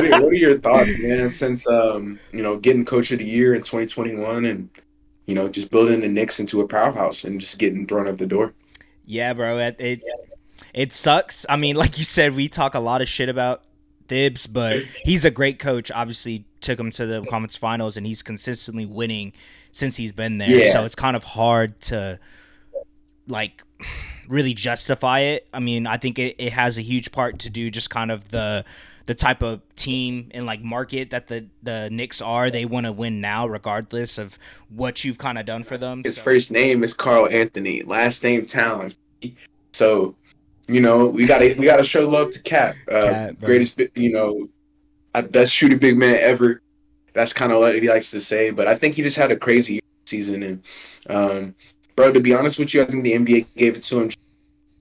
what are your thoughts, man? Since getting Coach of the Year in 2021, and just building the Knicks into a powerhouse and just getting thrown out the door. Yeah, bro. It sucks. I mean, like you said, we talk a lot of shit about Thibs, but he's a great coach. Obviously, took him to the conference finals, and he's consistently winning since he's been there. So Yeah, it's kind of hard to like really justify it. I mean, I think it has a huge part to do just kind of the type of team and like market that the Knicks are. They want to win now, regardless of what you've kind of done for them. his So first name is Carl Anthony, last name Towns. So we gotta show love to Cap, cat, bro. greatest best shooting big man ever. That's kind of what he likes to say, but I think he just had a crazy season. And bro, to be honest with you, I think the NBA gave it to him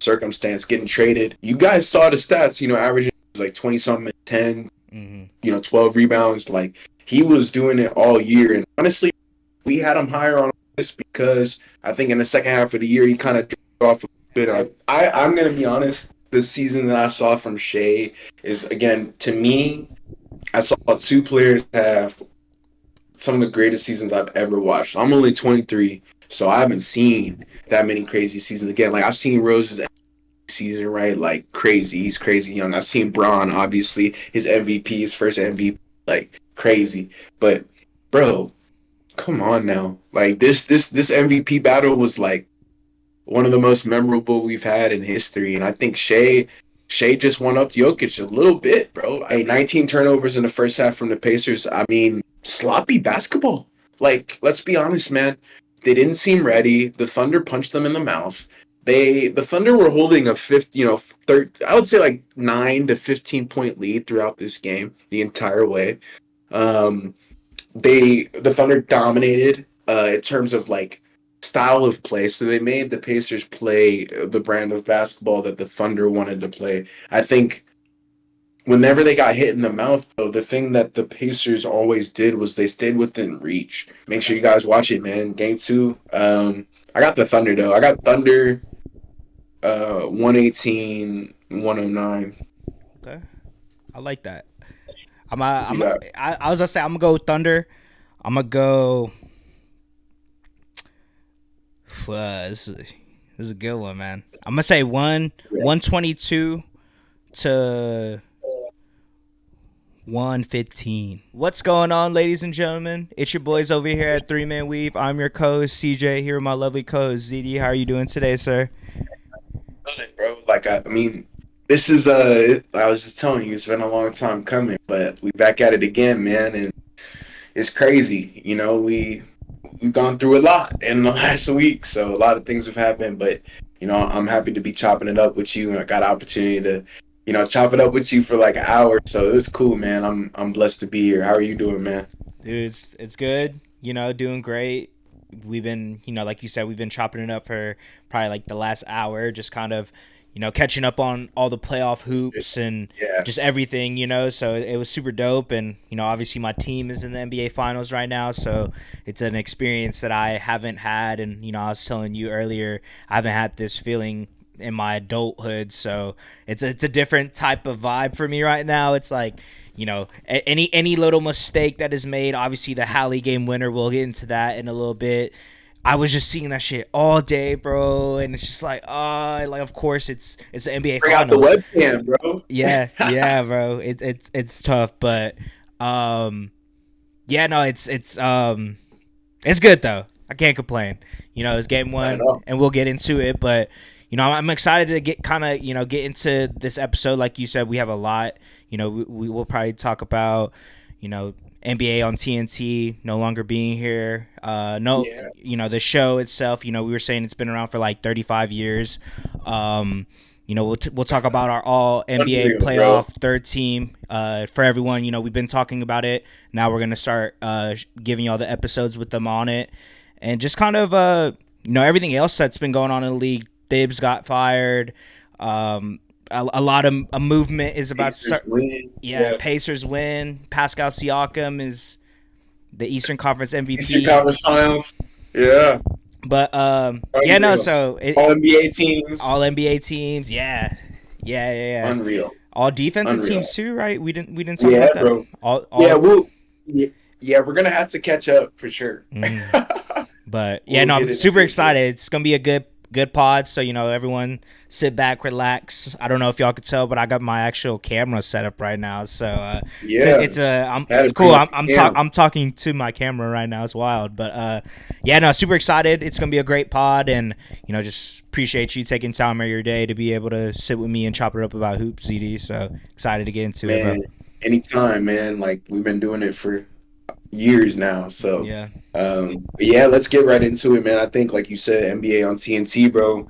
circumstance getting traded. You guys saw the stats, averaging like 20 something, 10, Hmm. 12 rebounds. Like he was doing it all year. And honestly, we had him higher on this because I think in the second half of the year he kind of dropped off a bit. I'm gonna be honest. The season that I saw from Shea is, again, to me, I saw two players have some of the greatest seasons I've ever watched. I'm only 23, so I haven't seen that many crazy seasons. Again, like I've seen Rose's season, right? Like crazy. He's crazy young. I've seen Braun, obviously, his MVP, his first MVP, like crazy. But bro, come on now. Like this MVP battle was like one of the most memorable we've had in history. And I think Shea just won up Jokic a little bit, bro. 19 turnovers in the first half from the Pacers. I mean, sloppy basketball. Like, let's be honest, man. They didn't seem ready. The Thunder punched them in the mouth. The Thunder were holding a I would say like 9 to 15 point lead throughout this game the entire way. Um, the Thunder dominated in terms of like style of play. So they made the Pacers play the brand of basketball that the Thunder wanted to play. I think whenever they got hit in the mouth, though, the thing that the Pacers always did was they stayed within reach. Make sure you guys watch it, man. Game two. I got the Thunder though. I got Thunder 118-109. Okay, I like that. I'm Yeah. I was gonna say I'm gonna go Thunder. I'm gonna go. This is a good one, man. I'm gonna say 122 to 115. What's going on, ladies and gentlemen? It's your boys over here at Three Man Weave. I'm your co-host CJ, here with my lovely co-host ZD. How are you doing today, sir? Bro. Like I mean, this is I was just telling you, it's been a long time coming, but we back at it again, man, and it's crazy. We've gone through a lot in the last week, so a lot of things have happened. But I'm happy to be chopping it up with you, and I got an opportunity to chop it up with you for like an hour. So it was cool, man. I'm blessed to be here. How are you doing, man? Dude, it's good. Doing great. We've been, like you said, we've been chopping it up for probably like the last hour, just kind of, catching up on all the playoff hoops and Yeah. just everything, So it was super dope. And, obviously my team is in the NBA finals right now. So it's an experience that I haven't had. And, I was telling you earlier, I haven't had this feeling in my adulthood. So it's a different type of vibe for me right now. It's like, any little mistake that is made, obviously the Hallie game winner, we'll get into that in a little bit. I was just seeing that shit all day, bro, and it's just like, like of course it's the NBA Bring out the finals. webcam, bro. Yeah, yeah, bro. It's tough, but yeah, no, it's good though. I can't complain. It's game I one, know. and we'll get into it. But I'm excited to get kind of get into this episode. Like you said, we have a lot. We will probably talk about NBA on TNT no longer being here. No, Yeah. the show itself. We were saying it's been around for like 35 years. We'll talk about our all NBA Unreal, bro. playoff third team. For everyone, we've been talking about it. Now we're gonna start giving y'all the episodes with them on it, and just kind of everything else that's been going on in the league. Thibs got fired. A lot of a movement is about to Pacers start. win. Yeah, Yeah. Pacers win. Pascal Siakam is the Eastern Conference Eastern MVP. Conference Finals. Yeah. But no. Unreal. So All NBA teams. all NBA teams. Yeah, yeah, yeah, yeah. Unreal. all defensive Unreal. teams too, right? We didn't talk Yeah, about that. bro. Yeah, All. yeah, yeah, we're gonna have to catch up for sure. Mm. But yeah, We'll no, I'm get super into it, bro. excited. It's gonna be a good pod. So everyone sit back, relax. I don't know if y'all could tell, but I got my actual camera set up right now. So Yeah, had to it's bring cool. up the cam. I'm talking to my camera right now. It's wild, but yeah, no, super excited. It's gonna be a great pod, and just appreciate you taking time of your day to be able to sit with me and chop it up about hoops, ZD. So excited to get into it, bro. Man, anytime, man. Like we've been doing it for years now. So, Yeah. but yeah, let's get right into it, man. I think, like you said, NBA on TNT, bro,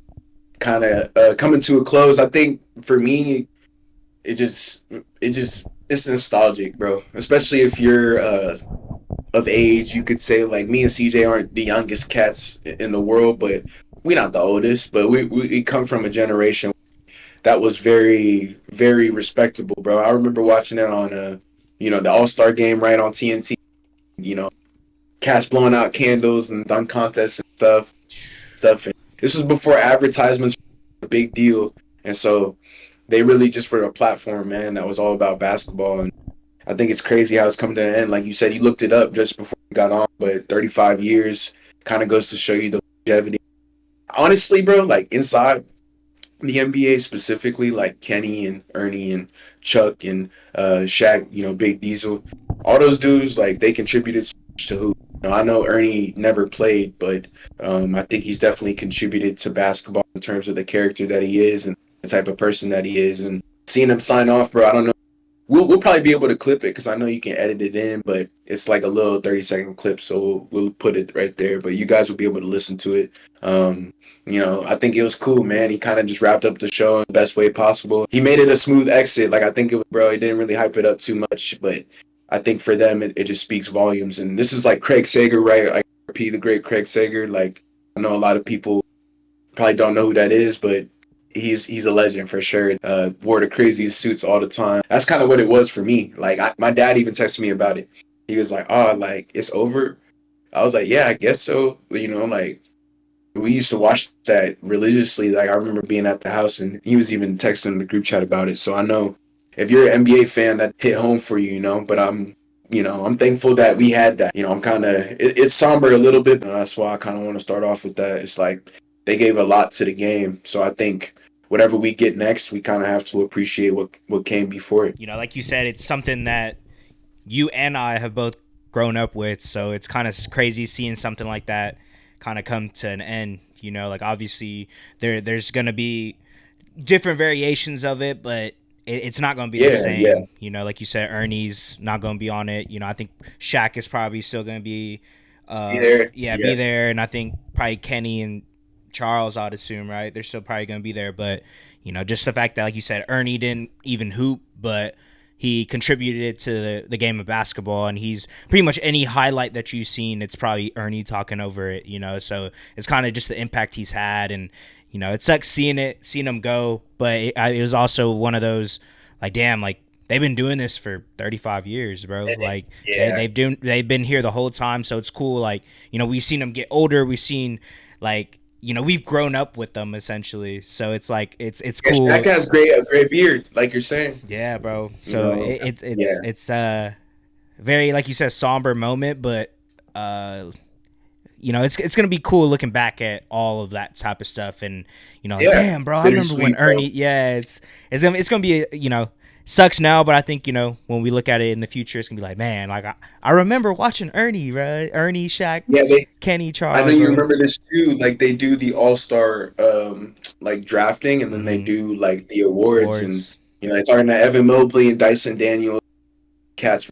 kind of coming to a close. I think for me, it just, it just, it's nostalgic, bro. Especially if you're of age, you could say like me and CJ aren't the youngest cats in the world, but we're not the oldest. But we come from a generation that was very, very respectable, bro. I remember watching it on the All Star game right on TNT. You know, cats blowing out candles and dunk contests and stuff. And this was before advertisements were a big deal, and so they really just were a platform, man, that was all about basketball. And I think it's crazy how it's come to an end. Like you said, you looked it up just before we got on, but 35 years kind of goes to show you the longevity. Honestly, bro, like inside the NBA specifically, like Kenny and Ernie and Chuck and Shaq, Big Diesel, all those dudes, like they contributed so much to who. I know Ernie never played, but I think he's definitely contributed to basketball in terms of the character that he is and the type of person that he is. And seeing him sign off, bro, I don't know. We'll probably be able to clip it because I know you can edit it in, but it's like a little 30-second clip, so we'll put it right there. But you guys will be able to listen to it. I think it was cool, man. He kind of just wrapped up the show in the best way possible. He made it a smooth exit. Like I think it was, bro. He didn't really hype it up too much, but I think for them it just speaks volumes. And this is like Craig Sager, right? Like repeat the great Craig Sager. Like I know a lot of people probably don't know who that is, but he's a legend for sure. Wore the craziest suits all the time. That's kind of what it was for me. Like my dad even texted me about it. He was like, "Oh, like it's over." I was like, "Yeah, I guess so." Like we used to watch that religiously. Like I remember being at the house, and he was even texting in the group chat about it. So I know if you're an NBA fan, that hit home for you, But I'm thankful that we had that. I'm kind of it's somber a little bit. That's why I kind of want to start off with that. It's like they gave a lot to the game, so I think whatever we get next, we kind of have to appreciate what came before it. Like you said, it's something that you and I have both grown up with, so it's kind of crazy seeing something like that kind of come to an end. Like obviously there's gonna be different variations of it, but it's not gonna be the Yeah. same. Like you said, Ernie's not gonna be on it. I think Shaq is probably still gonna be, Be there. be Yeah. there, and I think probably Kenny and Charles, I'd assume, right? They're still probably gonna be there, but just the fact that, like you said, Ernie didn't even hoop, but he contributed to the game of basketball, and he's pretty much any highlight that you've seen, it's probably Ernie talking over it, So it's kind of just the impact he's had, and it sucks seeing him go, but it was also one of those like, damn, like they've been doing this for 35 years, bro. Like Yeah. they've been here the whole time, so it's cool. Like we've seen them get older, we've seen like we've grown up with them essentially, so it's like it's Yeah, cool. Shaq has a great beard, like you're saying. Yeah, bro. So Yeah. it's very, like you said, somber moment, but it's gonna be cool looking back at all of that type of stuff, and like, Yeah. damn, bro, I remember when Bittersweet, bro. Ernie. Yeah, it's gonna be sucks now, but I think when we look at it in the future, it's gonna be like, man, like I remember watching Ernie, right? Ernie, Shaq, Yeah, Kenny, I know Charles, you bro. remember this too. Like they do the All-Star like drafting, and then they Mm-hmm. do like the awards, and Awards. they're talking to Evan Mobley and Dyson Daniels, cats.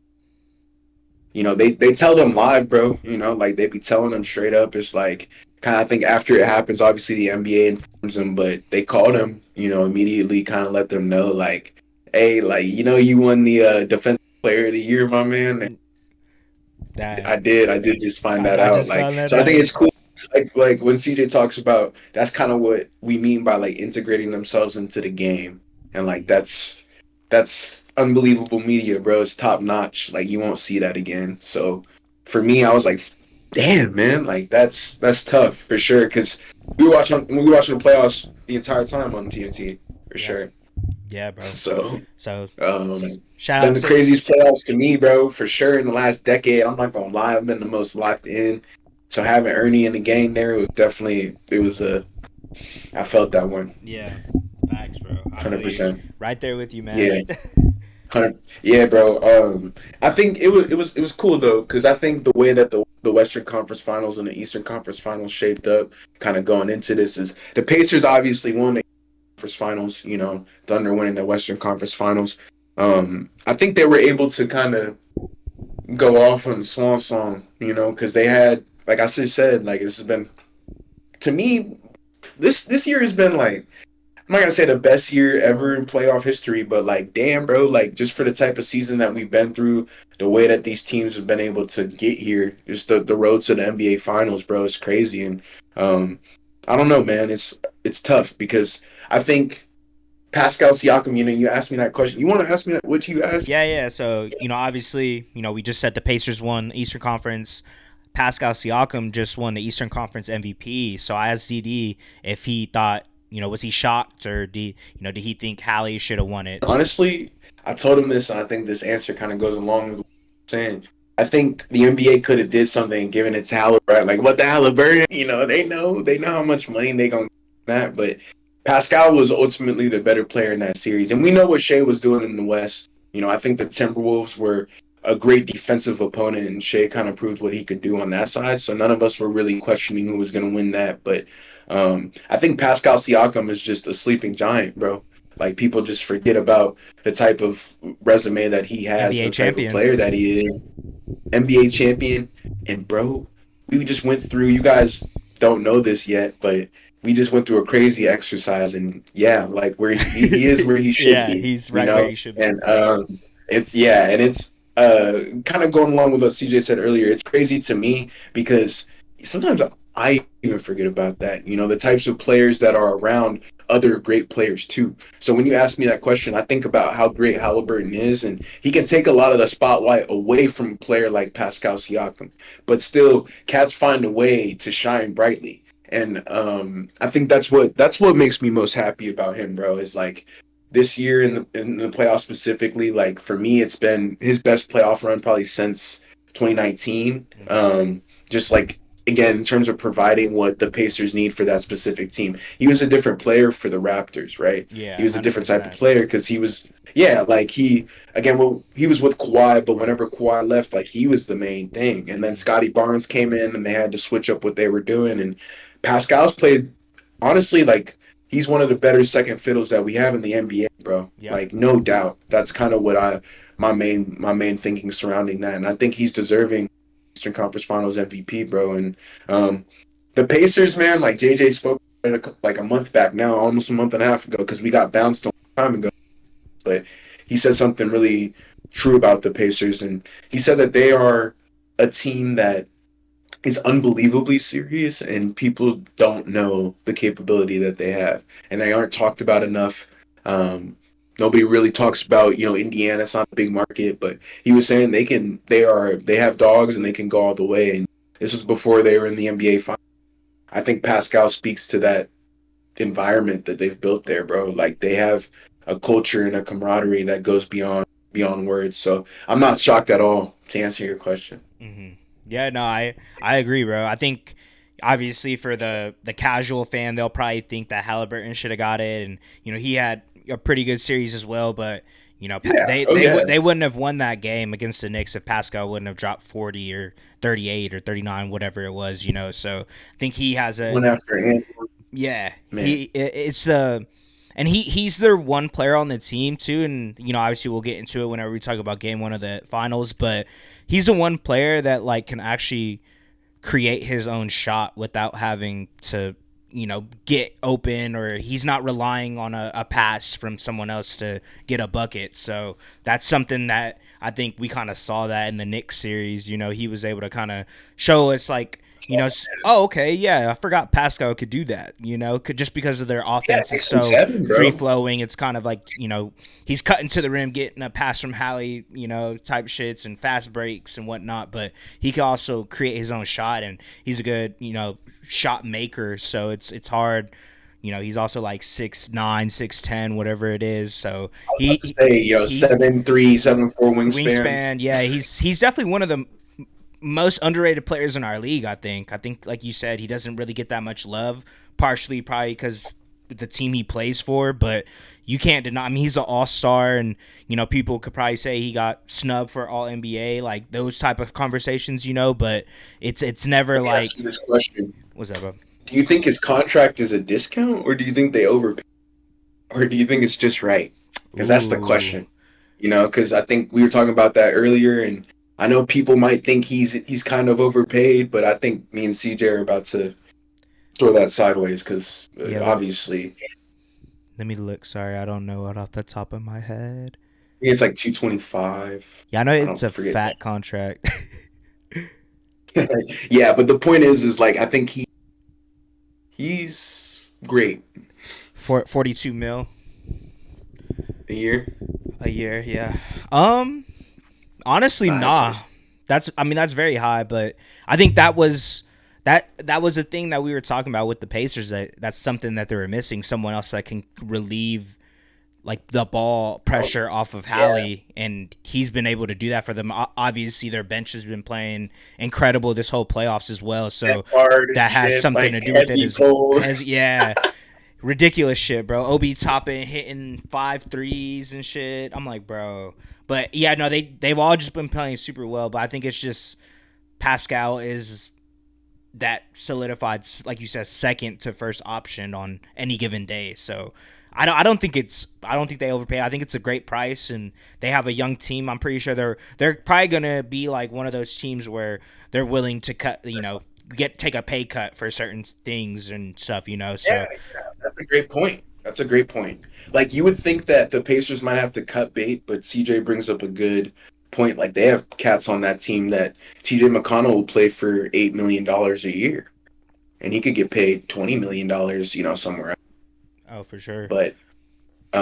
They tell them live, bro. Like they be telling them straight up. It's like kind of, I think after it happens, obviously the NBA informs them, but they called them, immediately, kind of let them know, like, hey, like you won the Defensive Player of the Year, my man. That I did just find that I out. just Like, found that so I think out. it's cool. Like when CJ talks about, that's kind of what we mean by like integrating themselves into the game, and like that's unbelievable media, bro. It's top notch. Like you won't see that again. So for me, I was like, damn, man, like that's tough for sure. Because we were watching the playoffs the entire time on TNT for Yep. sure. Yeah, bro. So, So shout been out the to craziest playoffs to me, bro, for sure. In the last decade, I'm not gonna lie, I've been the most locked in. So having Ernie in the game there, it was definitely, it was a, I felt that one, yeah, facts, bro. I feel you. 100%. Right there with you, man. Yeah. 100, yeah, bro. I think it was cool though, because I think the way that the Western Conference Finals and the Eastern Conference Finals shaped up, kind of going into this, is the Pacers obviously won the Conference Finals. Thunder winning the Western Conference Finals. I think they were able to kind of go off on the swan song, because they had, like I just said, like this has been, to me, this year has been like, I'm not gonna say the best year ever in playoff history, but like, damn, bro, like just for the type of season that we've been through, the way that these teams have been able to get here, just the road to the NBA Finals, bro, is crazy. And um, I don't know, man, it's tough because I think Pascal Siakam. You asked me that question. You want to ask me that? What you asked? Yeah, yeah. So, obviously, we just said the Pacers won the Eastern Conference. Pascal Siakam just won the Eastern Conference MVP. So I asked ZD if he thought, was he shocked, or did he think Hallie should have won it? Honestly, I told him this, and I think this answer kind of goes along with what I'm saying. I think the NBA could have did something and given it to Halliburton. Like, what the Halliburton? They know how much money they gonna get that. But Pascal was ultimately the better player in that series, and we know what Shea was doing in the West. I think the Timberwolves were a great defensive opponent, and Shea kind of proved what he could do on that side. So none of us were really questioning who was going to win that. But I think Pascal Siakam is just a sleeping giant, bro. Like, people just forget about the type of resume that he has NBA and the type of champion. player that he is. NBA champion. And, bro, we just went through, you guys don't know this yet, but we just went through a crazy exercise. And, yeah, like, where he is where he should Yeah, be, he's right where he should be. And it's kind of going along with what CJ said earlier. It's crazy to me because sometimes I even forget about that. The types of players that are around other great players too. So when you ask me that question, I think about how great Halliburton is, and he can take a lot of the spotlight away from a player like Pascal Siakam. But still, cats find a way to shine brightly. And I think that's what makes me most happy about him, bro. Is like this year in the playoffs specifically. Like, for me, it's been his best playoff run probably since 2019. Just like, again, in terms of providing what the Pacers need for that specific team. He was a different player for the Raptors, right? Yeah, He was a different type of 100%. player because he was, yeah, like he was with Kawhi, but whenever Kawhi left, like, he was the main thing. And then Scotty Barnes came in and they had to switch up what they were doing. And Pascal's played, honestly, like, he's one of the better second fiddles that we have in the NBA, bro. Yep. Like, no doubt. That's kind of what my main thinking surrounding that. And I think he's deserving Eastern Conference Finals MVP, bro. And the Pacers, man, like JJ spoke like a month back now, almost a month and a half ago, because we got bounced a long time ago. But he said something really true about the Pacers, and he said that they are a team that is unbelievably serious, and people don't know the capability that they have, and they aren't talked about enough. Um, Nobody really talks about, Indiana. It's not a big market, but he was saying they have dogs and they can go all the way. And this was before they were in the NBA final. I think Pascal speaks to that environment that they've built there, bro. Like, they have a culture and a camaraderie that goes beyond words. So I'm not shocked at all, to answer your question. Yeah, no, I agree, bro. I think obviously for the casual fan, they'll probably think that Halliburton should have got it, and he had a pretty good series as well. But Yeah. they Oh they yeah. they wouldn't have won that game against the Knicks if Pascal wouldn't have dropped 40 or 38 or 39, whatever it was. So I think he has a Went after him, yeah. man. It's the and he's their one player on the team too, and obviously we'll get into it whenever we talk about game one of the finals, but he's the one player that like can actually create his own shot without having to get open, or he's not relying on a pass from someone else to get a bucket. So that's something that I think we kind of saw that in the Knicks series. He was able to kind of show us like, oh, okay, yeah, I forgot Pascal could do that. Just because of their Yeah, offense is 6 and so 7, free bro. flowing. It's kind of like he's cutting to the rim, getting a pass from Hallie, type shits and fast breaks and whatnot. But he can also create his own shot, and he's a good shot maker. So it's hard. He's also like 6'9", 6'10", whatever it is. So About to say, he's 7'3", 7'4" wingspan. wingspan. Yeah, he's definitely one of the most underrated players in our league. I think, like you said, he doesn't really get that much love. Partially, probably because the team he plays for, but you can't deny. I mean, he's an all-star, and people could probably say he got snubbed for All NBA, like those type of conversations. But it's never Let me like ask you this question: what's up, bro? do you think his contract is a discount, or do you think they overpay, or do you think it's just right? Because that's the Ooh, question. Because I think we were talking about that earlier, and I know people might think he's kind of overpaid, but I think me and CJ are about to throw that sideways because yeah. obviously Let me look. Sorry, I don't know it off the top of my head. I think it's like 225. Yeah, I know I it's don't a forget. fat contract. Yeah, but the point is like I think he's great For 42 mil a year. a year. Yeah. Um. Honestly, It's a high nah. price. That's very high, but I think that was a thing that we were talking about with the Pacers. That's something that they were missing. Someone else that can relieve like the ball Oh, pressure off of yeah, Hallie, and he's been able to do that for them. Obviously, their bench has been playing incredible this whole playoffs as well. that So hard and that has shit something like to do with it. heavy pole. As yeah, ridiculous shit, bro. Obi Toppin hitting 5 threes and shit. I'm like, bro. But yeah, no, they've all just been playing super well. But I think it's just Pascal is that solidified, like you said, second to first option on any given day. So I don't think they overpaid. I think it's a great price, and they have a young team. I'm pretty sure they're probably gonna be like one of those teams where they're willing to take a pay cut for certain things and stuff. Yeah, So yeah, that's a great point. That's a great point. Like you would think that the Pacers might have to cut bait, but CJ brings up a good point. Like they have cats on that team that TJ McConnell will play for $8 million a year, and he could get paid $20 million, somewhere else. oh for sure. But to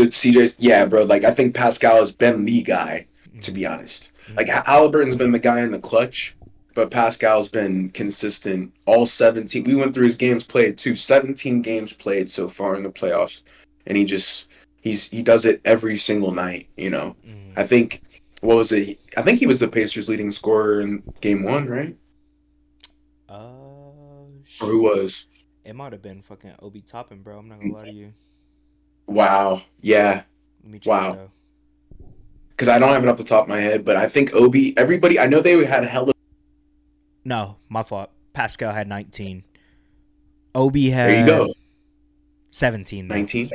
CJ's, yeah, bro. Like I think Pascal has been the guy, to Mm-hmm. be honest. Like Mm-hmm. Halliburton's been the guy in the clutch, but Pascal's been consistent all 17. We went through his games played too. 17 games played so far in the playoffs, and he does it every single night. Mm-hmm. I think what was it? I think he was the Pacers' leading scorer in game one, right? Or who Shoot, was? it might have been fucking Obi Toppin, bro. I'm not gonna lie to you. Wow. Yeah. Let me check Wow. though. Because I don't have it off the top of my head, but I think Obi, everybody, I know they had hella. No, my fault. Pascal had 19. Obi There you had go. 17 though. 19?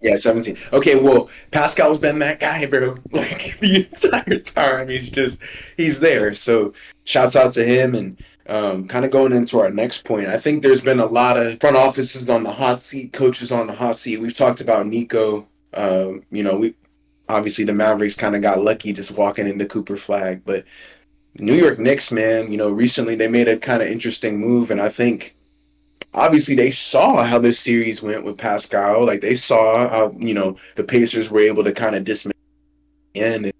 Yeah, 17. Okay, well, Pascal's been that guy, bro. Like the entire time. He's there. So shouts out to him. And kind of going into our next point, I think there's been a lot of front offices on the hot seat, coaches on the hot seat. We've talked about Nico. We obviously the Mavericks kind of got lucky just walking into Cooper Flag. But New York Knicks, man, recently they made a kind of interesting move. And I think obviously they saw how this series went with Pascal. Like they saw how the Pacers were able to kind of dismantle. And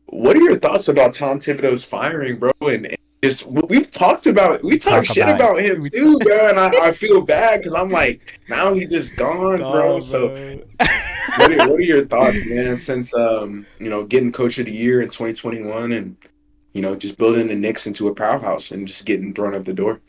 what are your thoughts about Tom Thibodeau's firing, bro? And just we We talked talk shit about it. about him We too, talk. bro. And I feel bad because I'm like now he's just gone, bro. Gone, So bro. what are your thoughts, man? Since getting Coach of the Year in 2021 and just building the Knicks into a powerhouse and just getting thrown out the door.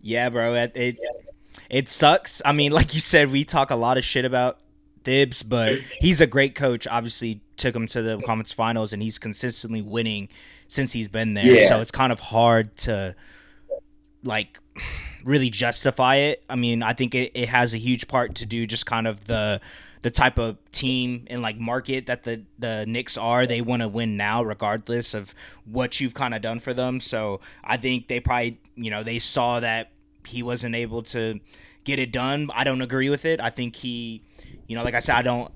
Yeah, bro. It sucks. I mean, like you said, we talk a lot of shit about Thibs, but he's a great coach. Obviously, took him to the conference finals, and he's consistently winning since he's been there. So Yeah, it's kind of hard to like really justify it. I mean, I think it has a huge part to do just kind of the type of team and like market that the Knicks are. They want to win now regardless of what you've kind of done for them. So I think they probably, they saw that he wasn't able to get it done. I don't agree with it. I think like I said, I don't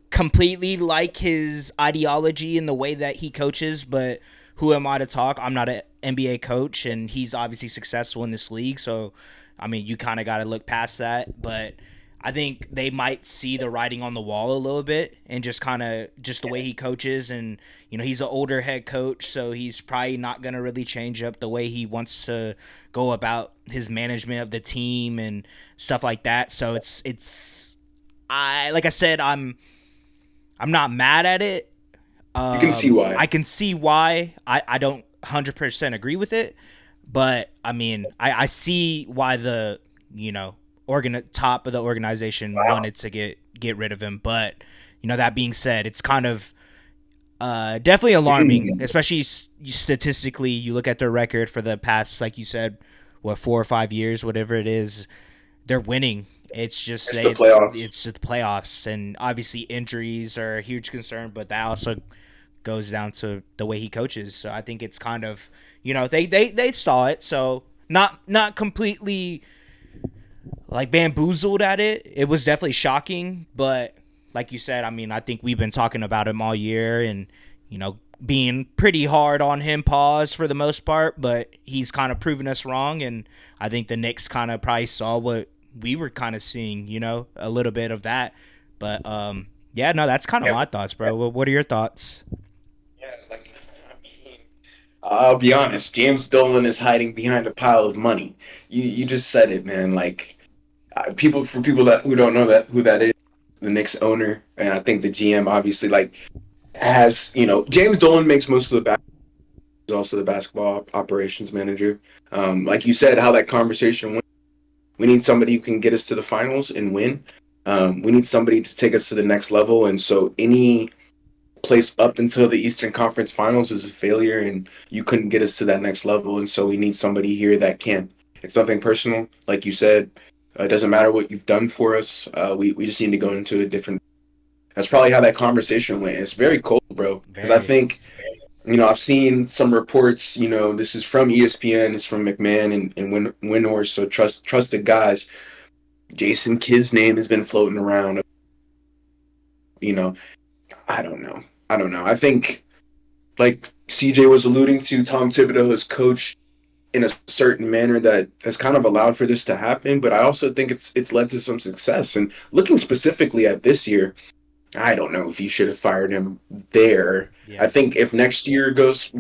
completely like his ideology and the way that he coaches, but who am I to talk? I'm not an NBA coach, and he's obviously successful in this league. So, I mean, you kind of got to look past that. But I think they might see the writing on the wall a little bit, and just kind of just the way he coaches, and he's an older head coach, so he's probably not gonna really change up the way he wants to go about his management of the team and stuff like that. So it's I like I said, I'm not mad at it. You can see why. I can see why. I don't 100% agree with it, but I mean, I see why the top of the organization Wow. wanted to get rid of him. But that being said, it's kind of definitely alarming, Mm. especially statistically. You look at their record for the past, like you said, what 4 or 5 years, whatever it is, they're winning. It's just It's the playoffs. it's the playoffs, and obviously injuries are a huge concern, but that also goes down to the way he coaches. So I think it's kind of they saw it, so not completely like bamboozled at it. It was definitely shocking, but like you said, I mean, I think we've been talking about him all year, and being pretty hard on him, pause for the most part, but he's kind of proven us wrong, and I think the Knicks kind of probably saw what we were kind of seeing, a little bit of that. But yeah, no, that's kind of Yeah. my thoughts, bro. What are your thoughts? Yeah, like I mean, I'll be honest, James Dolan is hiding behind a pile of money. You just said it, man. Like for people that who don't know that who that is, the Knicks owner, and I think the GM obviously like has James Dolan makes most of the back. He's also the basketball operations manager. Like you said, how that conversation went. We need somebody who can get us to the finals and win. We need somebody to take us to the next level, and so any place up until the Eastern Conference Finals is a failure, and you couldn't get us to that next level. And so we need somebody here that can. It's nothing personal, like you said. It doesn't matter what you've done for us. We just need to go into a different. That's probably how that conversation went. It's very cold, bro. Because I Very. think I've seen some reports. This is from ESPN. It's from McMahon and Windhorst. So trusted guys. Jason Kidd's name has been floating around. You know, I don't know. I don't know. I think, like CJ was alluding to, Tom Thibodeau has coached in a certain manner that has kind of allowed for this to happen. But I also think it's led to some success. And looking specifically at this year, I don't know if you should have fired him there. Yeah. I think if next year goes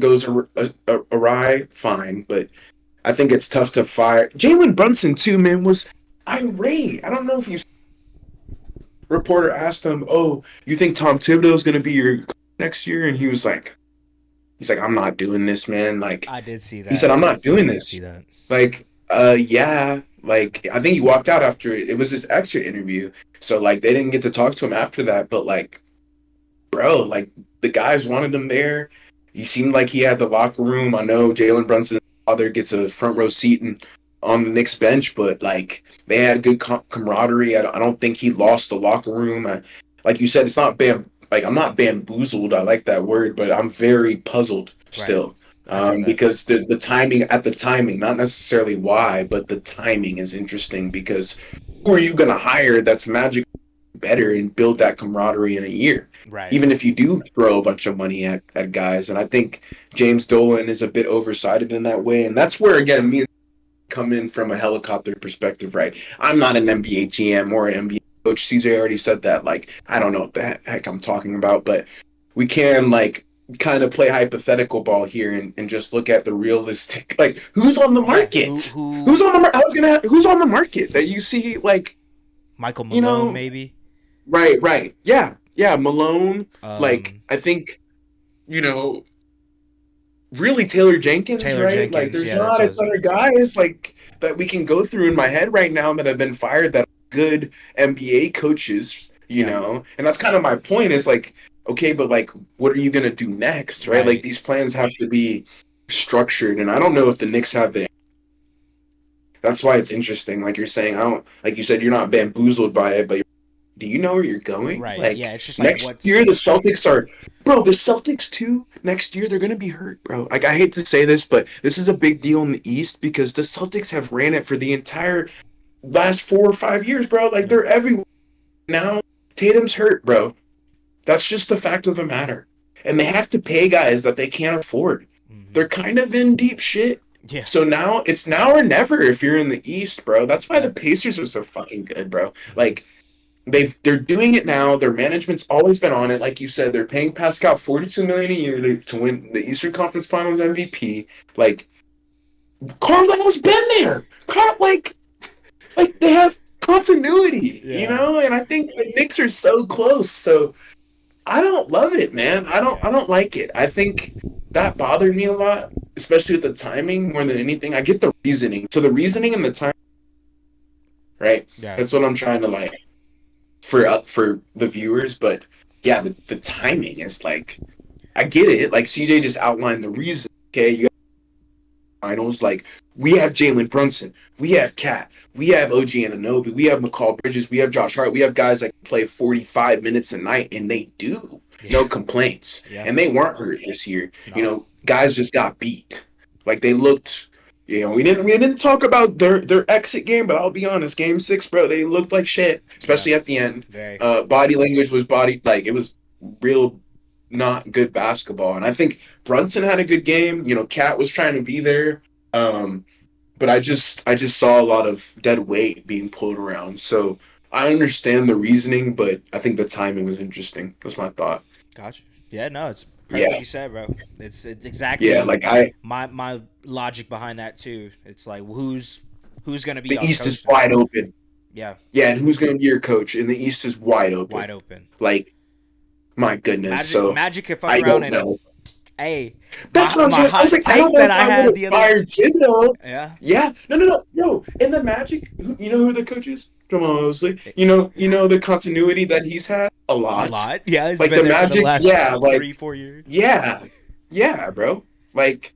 awry, fine. But I think it's tough to fire. Jalen Brunson too, man, was irate. I don't know if you. Reporter asked him, "Oh, you think Tom Thibodeau is going to be your coach next year?" And he's like, "I'm not doing this, man." Like I did see that. he said, "I'm not doing I did this." see that. Like, yeah. Like I think he walked out after it was his exit interview. So like they didn't get to talk to him after that. But like, bro, like the guys wanted him there. He seemed like he had the locker room. I know Jalen Brunson's father gets a front row seat on the Knicks bench, but like they had good camaraderie. I don't think he lost the locker room. Like you said, it's not like I'm not bamboozled. I like that word, but I'm very puzzled still. I feel that. Because the timing, not necessarily why, but the timing is interesting because who are you going to hire that's magically better and build that camaraderie in a year? Right. Even if you do throw a bunch of money at guys. And I think James Dolan is a bit oversighted in that way. And that's where, again, me come in from a helicopter perspective, right? I'm not an NBA GM or an NBA coach. CJ already said that. Like, I don't know what the heck I'm talking about, but we can, like, kind of play hypothetical ball here and just look at the realistic, like, who's on the market? Who's on the market? Who's on the market that you see, like, Michael Malone, maybe? Right. Yeah, Malone. Um, I think, really Taylor Jenkins, right? Jenkins, Like, there's yeah, not that's a ton of guys like that we can go through in my head right now that have been fired that are good NBA coaches, Yeah. and that's kind of my point. Is like, okay, but like, what are you gonna do next, right? Right. Like, these plans have to be structured, and I don't know if the Knicks have the. That's why it's interesting. Like you're saying, like you said, you're not bamboozled by it, but do you know where you're going? Right. Like, Yeah, it's just like next year the Celtics are, bro. The Celtics too. Next year they're gonna be hurt, bro. Like, I hate to say this, but this is a big deal in the East because the Celtics have ran it for the entire last 4 or 5 years, bro. Like, they're everywhere now. Tatum's hurt, bro. That's just the fact of the matter, and they have to pay guys that they can't afford. Mhm. They're kind of in deep shit. Yeah. So now it's now or never if you're in the East, bro. That's why Yeah. the Pacers are so fucking good, bro. Hmm. Like they're doing it now. Their management's always been on it. Like you said, they're paying Pascal 42 million a year to win the Eastern Conference Finals MVP. Like Carlisle's been there. Like they have continuity, Yeah. and I think the Knicks are so close. So I don't love it, man. I Yeah. don't like it. I think that bothered me a lot, especially with the timing more than anything. I get the reasoning. So the reasoning and the time, right? Yeah. That's what I'm trying to like for the viewers, but yeah, the timing is like I get it. Like CJ just outlined the reason. Okay, you got finals. Like we have Jalen Brunson, we have Cat, we have OG Anunoby, we have McCall Bridges, we have Josh Hart, we have guys that can play 45 minutes a night, and they do. Yeah. No complaints, Yeah. and they weren't hurt this year. No. Guys just got beat. Like they looked. We didn't talk about their exit game, but I'll be honest, game six, bro, they looked like shit, Yeah. especially at the end. Very. Body language was like it was real not good basketball. And I think Brunson had a good game. Cat was trying to be there. Um, but I just saw a lot of dead weight being pulled around. So I understand the reasoning, but I think the timing was interesting. That's my thought. Gotcha. Yeah. No, it's Yeah. perfectly said, bro. It's Yeah, exactly like I my logic behind that too. It's like who's gonna be the y'all's East is coach now? wide open. Yeah. Yeah, and who's gonna be your coach? And the East is wide open. Wide open. Like, my goodness. So Magic could fuck I around don't and know. hey, That's what I'm my saying. I was hot like, I take don't know that if I I would had have the other fired Thibodeau. yeah. Yeah. No, no, no. Yo, in the Magic, you know who the coach is? Come on, Mosley. You know the continuity that he's had? A A lot. lot. Yeah, he's Like been the there for the Magic, last yeah, like 3-4 years. yeah. Yeah, bro. Like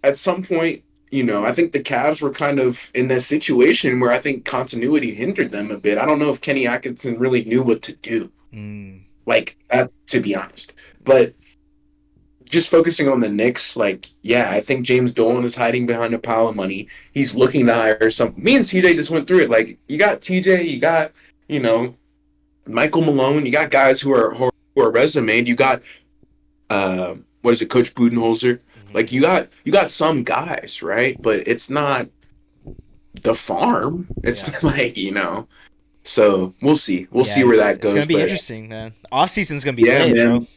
at some point, I think the Cavs were kind of in this situation where I think continuity hindered them a bit. I don't know if Kenny Atkinson really knew what to do. Mm, Like that, to be honest. But just focusing on the Knicks, like, yeah, I think James Dolan is hiding behind a pile of money. He's looking to hire some. Me and TJ just went through it. Like, you got TJ, you got, you know, Michael Malone, you got guys who are resumed. You got, what is it, Coach Budenholzer? hmm. Like, you got some guys, right? But it's not the farm. It's Yeah. like, So we'll see. We'll Yeah, see where that it's gonna goes. be But interesting, man. Off season's gonna be yeah, lit, bro. man.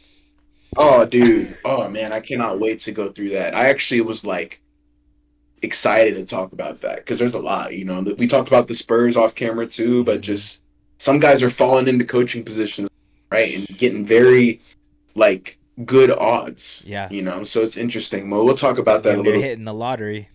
Oh, dude. Oh, man. I cannot wait to go through that. I actually was like excited to talk about that because there's a lot. We talked about the Spurs off camera too, but Hmm. just some guys are falling into coaching positions, right, and getting very like good odds. Yeah. So it's interesting. Well, we'll talk about that a Damn near little. hitting the lottery.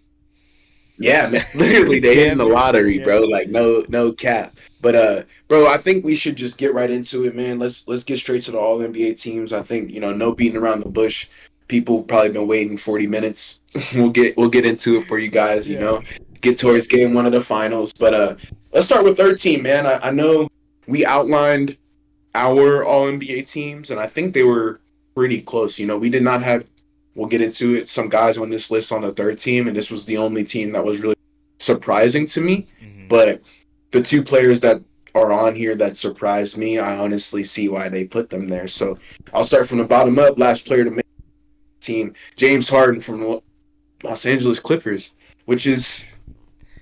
Yeah, man. Literally, they hitting Damn the near. lottery, Yeah. bro. Like no cap. But bro, I think we should just get right into it, man. Let's get straight to the All NBA teams. I think no beating around the bush. People probably been waiting 40 minutes. We'll get into it for you guys. Yeah. Get towards game one of the finals. But let's start with third team, man. I know we outlined our All NBA teams, and I think they were pretty close. We did not have. We'll get into it. Some guys on this list on the third team, and this was the only team that was really surprising to me. Hmm. But the two players that are on here that surprised me, I honestly see why they put them there. So I'll start from the bottom up. Last player to make the team, James Harden from the Los Angeles Clippers, which is,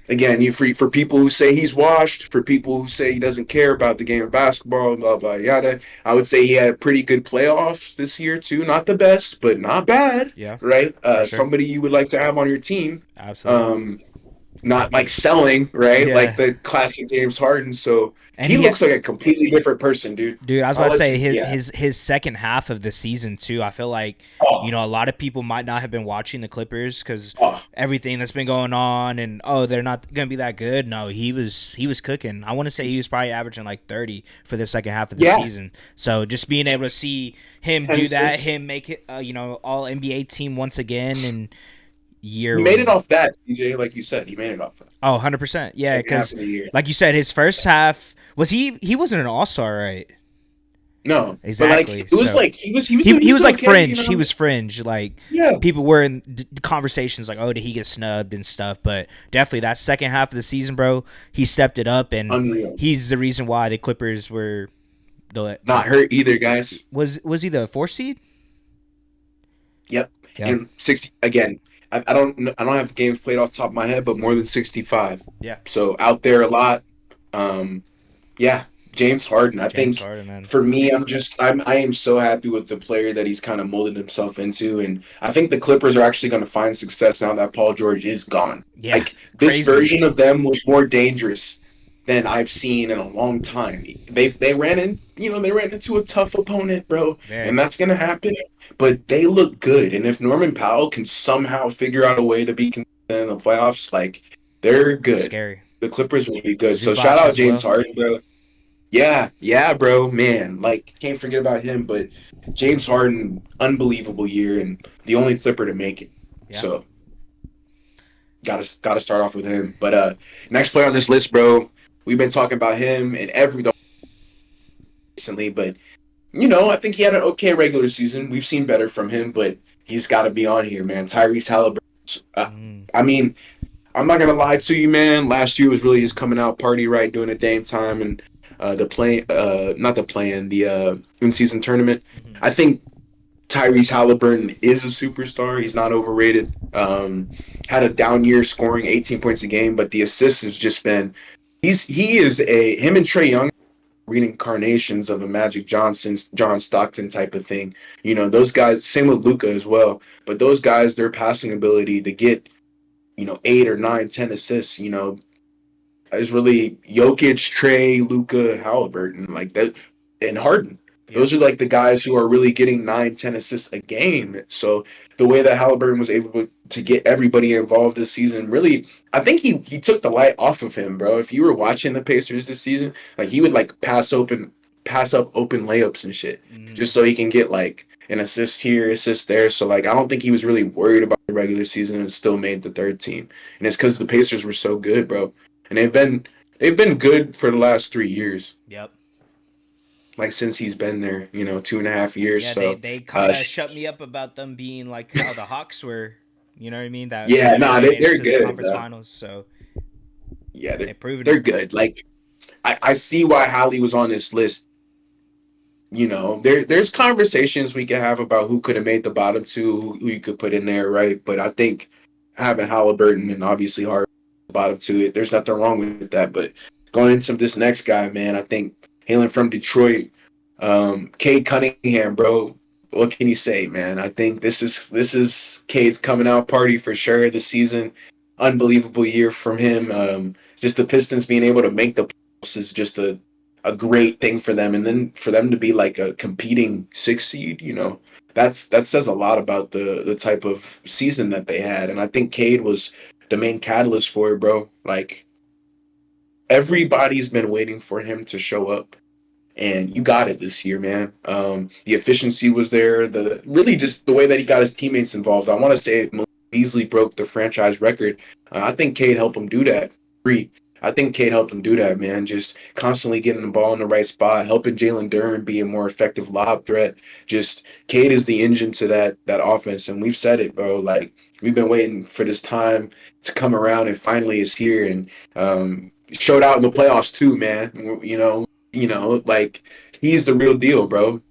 again, for people who say he's washed, for people who say he doesn't care about the game of basketball, blah, blah, yada, I would say he had pretty good playoffs this year, too. Not the best, but not bad, Yeah. right? For sure. Somebody you would like to have on your team. Absolutely. Not like selling, right? Yeah. Like the classic James Harden. So And he he looks like a completely different person, dude. Dude, I was I'll about to let say you, his yeah. his second half of the season too. I feel like Oh, a lot of people might not have been watching the Clippers because oh, everything that's been going on and they're not gonna be that good. No, he was cooking. I want to say he was probably averaging like 30 for the second half of the yeah. season. So just being able to see him 10 do that, assists. him make it, all NBA team once again and year. He made it off that, CJ, like you said. He made it off that. Oh, 100%. Yeah, Second half because of the year. like you said, his first half was he wasn't an all-star, right? No, Exactly. but like it was So like he was he was like okay, fringe. He was fringe. Like Yeah, people were in conversations like, oh, did he get snubbed and stuff? But definitely that second half of the season, bro, he stepped it up, and unreal. he's the reason why the Clippers were the Not hurt either, guys. was he the 4th seed? Yep. Yeah. And 60 again. I don't have the games played off the top of my head, but more than 65. Yeah, So out there a lot. Um, yeah, James Harden. I James think Harden, man. for me, I am so happy with the player that he's kind of molded himself into, and I think the Clippers are actually going to find success now that Paul George is gone. Yeah, Like this crazy. version of them was more dangerous than I've seen in a long time. They ran into a tough opponent, bro, and Very that's going to happen. But they look good, and if Norman Powell can somehow figure out a way to be consistent in the playoffs, like they're good. scary. The Clippers will be good. So shout Zubac out as James well. Harden, bro. Yeah, yeah, bro, man. Like, can't forget about him. But James Harden, unbelievable year, and the only Clipper to make it. Yeah. So gotta start off with him. But next player on this list, bro. We've been talking about him and every recently, but I think he had an okay regular season. We've seen better from him, but he's got to be on here, man. Tyrese Halliburton. Uh, Mm. I mean, I'm not gonna lie to you, man. Last year was really his coming out party, right? Doing a Dame time and not the play in the in season tournament. Hmm. I think Tyrese Halliburton is a superstar. He's not overrated. Had a down year, scoring 18 points a game, but the assists has just been. He is a him and Trey Young reincarnations of a Magic Johnson, John Stockton type of thing. Those guys. Same with Luca as well. But those guys, their passing ability to get 8 or 9, 10 assists, is really Jokic, Trey, Luca, Halliburton, like that, and Harden. Yeah. Those are like the guys who are really getting 9, 10 assists a game. So the way that Halliburton was able to get everybody involved this season, really, I think he took the light off of him, bro. If you were watching the Pacers this season, like he would like pass up open layups and shit, Mm. just so he can get like an assist here, assist there. So like I don't think he was really worried about the regular season and still made the third team. And it's because the Pacers were so good, bro. And they've been good for the last 3 years, Yep. like since he's been there, 2.5 years. Yeah, they So, they kind uh, of shut me up about them being like how the Hawks were. You know what I mean? That yeah, year nah, they made it they're to the good, conference though. finals. So Yeah, they proven they're it. good. Like I see why Hallie was on this list. There's conversations we can have about who could have made the bottom two, who you could put in there, right? But I think having Halliburton and obviously Hart bottom two, there's nothing wrong with that. But going into this next guy, man, I think hailing from Detroit, Cade Cunningham, bro. What can you say, man? I think this is Cade's coming out party for sure this season. Unbelievable year from him. Just the Pistons being able to make the playoffs is just a great thing for them, and then for them to be like a competing six seed, that says a lot about the type of season that they had, and I think Cade was the main catalyst for it, bro. Like everybody's been waiting for him to show up, and you got it this year, man. The efficiency was there. The really just the way that he got his teammates involved. I want to say Malik Beasley broke the franchise record. I think Cade helped him do that. Free. I think Cade helped him do that, man. Just constantly getting the ball in the right spot, helping Jalen Duren be a more effective lob threat. Just Cade is the engine to that offense, and we've said it, bro. Like we've been waiting for this time to come around, and finally it's here. And showed out in the playoffs too, man. Like he's the real deal, bro.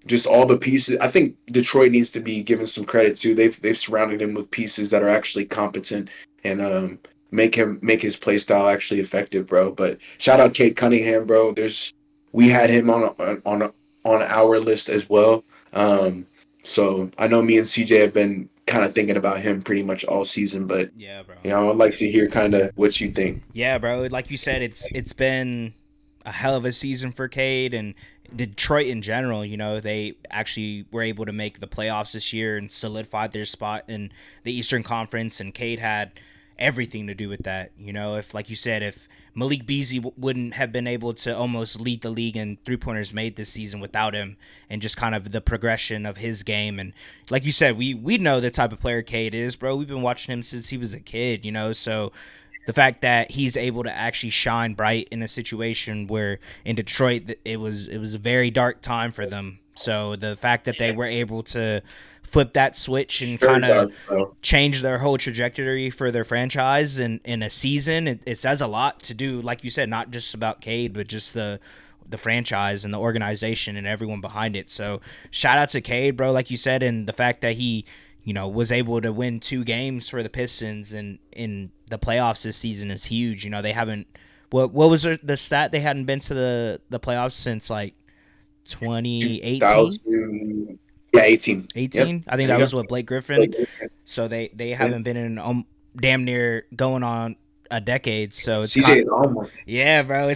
Just all the pieces. I think Detroit needs to be given some credit too. They've surrounded him with pieces that are actually competent and make his play style actually effective, bro. But shout out Kate Cunningham, bro. We had him on our list as well. So I know me and CJ have been kind of thinking about him pretty much all season, but Yeah, bro. I'd like to hear kind of what you think. Yeah, bro. Like you said, it's been a hell of a season for Cade and Detroit in general. They actually were able to make the playoffs this year and solidified their spot in the Eastern Conference. And Cade had everything to do with that. If like you said, if Malik Beasley wouldn't have been able to almost lead the league in 3-pointers made this season without him, and just kind of the progression of his game. And like you said, we know the type of player Cade is, bro. We've been watching him since he was a kid. So the fact that he's able to actually shine bright in a situation where in Detroit it was a very dark time for them. So the fact that they were able to flip that switch and Sure kind of does, bro. change their whole trajectory for their franchise in a season, it says a lot to do. Like you said, not just about Cade, but just the franchise and the organization and everyone behind it. So shout out to Cade, bro. Like you said, and the fact that he was able to win 2 games for the Pistons and in the playoffs this season is huge. They haven't. What was the stat? They hadn't been to the playoffs since like 2018. 2000, yeah, 18. Yep. 18. I think There that you was go. what Blake Griffin. Like, So they yeah. haven't been in damn near going on a decade. So it's CJ is almost. yeah, bro.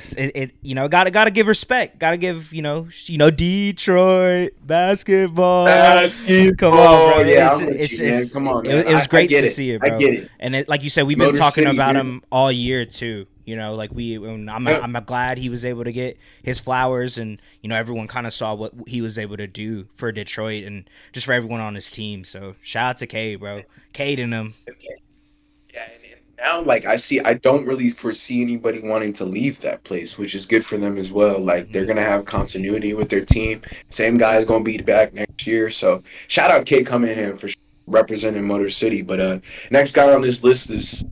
Gotta give respect. Gotta give Detroit basketball. Come on, Basketball. bro. Yeah, I'm with It's you, man. just Come on, man. it was I great get to it. see it, I bro. get it. And like you said, we've been Motor talking City, about man. him all year too. And Yep. I'm glad he was able to get his flowers, and everyone kind of saw what he was able to do for Detroit and just for everyone on his team. So shout out to Cade, bro. Cade and him. Yeah, and now like I don't really foresee anybody wanting to leave that place, which is good for them as well. Like they're Mhm. gonna have continuity with their team. Same guy's gonna be back next year. So shout out Kate Cunningham for representing Motor City. But next guy on this list is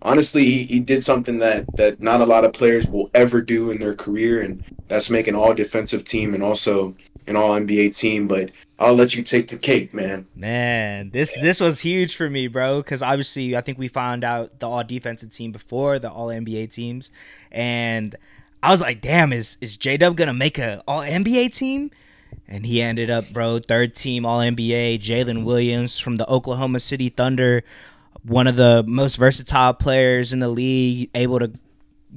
honestly he did something that not a lot of players will ever do in their career, and that's make an all defensive team and also an all NBA team. But I'll let you take the cake, man. Man, this was huge for me, bro. Because obviously, I think we found out the all defensive team before the all NBA teams, and I was like, "Damn, is J Dub gonna make a all NBA team?" And he ended up, bro, third team all NBA. Jalen Williams from the Oklahoma City Thunder, one of the most versatile players in the league, able to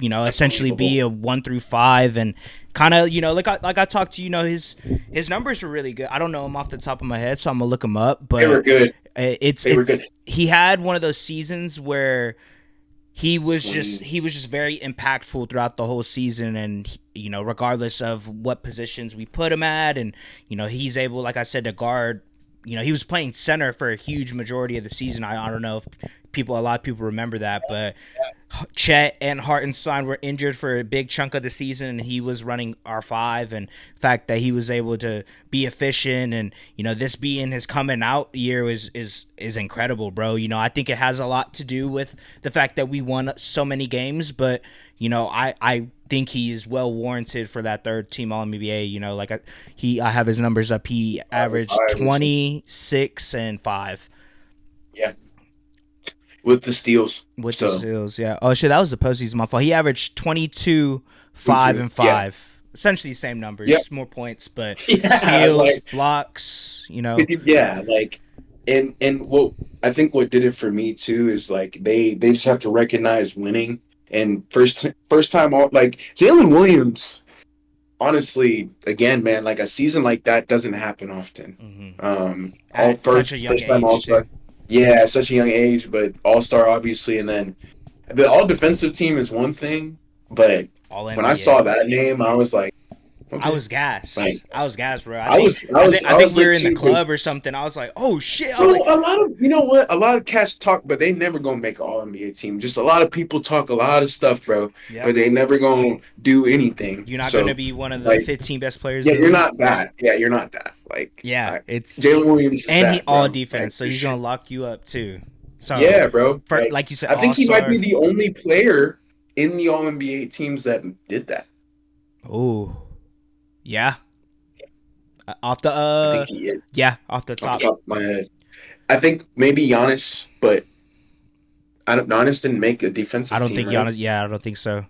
essentially be Unbelievable. a 1 through 5 and kind of like I talked to his numbers were really good. I don't know him off the top of my head, so I'm gonna look him up. They were But good. They were good. it's he had one of those seasons where When he was just very impactful throughout the whole season, and regardless of what positions we put him at, and he's able, like I said, to guard. He was playing center for a huge majority of the season. I don't know if a lot of people remember that, but Chet and Hartenstein were injured for a big chunk of the season, and he was running R5. And the fact that he was able to be efficient, and this being his coming out year is incredible, bro. I think it has a lot to do with the fact that we won so many games, but I think he is well warranted for that third team All NBA. I have his numbers up. He averaged I was 26 and 5 yeah, with the steals. with the So steals. Yeah. Oh shit, that was the postseason. My fault. He averaged 22, 5 and yeah, 5. Essentially the same yep, numbers, more points, but yeah, steals, like blocks. yeah, like and what I think what did it for me too is like they just have to recognize winning and first time all like Jalen Williams. Honestly, again, man, like a season like that doesn't happen often. All At such a young first time All age too. Star. Yeah, at such a young age, but All Star obviously, and then the All Defensive team is one thing, but All when I saw NBA. that name, I was like, I okay, was like gassed. I was gassed, bro. I I think was we were lit in the too because club or something. I was like, oh shit. I was bro, like, a lot of you know what, a lot of cats talk, but they never gonna make an All NBA team. Just a lot of people talk a lot of stuff, bro, yep. but they never gonna do anything. You're not going to So be one of the like, 15 best players yeah, in the you're league. not that. Yeah, you're not that. Like, Yeah, it's Jalen Williams is and he that, all bro. Like, defense, so for he's sure. gonna lock you up too. So, Yeah, bro. for Like, like you said, I all think he might be star. the only player in the All NBA teams that did that. Oh, yeah. Off the I think he is yeah, off the off the top. top of my head. I think maybe Giannis, but I don't. Giannis didn't make a I defensive don't team, think right? Giannis. Yeah, I don't think so.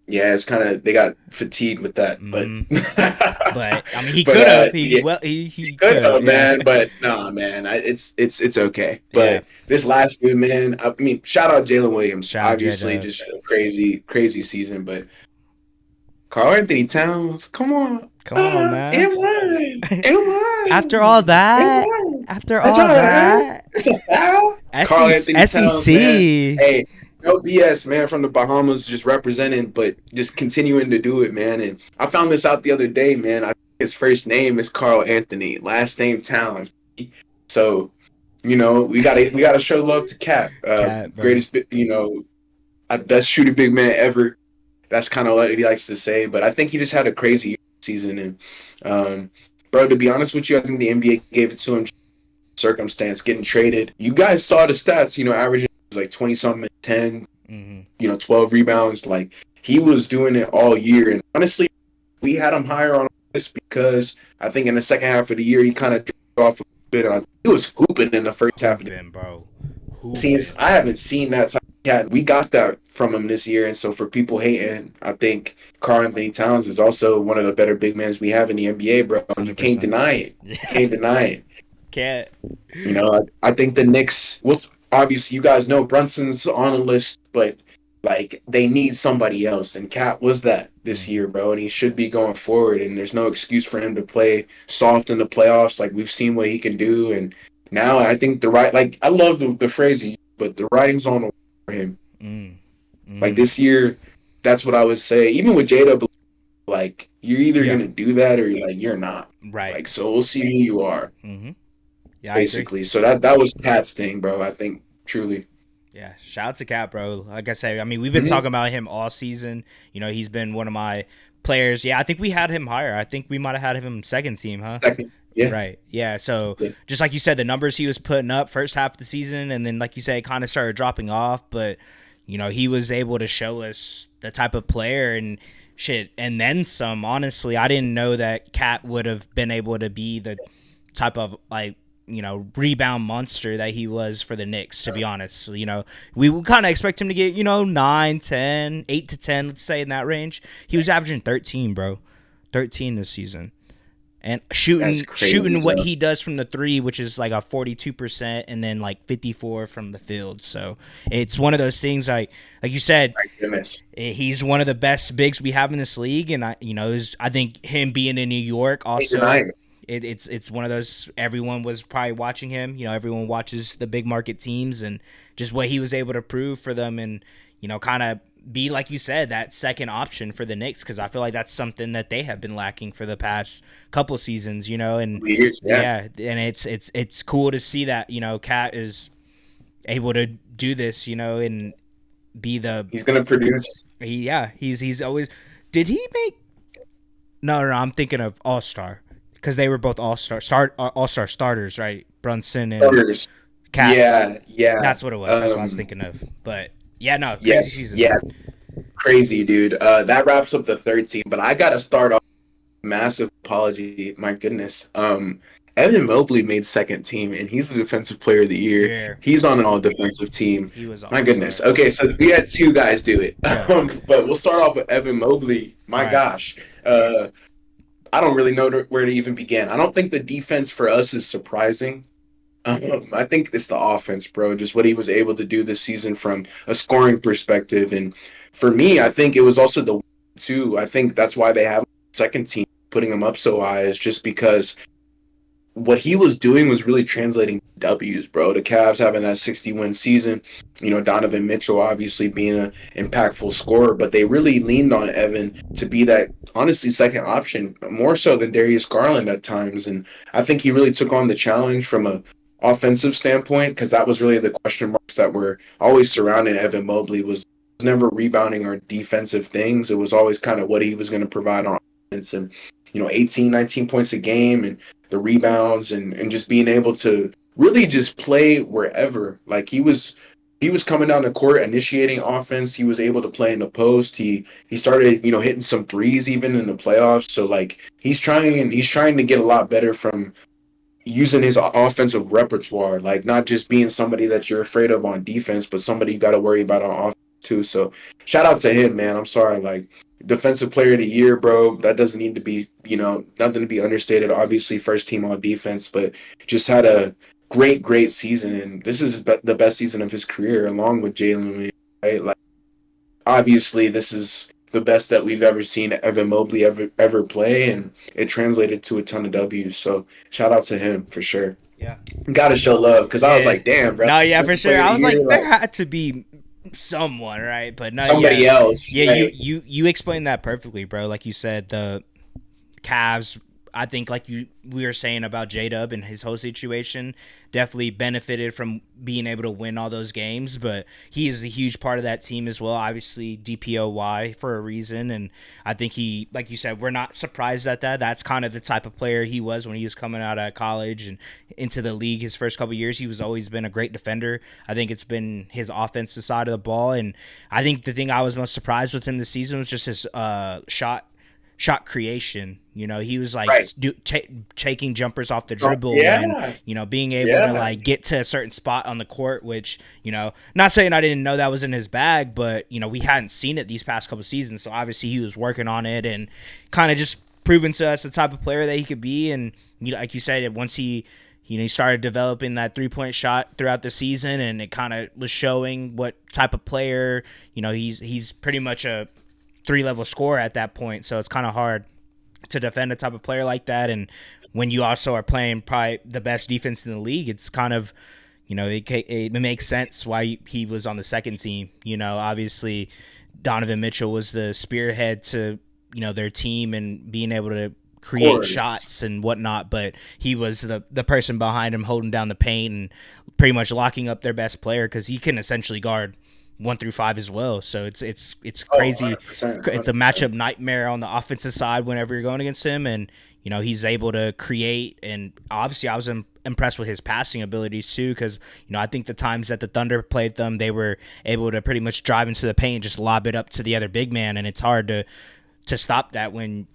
Yeah, it's kind of they got fatigued with that, but hmm But I mean, he but could have. yeah, He good could have. Yeah, man. But nah, man, it's okay. yeah. But this last dude, man. I mean, shout out Jalen Williams. Shout out J Obviously, Dub. just a crazy season, but. Carl Anthony Towns, come on. Come on, man. It won. It After won. all It that, won. after That's all all right. that, It's a foul. Carl Anthony SEC, Towns, man. SEC. Hey, no BS, man, from the Bahamas just representing, but just continuing to do it, man. And I found this out the other day, man. I think his first name is Carl Anthony, last name Towns. So, we gotta show love to Cap. Cat, bro. Greatest, best shooting big man ever. That's kind of what he likes to say, but I think he just had a crazy season. And, bro, to be honest with you, I think the NBA gave it to him. Circumstance getting traded. You guys saw the stats. Averaging like 20 something, 10, hmm 12 rebounds. Like he was doing it all year. And honestly, we had him higher on this because I think in the second half of the year he kind of dropped off a bit on. He was hooping in the first half of the Hooping, bro. season. Hooping. I haven't seen that type of cat. We got that from him this year, and so for people hating, I think Karl Anthony Towns is also one of the better big men we have in the NBA, bro. And you can't 100%. deny it. You Yeah. can't deny it. Can't. You know, I think the Knicks. Well, obviously, you guys know Brunson's on the list, but like they need somebody else, and Cat was that this Mm-hmm. year, bro. And he should be going forward. And there's no excuse for him to play soft in the playoffs. Like we've seen what he can do, and now I think like I love the phrasing, but the writing's on the wall for him. Like Mm-hmm. this year, that's what I would say. Even with Jada, like you're either Yeah. gonna do that or you're not. Right. Like so, we'll see who you are Mm-hmm. Yeah, I agree. basically. So that was Cat's thing, bro. I think truly. Yeah, shout out to Cat, bro. Like I said, I mean, we've been Mm-hmm. talking about him all season. You know, he's been one of my players. Yeah, I think we had him higher. I think we might have had him second team, huh? Second, yeah, Right. Yeah. So yeah. just like you said, the numbers he was putting up first half of the season, and then like you said, it kind of started dropping off. But you know, he was able to show us the type of player and shit, and then some. Honestly, I didn't know that Cat would have been able to be the type of like rebound monster that he was for the Knicks. To be honest, we would kind of expect him to get 9, 10, 8 to 10, let's say in that range. He was averaging 13, bro, 13 this season. And That's crazy, shooting what bro. he does from the three, which is like a 42%, and then like 54 from the field. So it's one of those things like you said, My goodness. he's one of the best bigs we have in this league, and I think him being in New York Can't also, deny it. it's one of those, everyone was probably watching him. Everyone watches the big market teams, and just what he was able to prove for them, and kind of be, like you said, that second option for the Knicks, because I feel like that's something that they have been lacking for the past couple seasons. And Years, yeah. yeah, and it's cool to see that Cat is able to do this, and be the He's gonna produce. he's always. Did he make? No, I'm thinking of All Star, because they were both All Star starters, right? Brunson and Starters. Cat. Yeah, yeah. That's what it was. That's what I was thinking of. But yeah, no, crazy Yes, season, yeah, man. crazy, dude. That wraps up the third team, but I gotta start off with a massive apology. My goodness. Evan Mobley made second team, and he's the defensive player of the year. Yeah, He's on an all defensive team. he was My All goodness. Star. Okay, so we had two guys do it. Yeah. But we'll start off with Evan Mobley. My Right. gosh. I don't really know where to even begin. I don't think the defense for us is surprising. I think it's the offense, bro. Just what he was able to do this season from a scoring perspective, and for me, I think it was also the too. I think that's why they have a second team putting him up so high is just because what he was doing was really translating to W's, bro. The Cavs having that 60-win season, Donovan Mitchell obviously being an impactful scorer, but they really leaned on Evan to be that, honestly, second option, more so than Darius Garland at times. And I think he really took on the challenge from a offensive standpoint, because that was really the question marks that were always surrounding Evan Mobley, was never rebounding or defensive things. It was always kind of what he was going to provide on offense. And 18, 19 points a game and the rebounds and just being able to really just play wherever. Like he was coming down the court, initiating offense. He was able to play in the post. He started, hitting some threes even in the playoffs. So like he's trying to get a lot better from using his offensive repertoire, like not just being somebody that you're afraid of on defense, but somebody you got to worry about on offense too. So shout out to him, man. I'm sorry, like defensive player of the year, bro. That doesn't need to be, nothing to be understated. Obviously, first team all defense, but just had a great season, and this is the best season of his career, along with Jalen Williams, right? Like obviously, this is the best that we've ever seen Evan Mobley ever play, and it translated to a ton of W's. So shout out to him for sure. Yeah. Got to show love, because I was Yeah. like, damn, bro. No, yeah, for Defensive sure. player of I the was year, like, there had to be someone, right? But no, somebody yeah. else. Yeah, right? you explained that perfectly, bro. Like you said, the Cavs, I think, like we were saying about J-Dub and his whole situation, definitely benefited from being able to win all those games. But he is a huge part of that team as well. Obviously, DPOY for a reason, and I think he, like you said, we're not surprised at that. That's kind of the type of player he was when he was coming out of college and into the league. His first couple of years, he was always been a great defender. I think it's been his offensive side of the ball, and I think the thing I was most surprised with him this season was just his shot shot creation. He was like Right. taking jumpers off the Oh, dribble and yeah. being able to Yeah. like get to a certain spot on the court. Which not saying I didn't know that was in his bag, but we hadn't seen it these past couple seasons. So obviously he was working on it and kind of just proving to us the type of player that he could be. And like you said, once he started developing that 3-point shot throughout the season, and it kind of was showing what type of player. He's pretty much a 3-level scorer at that point, so it's kind of hard to defend a type of player like that. And when you also are playing probably the best defense in the league, it's kind of it makes sense why he was on the second team. Obviously Donovan Mitchell was the spearhead to their team and being able to Of create course. shots and whatnot, but he was the person behind him holding down the paint and pretty much locking up their best player because he can essentially guard 1 through 5 as well. So it's Oh, crazy. 100%. It's a 100%. matchup nightmare on the offensive side whenever you're going against him, and he's able to create. And obviously, I was impressed with his passing abilities too, because I think the times that the Thunder played them, they were able to pretty much drive into the paint and just lob it up to the other big man, and it's hard to stop that when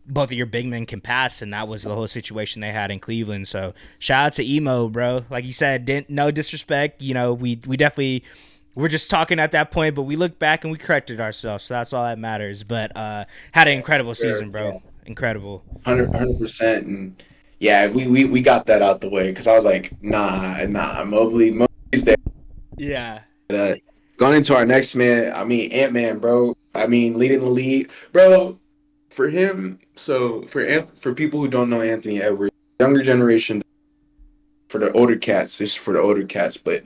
both of your big men can pass, and that was the whole situation they had in Cleveland. So shout out to Emo, bro. Like you said, no disrespect. We definitely we're just talking at that point, but we looked back and we corrected ourselves, so that's all that matters. But had an incredible Sure. season, Yeah. bro. Incredible. 100%. And yeah, we got that out the way because I was like, nah, Mobley's there. Yeah. Uh, Going into our next man, I mean Ant-Man, bro. I mean leading the league, bro. For him, so for people who don't know Anthony Edwards, younger generation, for the older cats, this is for the older cats, but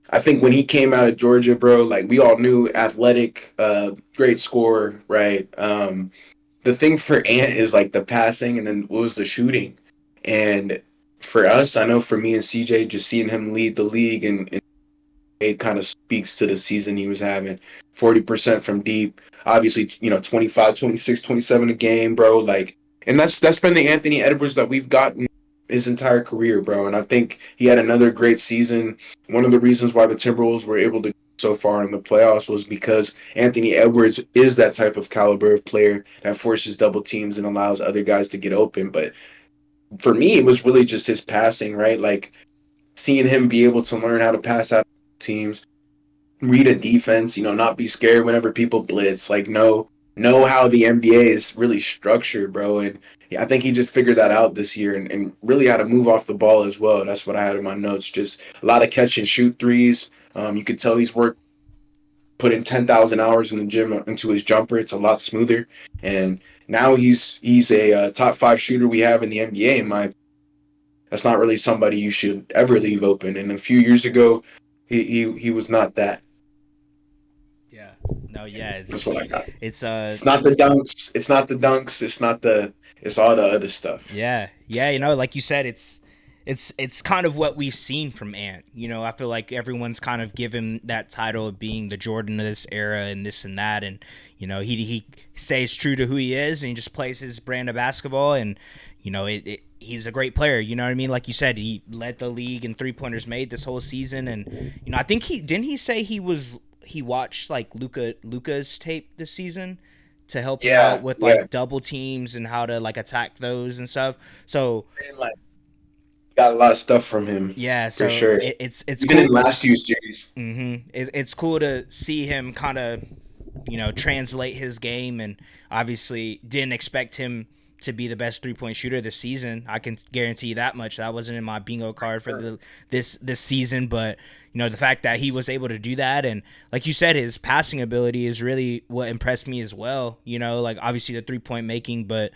I think when he came out of Georgia, bro, like we all knew athletic, great scorer, right? The thing for Ant is like the passing and then what was the shooting. And for us, I know for me and CJ, just seeing him lead the league and it kind of speaks to the season he was having. 40% from deep, obviously, 25, 26, 27 a game, bro. Like, and that's been the Anthony Edwards that we've gotten his entire career, bro. And I think he had another great season. One of the reasons why the Timberwolves were able to go so far in the playoffs was because Anthony Edwards is that type of caliber of player that forces double teams and allows other guys to get open. But for me, it was really just his passing, right? Like seeing him be able to learn how to pass out teams, read a defense, not be scared whenever people blitz, like know how the NBA is really structured, bro. And yeah, I think he just figured that out this year and really how to move off the ball as well. That's what I had in my notes. Just a lot of catch and shoot threes. You could tell he's worked put in 10,000 hours in the gym into his jumper. It's a lot smoother. And now he's a top 5 shooter we have in the NBA in my that's not really somebody you should ever leave open. And a few years ago, he was not that. Yeah. No, yeah, That's what I got. it's It's not the dunks. It's not the dunks. It's not the. It's all the other stuff. yeah. Yeah, like you said, it's kind of what we've seen from Ant. I feel like everyone's kind of given that title of being the Jordan of this era and this and that, and he stays true to who he is and he just plays his brand of basketball, and he's a great player. You know what I mean? Like you said, he led the league in 3-pointers made this whole season, and I think he say he watched like Luca's tape this season to help him out Yeah, with yeah. like double teams and how to like attack those and stuff. So And like got a lot of stuff from him yeah, for so sure. it's Even in cool. last year's series. It's cool to see him kind of translate his game, and obviously didn't expect him to be the best 3-point shooter this season. I can guarantee you that much. That wasn't in my bingo card for this season, but the fact that he was able to do that, and like you said, his passing ability is really what impressed me as well. Like obviously the 3-point making, but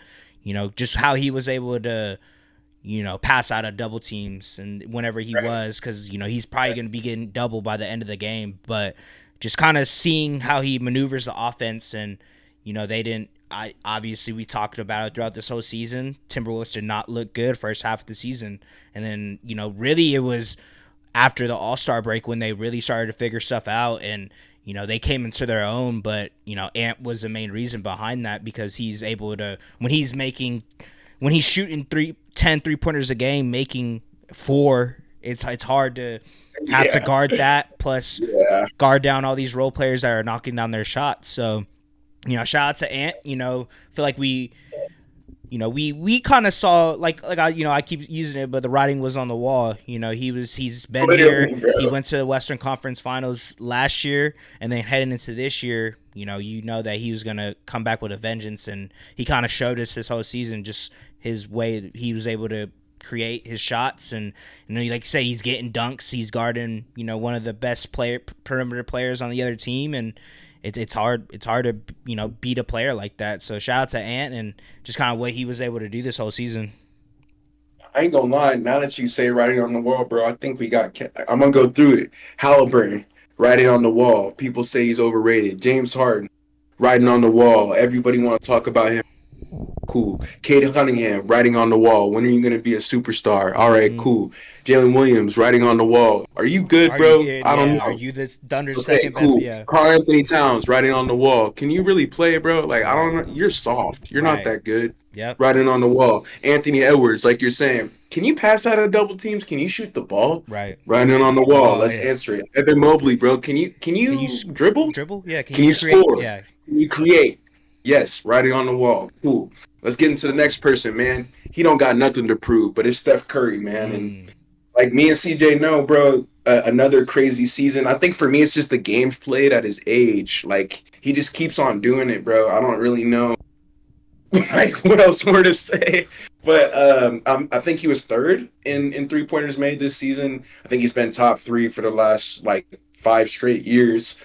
just how he was able to pass out of double teams and whenever he Right, was, because he's probably right. going to be getting double by the end of the game. But just kind of seeing how he maneuvers the offense, and they didn't. I obviously we talked about it throughout this whole season. Timberwolves did not look good first half of the season, and then really it was after the All-Star break when they really started to figure stuff out, and they came into their own. But Ant was the main reason behind that, because he's able to when he's shooting 10 3-pointers a game, making 4, it's hard to have to Yeah, guard that, plus yeah. guard down all these role players that are knocking down their shots. So Shout out to Ant. Feel like we kind of saw like I keep using it, but the writing was on the wall. He's been here. Literally, bro. He went to the Western Conference Finals last year, and then heading into this year, that he was gonna come back with a vengeance, and he kind of showed us this whole season just his way he was able to create his shots, and like you say, he's getting dunks, he's guarding one of the best perimeter players on the other team, and it's hard to beat a player like that. So shout out to Ant and just kind of what he was able to do this whole season. I ain't gonna lie. Now that you say writing on the wall, bro, I think we got. I'm gonna go through it. Halliburton, writing on the wall. People say he's overrated. James Harden, writing on the wall. Everybody want to talk about him. Cool. Cade Cunningham, writing on the wall. When are you gonna be a superstar? All right, cool. Jalen Williams, writing on the wall. Are you good, Are you bro? good? I don't Yeah. know. Are you this Dunder's Okay, second best? cool. Yeah. Karl Anthony Towns, writing on the wall. Can you really play, bro? Like, I Right. don't know. You're soft. You're not Right. that good. Yep. Writing on the wall. Anthony Edwards, like you're saying, can you pass out of double teams? Can you shoot the ball? Right. Writing on the wall. Well, Let's yeah. answer it. Evan Mobley, bro. Can you Can you dribble? dribble? Yeah. Can Can you you create? score? Yeah. Can you create? Yes, writing on the wall. Cool. Let's get into the next person, man. He don't got nothing to prove, but it's Steph Curry, man. And Mm. like me and CJ know, bro, another crazy season. I think for me, it's just the games played at his age. Like he just keeps on doing it, bro. I don't really know like what else more to say. But I think he was third in 3-pointers made this season. I think he's been top three for the last like 5 straight years.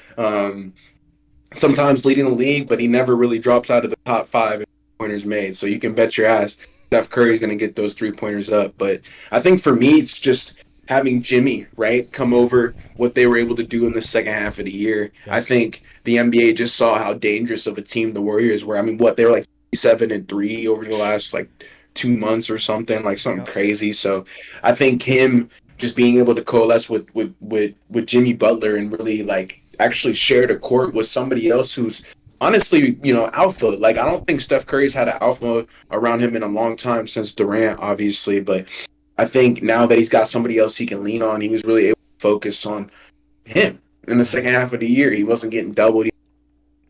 Sometimes leading the league, but he never really drops out of the top five in pointers made. So you can bet your ass Steph Curry's going to get those 3-pointers up. But I think for me, it's just having Jimmy, right, come over what they were able to do in the second half of the year. Yeah. I think the NBA just saw how dangerous of a team the Warriors were. I mean, what, they were like 7-3 over the last like 2 months or something, like something crazy. So I think him just being able to coalesce with Jimmy Butler and really like actually share the court with somebody else who's honestly, alpha. Like I don't think Steph Curry's had an alpha around him in a long time since Durant, obviously, but I think now that he's got somebody else he can lean on, he was really able to focus on him in the second half of the year. He wasn't getting doubled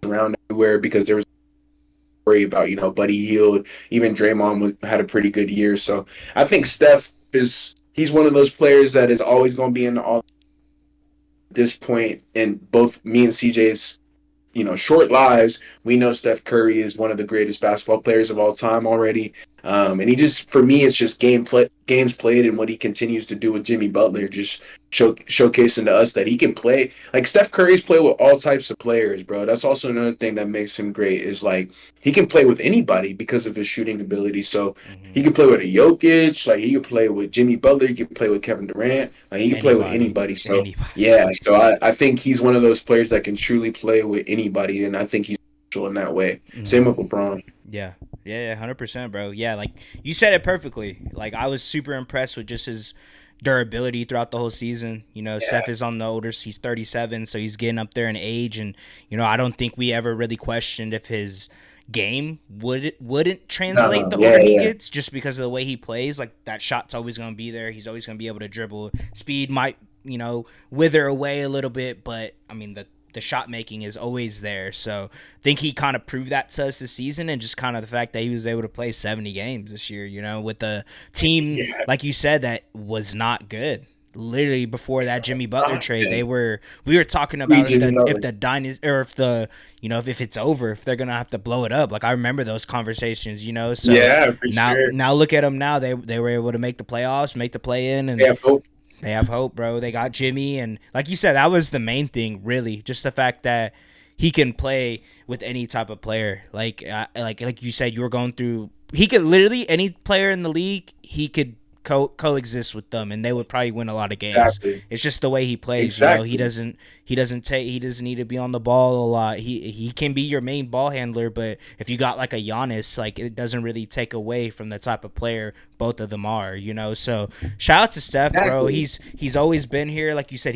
around everywhere because there was worry about, Buddy Hield. Even Draymond had a pretty good year. So I think Steph he's one of those players that is always going to be in the all at this point. And both me and CJ's short lives, we know Steph Curry is one of the greatest basketball players of all time already. And he just, for me, it's just games played and what he continues to do with Jimmy Butler, just showcasing to us that he can play. Like Steph Curry's play with all types of players, bro. That's also another thing that makes him great is like he can play with anybody because of his shooting ability. So he can play with a Jokic, like he can play with Jimmy Butler, he can play with Kevin Durant, like he can play with anybody. So yeah, so I think he's one of those players that can truly play with anybody, and I think he's special in that way. Same with LeBron. Yeah, 100%, bro. Yeah, like you said it perfectly. Like I was super impressed with just his durability throughout the whole season. Steph is on the older, he's 37, so he's getting up there in age, and I don't think we ever really questioned if his game wouldn't translate the older he gets, just because of the way he plays. Like that shot's always going to be there. He's always going to be able to dribble. Speed might wither away a little bit, but I mean the shot making is always there. So I think he kind of proved that to us this season, and just kind of the fact that he was able to play 70 games this year, with a team, like you said, that was not good. Literally before that Jimmy Butler trade, we were talking about if the dynasty, or if the if it's over, if they're gonna have to blow it up. Like I remember those conversations, So yeah, for sure. Now look at them now. They were able to make the playoffs, make the play in, and they have hope. They have hope, bro. They got Jimmy, and like you said, that was the main thing, really. Just the fact that he can play with any type of player. Like you said, you were going through. He could literally any player in the league. He could coexist with them, and they would probably win a lot of games. Exactly. It's just the way he plays. Exactly. He doesn't need to be on the ball a lot. He can be your main ball handler, but if you got like a Giannis, like it doesn't really take away from the type of player both of them are. So shout out to Steph, bro. He's always been here. Like you said,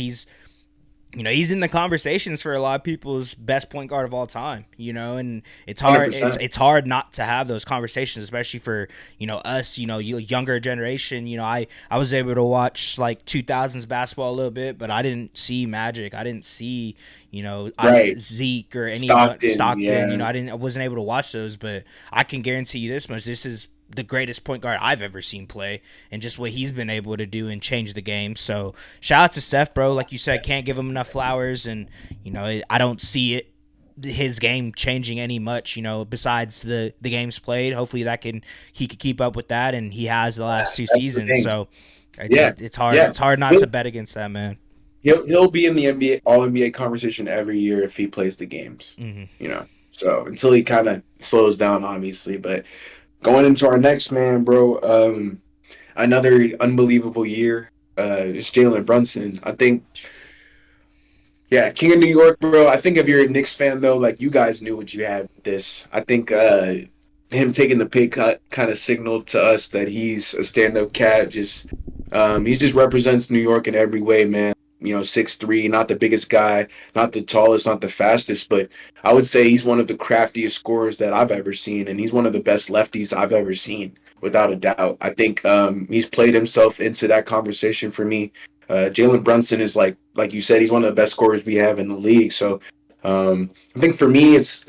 He's in the conversations for a lot of people's best point guard of all time, and it's Hundred hard percent. it's hard not to have those conversations, especially for, us, younger generation. I was able to watch like 2000s basketball a little bit, but I didn't see Magic. I didn't see, Right. Zeke or anyone Stockton. Stockton. Yeah. I wasn't able to watch those, but I can guarantee you this much: this is the greatest point guard I've ever seen play, and just what he's been able to do and change the game. So shout out to Steph, bro. Like you said, can't give him enough flowers, and I don't see his game changing any much. Besides the games played. Hopefully he could keep up with that, and he has the last two That's the seasons. thing. So Yeah. it's hard. Yeah. It's hard not to He'll bet against that man. he'll be in the NBA All NBA conversation every year if he plays the games. Hmm. So until he kind of slows down, obviously. But going into our next man, bro, another unbelievable year. It's Jalen Brunson. I think, yeah, King of New York, bro. I think if you're a Knicks fan, though, like you guys knew what you had with this. I think him taking the pay cut kind of signaled to us that he's a stand-up cat. He just represents New York in every way, man. 6'3", not the biggest guy, not the tallest, not the fastest, but I would say he's one of the craftiest scorers that I've ever seen, and he's one of the best lefties I've ever seen, without a doubt. I think he's played himself into that conversation for me. Jalen Brunson is like you said, he's one of the best scorers we have in the league. So I think for me, it's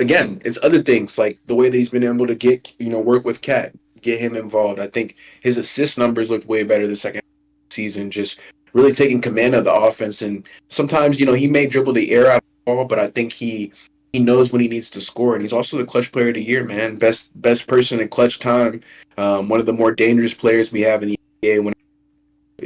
other things like the way that he's been able to get work with Cat, get him involved. I think his assist numbers looked way better the second season. Just really taking command of the offense, and sometimes he may dribble the air out of the ball, but I think he knows when he needs to score, and he's also the clutch player of the year, man. Best person in clutch time. One of the more dangerous players we have in the NBA when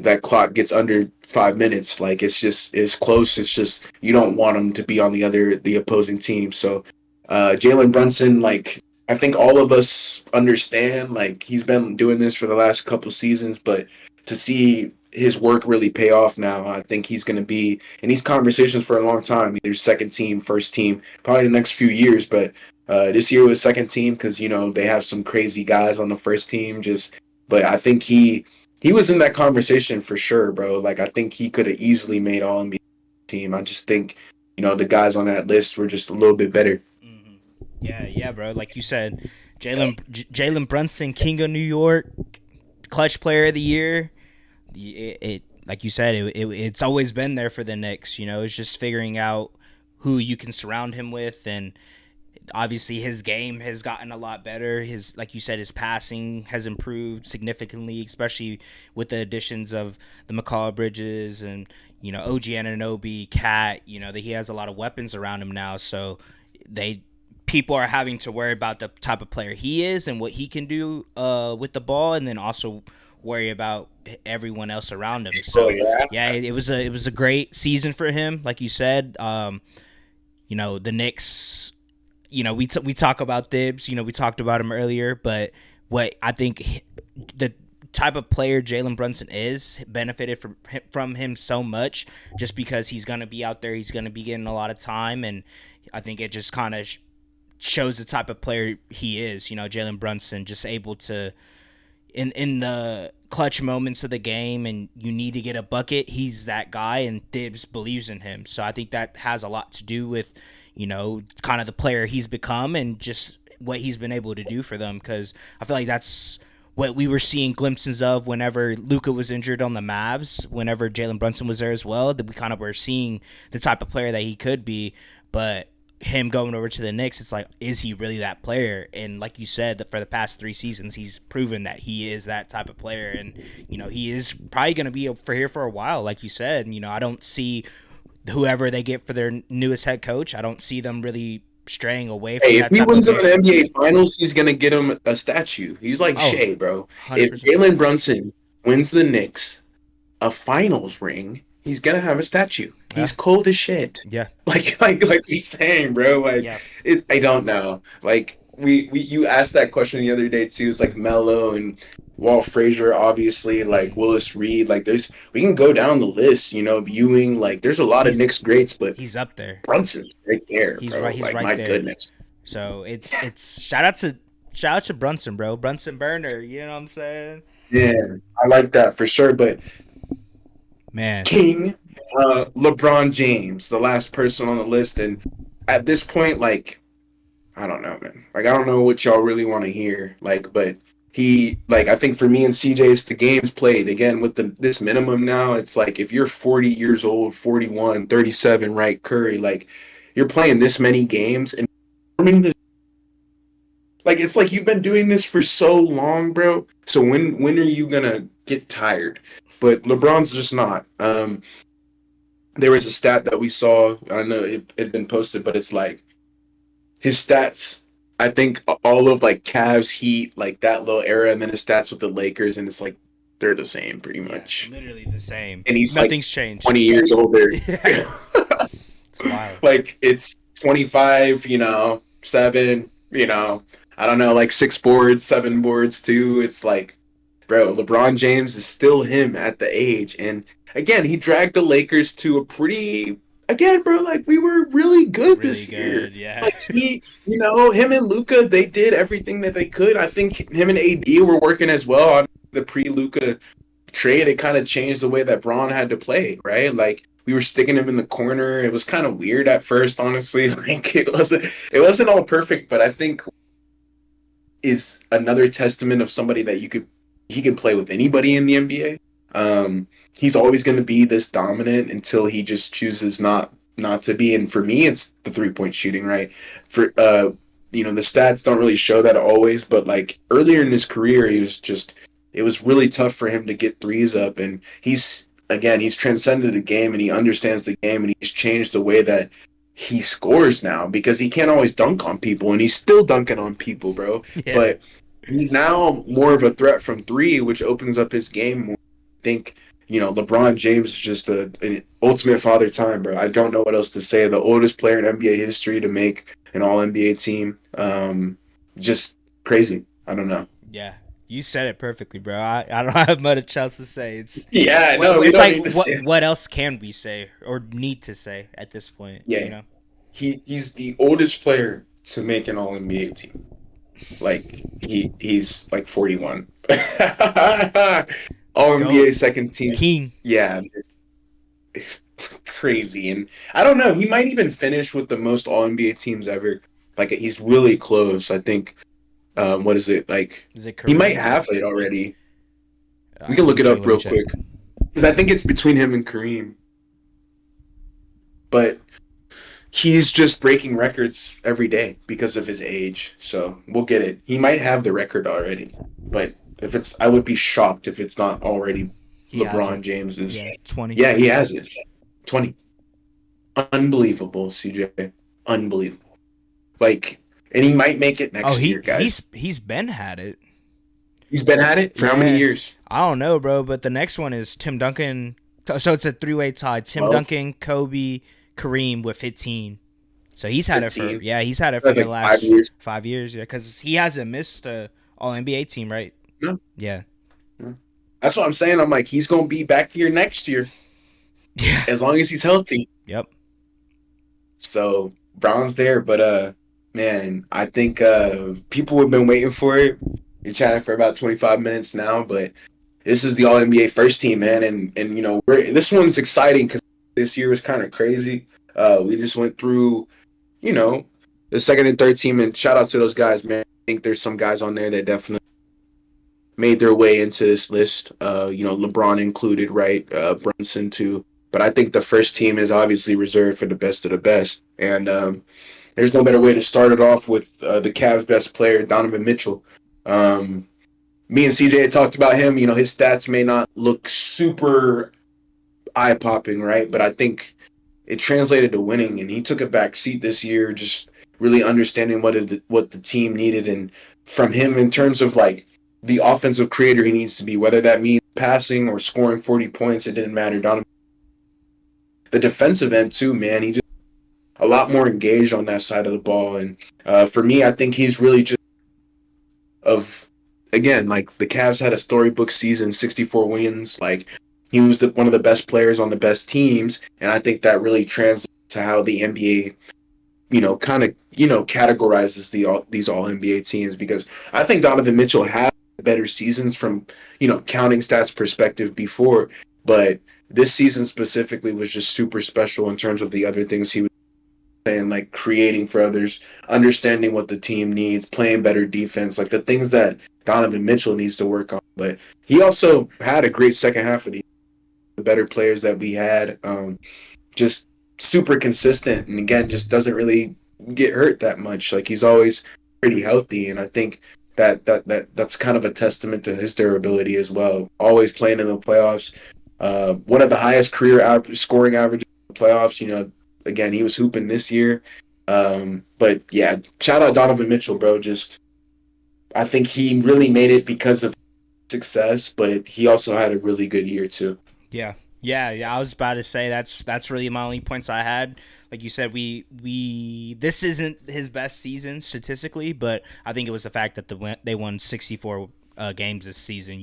that clock gets under 5 minutes. Like it's close. It's just you don't want him to be on the opposing team. So Jalen Brunson, like I think all of us understand, like he's been doing this for the last couple seasons, but to see his work really pay off now, I think he's going to be in these conversations for a long time, either second team, first team, probably the next few years. But this year was second team because they have some crazy guys on the first team. But I think he was in that conversation for sure, bro. Like I think he could have easily made All NBA team. I just think the guys on that list were just a little bit better. Hmm. Yeah, bro. Like you said, Jalen Brunson, King of New York, clutch player of the year. It like you said, it's always been there for the Knicks. It's just figuring out who you can surround him with, and obviously his game has gotten a lot better. Like you said, his passing has improved significantly, especially with the additions of the McCall Bridges and OG Anunoby, Cat. That he has a lot of weapons around him now, so people are having to worry about the type of player he is and what he can do with the ball, and then also worry about everyone else around him. Oh So yeah. yeah, it was a great season for him, like you said. The Knicks. We talk about Thibs. We talked about him earlier, but what I think the type of player Jalen Brunson is benefited from him so much, just because he's gonna be out there, he's gonna be getting a lot of time, and I think it just kind of shows the type of player he is. Jalen Brunson just able to in the clutch moments of the game, and you need to get a bucket, he's that guy, and Thibs believes in him. So I think that has a lot to do with kind of the player he's become and just what he's been able to do for them, because I feel like that's what we were seeing glimpses of whenever Luka was injured on the Mavs, whenever Jalen Brunson was there as well, that we kind of were seeing the type of player that he could be. But him going over to the Knicks, it's like, is he really that player? And like you said, that for the past 3 seasons, he's proven that he is that type of player, and he is probably going to be for here for a while. Like you said, I don't see whoever they get for their newest head coach. I don't see them really straying away from Hey, if that he type of wins him player. an NBA Finals, he's gonna get him a statue. He's like Oh, Shea, bro. If 100%. Jalen Brunson wins the Knicks a Finals ring, he's gonna have a statue. Yeah, He's cold as shit. yeah, Like we saying, bro. Like yeah. I don't know. Like we you asked that question the other day too. It's like Melo and Walt Frazier, obviously, like Mhm. Willis Reed. Like we can go down the list. Ewing. Like there's a lot of Knicks He's greats, but he's up there. Brunson's right there, He's bro. right. He's Like right my there. goodness. So it's shout out to Brunson, bro. Brunson Burner. You know what I'm saying? Yeah, I like that for sure. But Man. King, LeBron James, the last person on the list. And at this point, like, I don't know, man. Like, I don't know what y'all really want to hear. Like, but I think for me and CJ, it's the games played. Again, with this minimum now, it's like if you're 40 years old, 41, 37, right, Curry, like, you're playing this many games and forming this. Like, it's like you've been doing this for so long, bro. So when are you gonna get tired? But LeBron's just not. There was a stat that we saw. I know it had been posted, but it's like his stats. I think all of like Cavs, Heat, like that little era, and then his stats with the Lakers, and it's like they're the same pretty much. Literally the same. And he's Nothing's like changed. 20 years older. It's wild. Like it's 25, 7, I don't know, like 6 boards, 7 boards too. It's like, bro, LeBron James is still him at the age. And again, he dragged the Lakers to a pretty, again, bro, like we were really good Really this year. good, yeah. Like him and Luka, they did everything that they could. I think him and AD were working as well on the pre-Luka trade. It kind of changed the way that Braun had to play, right? Like we were sticking him in the corner. It was kind of weird at first, honestly. Like it wasn't all perfect, but I think is another testament of somebody that he can play with anybody in the NBA. He's always going to be this dominant until he just chooses not to be. And for me, it's the 3-point shooting, right? For the stats don't really show that always, but like earlier in his career, it was really tough for him to get threes up, and he's transcended the game and he understands the game and he's changed the way that he scores now because he can't always dunk on people, and he's still dunking on people, bro. Yeah. But he's now more of a threat from 3, which opens up his game more. I think, LeBron James is just an ultimate father time, bro. I don't know what else to say. The oldest player in NBA history to make an All-NBA team. Just crazy. I don't know. Yeah. You said it perfectly, bro. I don't have much else to say. It's Yeah, no, it's like what else can we say or need to say at this point? Yeah, he's the oldest player to make an All NBA team. Like he's like 41. All NBA second team. King. Yeah, crazy. And I don't know. He might even finish with the most All NBA teams ever. Like he's really close. I think. What is it like? Is it he might have it already. We can look it up real quick because I think it's between him and Kareem. But he's just breaking records every day because of his age. So we'll get it. He might have the record already, but I would be shocked if it's not already LeBron James's. Yeah, 20. Yeah, he has it. 20. Unbelievable, CJ. Unbelievable. Like. And he might make it next year, guys. He's been had it. He's been at it for how many years? I don't know, bro. But the next one is Tim Duncan. So it's a 3-way tie. Tim 12. Duncan, Kobe, Kareem with 15. So he's had 15. It for he's had it for like the last 5 years. 5 years. Yeah, because he hasn't missed a All NBA team, right? No. Yeah. That's what I'm saying. I'm like, he's gonna be back here next year. Yeah. As long as he's healthy. Yep. So Brown's there, but man, I think people have been waiting for it. You're chatting for about 25 minutes now, but this is the All NBA first team, man, and this one's exciting because this year was kind of crazy. We just went through, the second and third team, and shout out to those guys, man. I think there's some guys on there that definitely made their way into this list. LeBron included, right? Brunson too, but I think the first team is obviously reserved for the best of the best, and there's no better way to start it off with the Cavs' best player, Donovan Mitchell. Me and CJ had talked about him. His stats may not look super eye-popping, right? But I think it translated to winning, and he took a back seat this year, just really understanding what the team needed. And from him, in terms of, like, the offensive creator he needs to be, whether that means passing or scoring 40 points, it didn't matter. Donovan, the defensive end, too, man, he just a lot more engaged on that side of the ball. And for me, I think he's really just again, like the Cavs had a storybook season, 64 wins. Like he was one of the best players on the best teams. And I think that really translates to how the NBA, categorizes these all NBA teams, because I think Donovan Mitchell had better seasons from, counting stats perspective before, but this season specifically was just super special in terms of the other things he was saying, like creating for others, understanding what the team needs, playing better defense, like the things that Donovan Mitchell needs to work on. But he also had a great second half of the better players that we had. Just super consistent, and again, just doesn't really get hurt that much. Like he's always pretty healthy, and I think that's kind of a testament to his durability as well. Always playing in the playoffs. One of the highest career scoring averages in the playoffs. Again, he was hooping this year. But yeah, shout out Donovan Mitchell, bro. Just I think he really made it because of success, but he also had a really good year too. Yeah. Yeah. I was about to say that's really my only points I had. Like you said, we this isn't his best season statistically, but I think it was the fact that they won 64 games this season,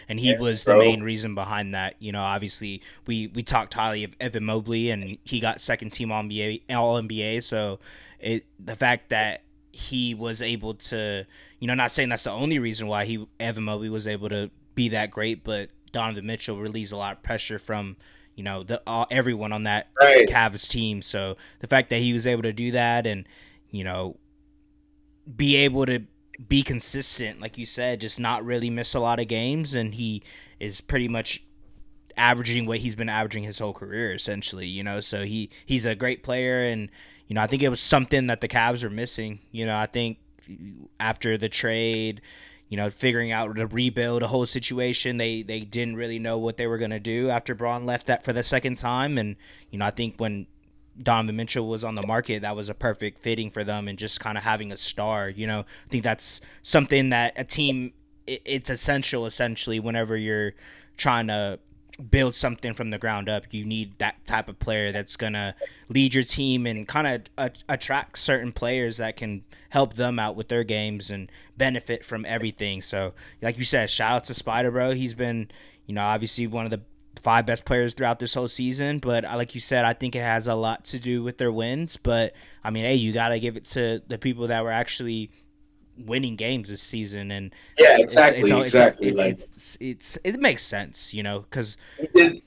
and he Yeah, was the bro. main reason behind that. Obviously we talked highly of Evan Mobley, and he got second team All NBA. So the fact that he was able to, not saying that's the only reason why Evan Mobley was able to be that great, but Donovan Mitchell relieves a lot of pressure from everyone on that Right. Cavs team. So the fact that he was able to do that and you know be able to be consistent, like you said, just not really miss a lot of games, and he is pretty much averaging what he's been averaging his whole career essentially. So he's a great player, and I think it was something that the Cavs were missing. I think after the trade, figuring out to rebuild a whole situation. They didn't really know what they were going to do after Braun left that for the second time. And, I think when Donovan Mitchell was on the market, that was a perfect fitting for them, and just kind of having a star. I think that's something that a team, it's essential, essentially, whenever you're trying to build something from the ground up. You need that type of player that's going to lead your team and kind of attract certain players that can help them out with their games and benefit from everything. So, like you said, shout out to Spider, bro. He's been, obviously one of the five best players throughout this whole season. But like you said, I think it has a lot to do with their wins. But, I mean, hey, you got to give it to the people that were actually winning games this season, and Yeah, it's it's exactly, all exactly. Like it makes sense, because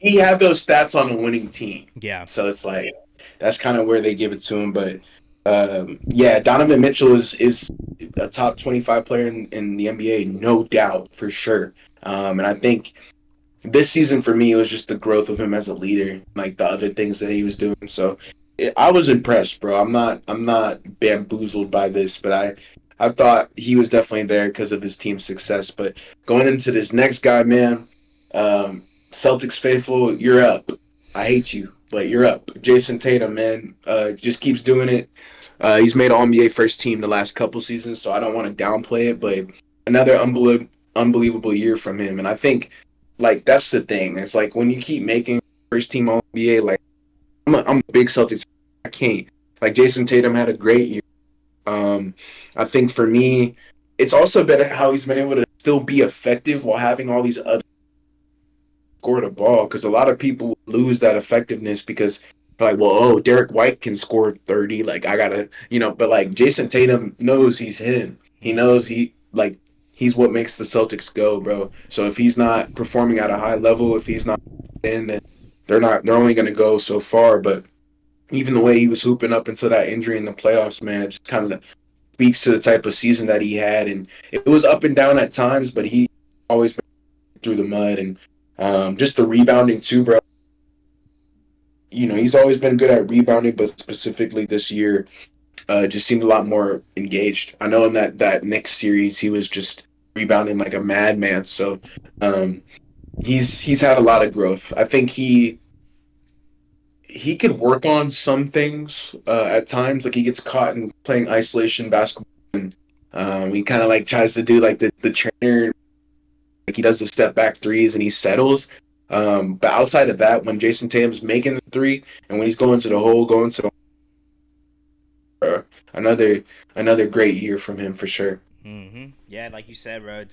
he had those stats on a winning team, yeah. so it's like that's kind of where they give it to him. But yeah, Donovan Mitchell is a top 25 player in the NBA, no doubt for sure. And I think this season for me it was just the growth of him as a leader, like the other things that he was doing. So I was impressed, bro. I'm not bamboozled by this, but I thought he was definitely there because of his team's success. But going into this next guy, man, Celtics faithful, you're up. I hate you, but you're up. Jason Tatum, man, just keeps doing it. He's made All NBA first team the last couple seasons, so I don't want to downplay it, but another unbelievable year from him. And I think, like, that's the thing. It's like when you keep making first team All NBA, like, I'm a big Celtics. I can't. Like, Jason Tatum had a great year. I think for me, it's also been how he's been able to still be effective while having all these other score the ball. Because a lot of people lose that effectiveness because like, well, oh, Derek White can score 30. Like I gotta, but like Jason Tatum knows he's him. He knows he's what makes the Celtics go, bro. So if he's not performing at a high level, if he's not in, then they're only gonna go so far. But even the way he was hooping up until that injury in the playoffs, man, it just kind of speaks to the type of season that he had. And it was up and down at times, but he always been through the mud. And just the rebounding, too, bro. He's always been good at rebounding, but specifically this year, just seemed a lot more engaged. I know in that next series, he was just rebounding like a madman. So he's had a lot of growth. I think he could work on some things at times. Like he gets caught in playing isolation basketball, and he kind of like tries to do like the trainer, like he does the step back threes and he settles. But outside of that, when Jason Tatum's making the three and when he's going to the hole, another great year from him for sure. Yeah, like you said, bro,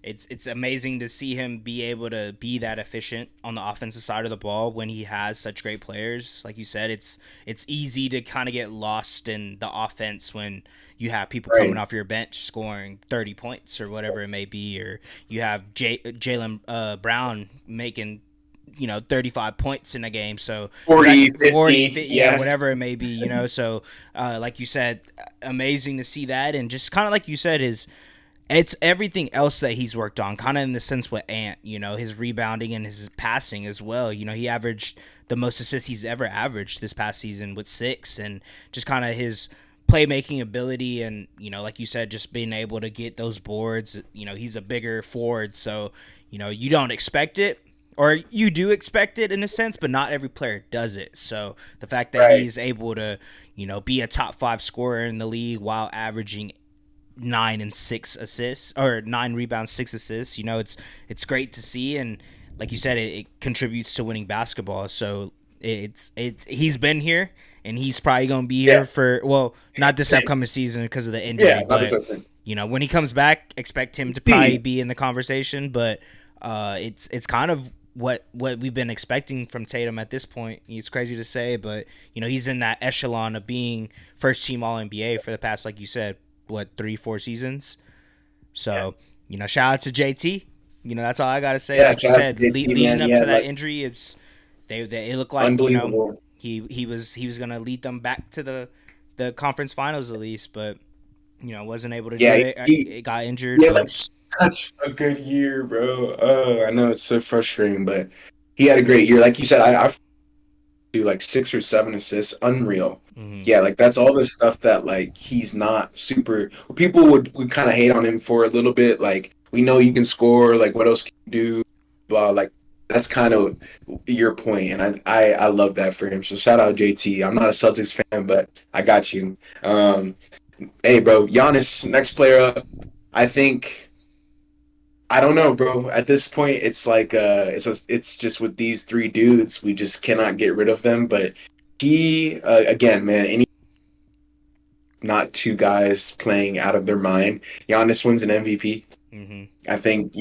it's amazing to see him be able to be that efficient on the offensive side of the ball when he has such great players. Like you said, it's easy to kind of get lost in the offense when you have people coming Right. off your bench scoring 30 points or whatever it may be, or you have Jalen Brown making 35 points in a game. So 40, 40, 50, 50, yeah, yeah. whatever it may be, So, like you said, amazing to see that. And just kind of like you said, it's everything else that he's worked on, kind of in the sense with Ant, his rebounding and his passing as well. He averaged the most assists he's ever averaged this past season with 6, and just kind of his playmaking ability and, like you said, just being able to get those boards. He's a bigger forward, so, you don't expect it, or you do expect it in a sense, but not every player does it. So the fact that Right. he's able to, be a top 5 scorer in the league while averaging 9 and 6 assists, or 9 rebounds, 6 assists. It's great to see, and like you said, it contributes to winning basketball. So it's he's been here, and he's probably gonna be Yeah. here for, not this upcoming season because of the Yeah, injury, not the but same thing. when he comes back, expect him to probably See, be in the conversation. But it's kind of what we've been expecting from Tatum at this point. It's crazy to say, but he's in that echelon of being first team All NBA for the past, like you said, 3-4 seasons. So shout out to JT. That's all I gotta say. yeah, Like you shout out said, to JT, leading man. up Yeah, to that like injury, it looked like unbelievable. he was gonna lead them back to the conference finals at least, but wasn't able to do Yeah, it. It got injured, he had but like such a good year, bro. Oh, I know it's so frustrating, but he had a great year. Like you said, I do like 6 or 7 assists, unreal. mhm. Yeah, like that's all the stuff that like he's not super. People would kind of hate on him for a little bit. Like we know you can score. Like what else can you do? Blah. Like that's kind of your point, and I love that for him. So shout out JT. I'm not a Celtics fan, but I got you. Hey, bro, Giannis, next player up. I think I don't know, bro. At this point, it's like it's just with these 3 dudes, we just cannot get rid of them. But he again, man, any not 2 guys playing out of their mind. Giannis wins an MVP. Mhm. I think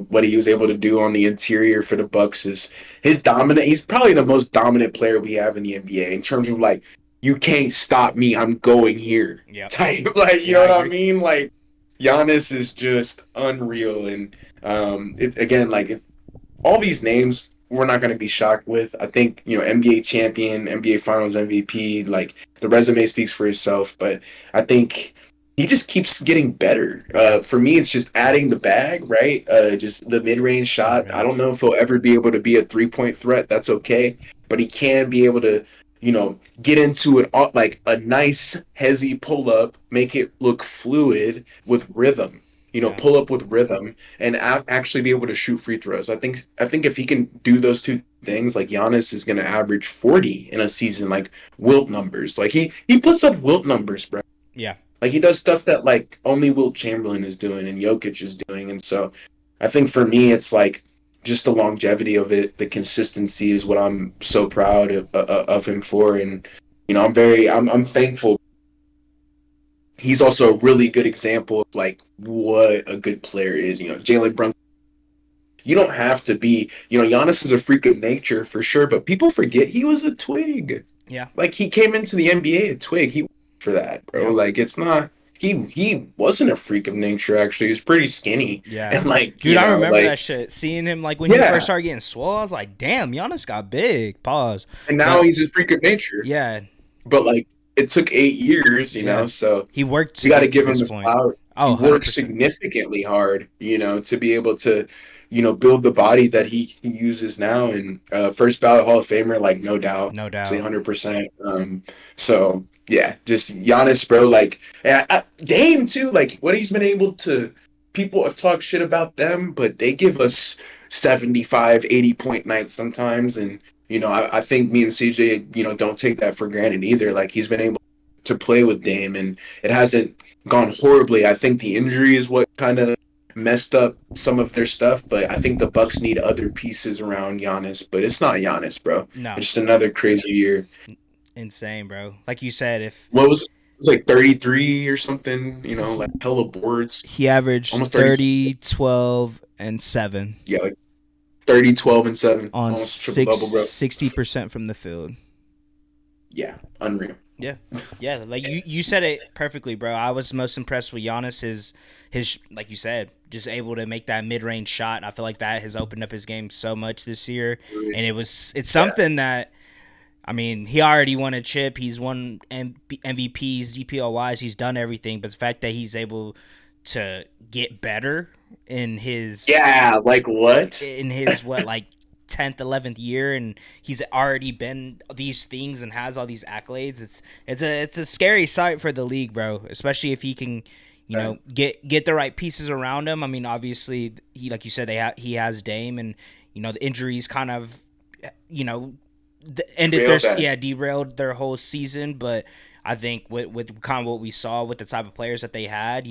what he was able to do on the interior for the Bucks is his dominant. He's probably the most dominant player we have in the NBA in terms of like you can't stop me. I'm going here Yep. type. Like you Yeah, know I what I agree. mean? Like Giannis is just unreal, and again like if all these names we're not going to be shocked with. I think NBA champion, NBA Finals MVP, like the resume speaks for itself. But I think he just keeps getting better. Yeah. For me, it's just adding the bag, right? Just the mid-range Mid shot. I don't range. know if he'll ever be able to be a three-point threat. That's okay, but he can be able to. Get into it like a nice hezzy pull up, make it look fluid with rhythm. Yeah. Pull up with rhythm and actually be able to shoot free throws. I think if he can do those 2 things, like Giannis is going to average 40 in a season, like Wilt numbers. Like he puts up Wilt numbers, bro. Yeah. Like he does stuff that like only Wilt Chamberlain is doing and Jokic is doing. And so I think for me, it's like just the longevity of it, the consistency is what I'm so proud of him for. And I'm thankful. He's also a really good example of like what a good player is. Jalen Brunson. You don't have to be. Giannis is a freak of nature for sure, but people forget he was a twig. Yeah. Like he came into the NBA a twig. He for that, bro. Yeah. Like it's not. He wasn't a freak of nature. Actually, he was pretty skinny Yeah. and like Dude, I remember like that shit. Seeing him like when he first yeah. started getting swole, I was like, damn, Giannis got big. Pause. And now But he's a freak of nature. yeah, But like it took 8 years, yeah. so He worked you to got to get to give him this the point. flowers. Oh, He worked 100%. significantly hard, to be able to, build the body that he uses now. And first ballot Hall of Famer, like no doubt, No say doubt. 100%. So yeah, just Giannis, bro. Like Dame too. Like what he's been able to. People have talked shit about them, but they give us 75, 80 point nights sometimes. And I think me and CJ, don't take that for granted either. Like he's been able to play with Dame, and it hasn't gone horribly. I think the injury is what kind of messed up some of their stuff, but I think the Bucks need other pieces around Giannis. But it's not Giannis, bro. No. It's just another crazy year. Insane, bro. Like you said, if What was it? It was like 33 or something. Like hella boards, he averaged almost 30. 30, 12, and 7 Yeah, like 30, 12, and 7, on almost triple double, bro. 60% from the field. Yeah, unreal. Yeah, yeah. Like you said it perfectly, bro. I was most impressed with Giannis. His like you said, just able to make that mid range shot. I feel like that has opened up his game so much this year, and it's Yeah, something that I mean, he already won a chip. He's won MVPs, GPOYs. He's done everything. But the fact that he's able to get better in his yeah. Like what? what like 10th 11th year, and he's already been these things and has all these accolades. It's a scary sight for the league, bro, especially if he can get the right pieces around him. I mean, obviously he, like you said, he has Dame, and the injuries kind of you know ended their Real that. derailed their whole season. But I think with kind of what we saw with the type of players that they had,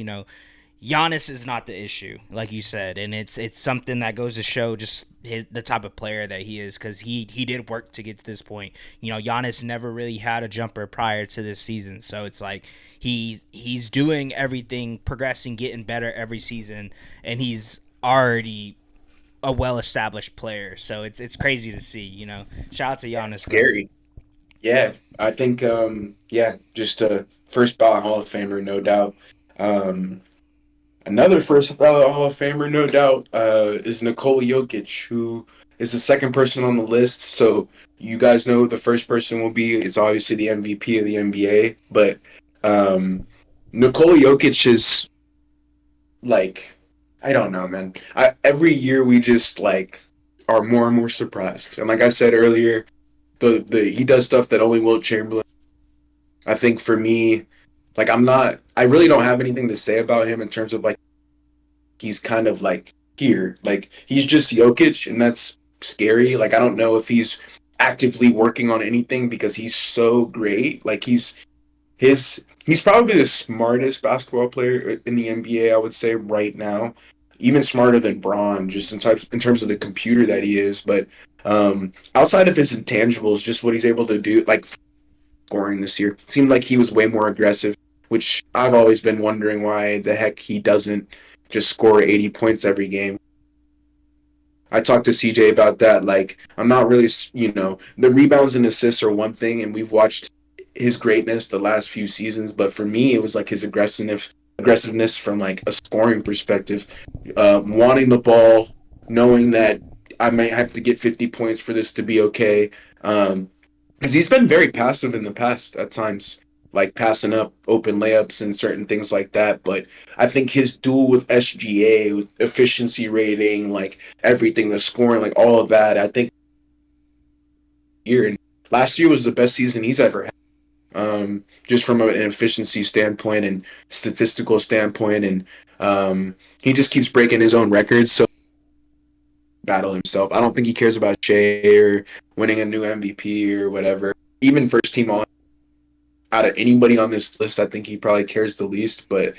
Giannis is not the issue, like you said, and it's something that goes to show just the type of player that he is, because he did work to get to this point. Giannis never really had a jumper prior to this season, so it's like he's doing everything, progressing, getting better every season, and he's already a well established player. So it's crazy to see. Shout out to Giannis, bro. Scary. Yeah, I think yeah, just a first ballot Hall of Famer, no doubt. Um, Another first ballot Hall of Famer, no doubt, is Nikola Jokic, who is the second person on the list. So you guys know who the first person will be. It's obviously the MVP of the NBA, but Nikola Jokic is like, I don't know, man. Every year we just like are more and more surprised. And like I said earlier, the he does stuff that only Wilt Chamberlain. I think for me, like I really don't have anything to say about him in terms of like he's kind of like here. Like he's just Jokic, and that's scary. Like I don't know if he's actively working on anything because he's so great. Like he's probably the smartest basketball player in the NBA, I would say right now. Even smarter than Braun, just in terms of the computer that he is. But outside of his intangibles, just what he's able to do, like scoring this year, it seemed like he was way more aggressive, which I've always been wondering why the heck he doesn't just score 80 points every game. I talked to CJ about that. Like, I'm not really, the rebounds and assists are one thing, and we've watched his greatness the last few seasons. But for me, it was like his aggressiveness from like a scoring perspective, wanting the ball, knowing that I might have to get 50 points for this to be okay. Because he's been very passive in the past at times, like passing up open layups and certain things like that. But I think his duel with SGA, with efficiency rating, like everything, the scoring, like all of that, I think year and last year was the best season he's ever had. Just from an efficiency standpoint and statistical standpoint, and he just keeps breaking his own records. So battle himself. I don't think he cares about Shea or winning a new MVP or whatever. Even first team all out of anybody on this list, I think he probably cares the least. But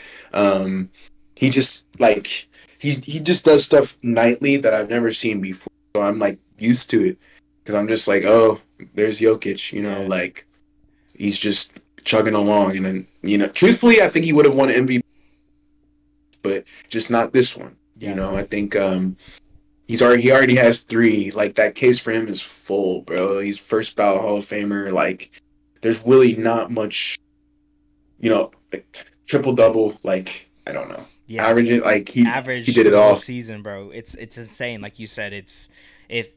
he just like he just does stuff nightly that I've never seen before. So I'm like used to it because I'm just like, oh, there's Jokic, Yeah. like he's just chugging along. And then truthfully, I think he would have won MVP, but just not this one. Yeah. I think he already has three. Like that case for him is full, bro. He's first ballot Hall of Famer. Like there's really not much, like, triple double. Like I don't know, Yeah. average. Like he Average did for it the whole all. season, bro. It's insane. Like you said, it's if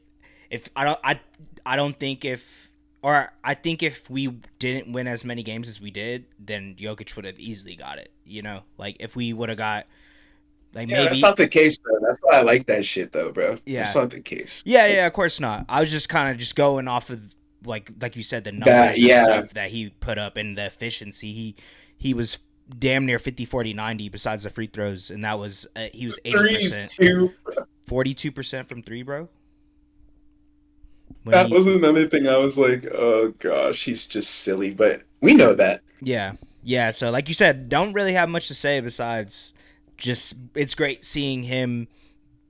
if I don't think if or I think if we didn't win as many games as we did, then Jokic would have easily got it. Like if we would have got like Yeah, that's maybe not the case though. That's why I like that shit though, bro. That's yeah. not the case. Yeah, of course not. I was just kind of just going off of like you said, the That numbers and yeah, stuff that he put up and the efficiency. He was damn near 50 40 90 besides the free throws, and that was he was threes 80%, too. 42% from 3, bro. When That he was another thing. I was like, oh gosh, he's just silly. But we know that. Yeah. Yeah, so like you said, don't really have much to say besides just it's great seeing him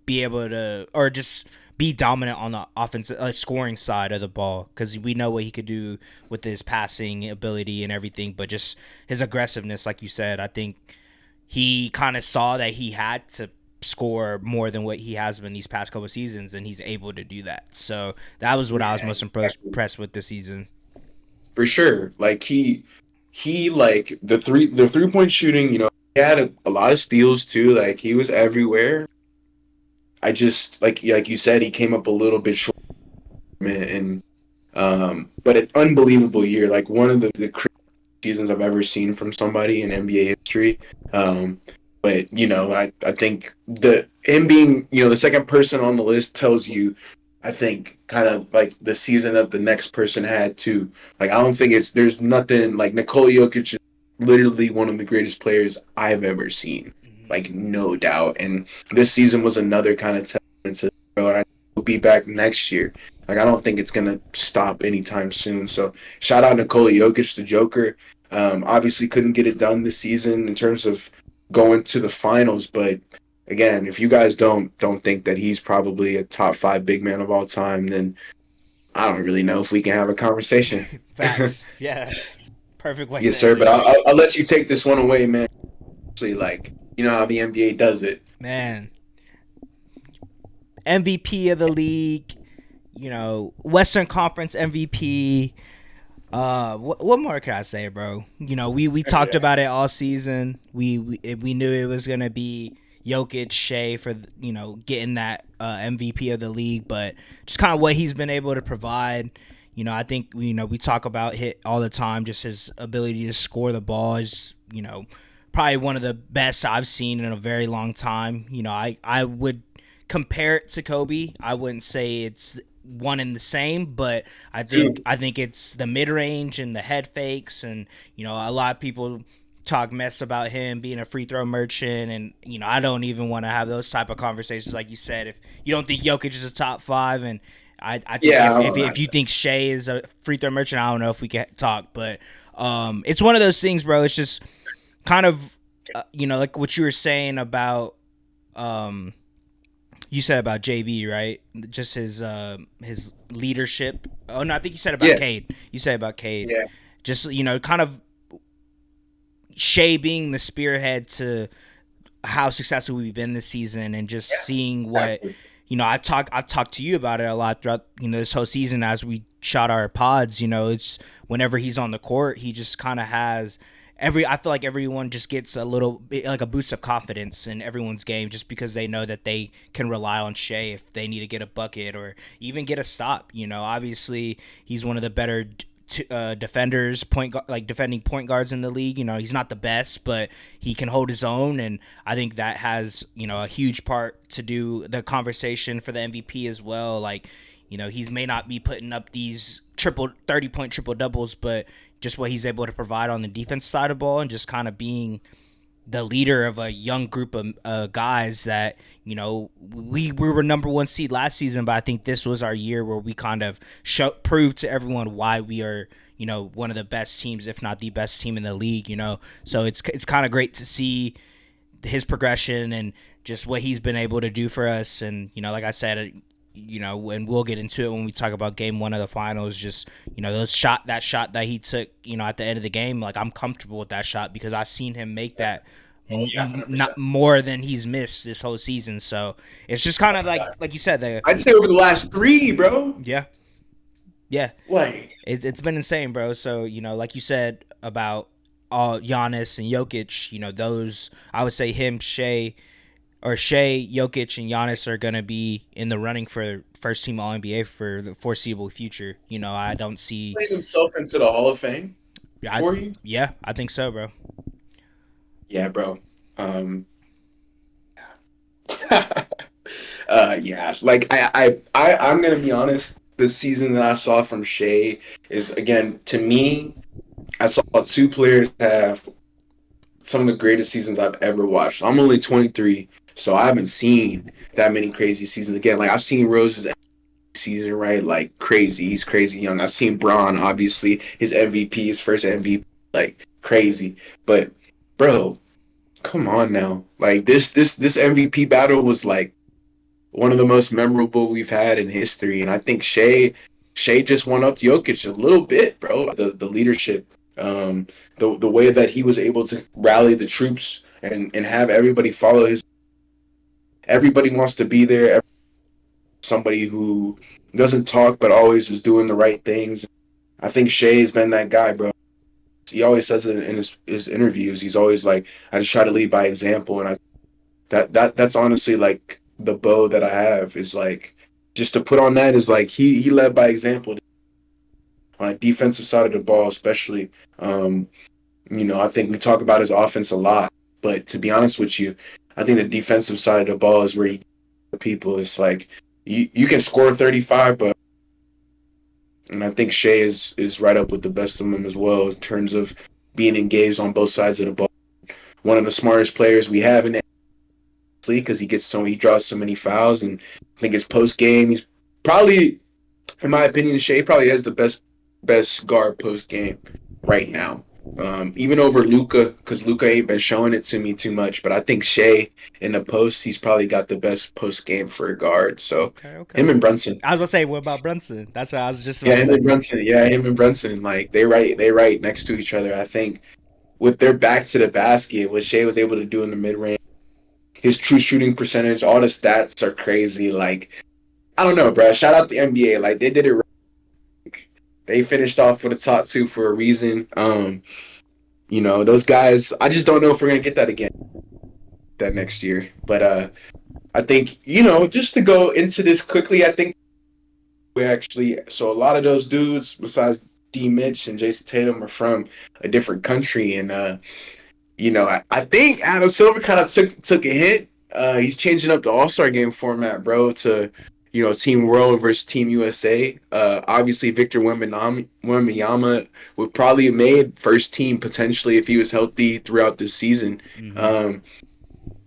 be able to or just be dominant on the offensive scoring side of the ball, because we know what he could do with his passing ability and everything, but just his aggressiveness, like you said. I think he kind of saw that he had to score more than what he has been these past couple seasons, and he's able to do that. So that was what I was Yeah, most exactly. impressed with this season. for sure. Like he like the 3-point shooting. He had a lot of steals too. Like he was everywhere. I just like you said, he came up a little bit short, and but an unbelievable year. Like one of the craziest seasons I've ever seen from somebody in NBA history. But I think the him being the second person on the list tells you, I think, kind of like the season that the next person had too. Like I don't think there's nothing like Nikola Jokic is literally one of the greatest players I've ever seen, like no doubt. And this season was another kind of testament to bro, and I will be back next year. Like I don't think it's gonna stop anytime soon. So shout out Nikola Jokic, the Joker. Obviously couldn't get it done this season in terms of going to the finals, but again, if you guys don't think that he's probably a top 5 big man of all time, then I don't really know if we can have a conversation. Facts. Yeah, that's perfect way Yes, to sir. end But it. I'll let you take this one away, man. Actually, like how the NBA does it. Man, MVP of the league, Western Conference MVP. What more can I say, bro? We talked about it all season. We knew it was gonna be Jokic, Shea for getting that MVP of the league, but just kind of what he's been able to provide. I think we talk about hit all the time. Just his ability to score the ball is probably one of the best I've seen in a very long time. I would compare it to Kobe. I wouldn't say it's one and the same, but I think it's the mid range and the head fakes, and a lot of people talk mess about him being a free throw merchant, and I don't even want to have those type of conversations. Like you said, if you don't think Jokic is a top 5, and I think Yeah, if you think Shea is a free throw merchant, I don't know if we can talk, but it's one of those things, bro. It's just kind of like what you were saying about you said about JB, right? Just his leadership. Oh no, I think you said about yeah, Cade. You said about Cade. yeah, Just kind of Shea being the spearhead to how successful we've been this season, and just seeing what exactly. I've talked to you about it a lot throughout this whole season as we shot our pods. It's whenever he's on the court, he just kind of has I feel like everyone just gets a little bit like a boost of confidence in everyone's game, just because they know that they can rely on Shea if they need to get a bucket or even get a stop. Obviously he's one of the better defenders, defending point guards in the league. He's not the best, but he can hold his own, and I think that has a huge part to do the conversation for the MVP as well. Like he may not be putting up these 30-point triple doubles, but just what he's able to provide on the defense side of the ball, and just kind of being the leader of a young group of guys that we were number 1 seed last season, but I think this was our year where we kind of proved to everyone why we are one of the best teams, if not the best team in the league. So it's kind of great to see his progression and just what he's been able to do for us. And like I said, and we'll get into it when we talk about game 1 of the finals, just that shot that he took at the end of the game. Like, I'm comfortable with that shot because I've seen him make that not more than he's missed this whole season. So it's just kind of like you said, I'd say over the last 3, bro. yeah Like it's been insane, bro. So like you said about Giannis and Jokic, those, I would say him, Shea, Jokic, and Giannis are going to be in the running for first team All NBA for the foreseeable future. I don't see playing himself into the Hall of Fame for you. Yeah, I think so, bro. Yeah, bro. Yeah. Like I'm gonna be honest. The season that I saw from Shea is, again, to me, I saw 2 players have some of the greatest seasons I've ever watched. I'm only 23, so I haven't seen that many crazy seasons. Again, like I've seen Rose's season, right? Like crazy. He's crazy young. I've seen Braun, obviously, his MVP, his first MVP, like crazy. But bro, come on now. Like this MVP battle was like one of the most memorable we've had in history, and I think Shea just went up to Jokic a little bit, bro. The leadership, the way that he was able to rally the troops and have everybody follow his. Everybody wants to be there. Somebody who doesn't talk but always is doing the right things. I think Shea's been that guy, bro. He always says it in his interviews. He's always like, I just try to lead by example, and that's honestly like the bow that I have is like just to put on that is like he led by example on a defensive side of the ball, especially. I think we talk about his offense a lot, but to be honest with you, I think the defensive side of the ball is where he people. It's like you can score 35, but and I think Shea is right up with the best of them as well in terms of being engaged on both sides of the ball. One of the smartest players we have in the league because he draws so many fouls, and I think his post game he's probably, in my opinion, Shea probably has the best guard post game right now. Even over Luka, because Luka ain't been showing it to me too much, but I think Shea in the post, he's probably got the best post game for a guard. So Okay. him and Brunson. I was gonna say, what about Brunson? That's what I was just about Yeah, to him say. and Brunson. Yeah, him and Brunson. Like they right next to each other. I think with their back to the basket, what Shea was able to do in the mid range, his true shooting percentage, all the stats are crazy. Like I don't know, bro. Shout out the NBA. Like they did it. They finished off with a top two for a reason. Those guys. I just don't know if we're gonna get that again that next year. But I think just to go into this quickly, I think we actually so a lot of those dudes besides D Mitch and Jason Tatum are from a different country, and I think Adam Silver kind of took a hit. He's changing up the All-Star game format, bro, to Team World versus Team USA. Obviously, Victor Wembanyama would probably have made first team potentially if he was healthy throughout this season. Mm-hmm.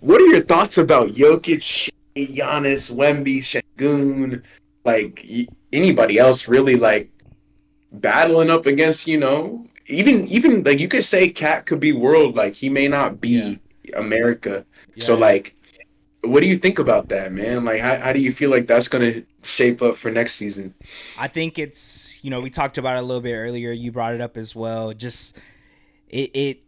What are your thoughts about Jokic, Giannis, Wemby, Şengün, like anybody else really like battling up against even like you could say Cat could be world, like he may not Yeah. be America. So Yeah. like what do you think about that, man? Like how do you feel like that's gonna shape up for next season? I think it's, we talked about it a little bit earlier. You brought it up as well. Just it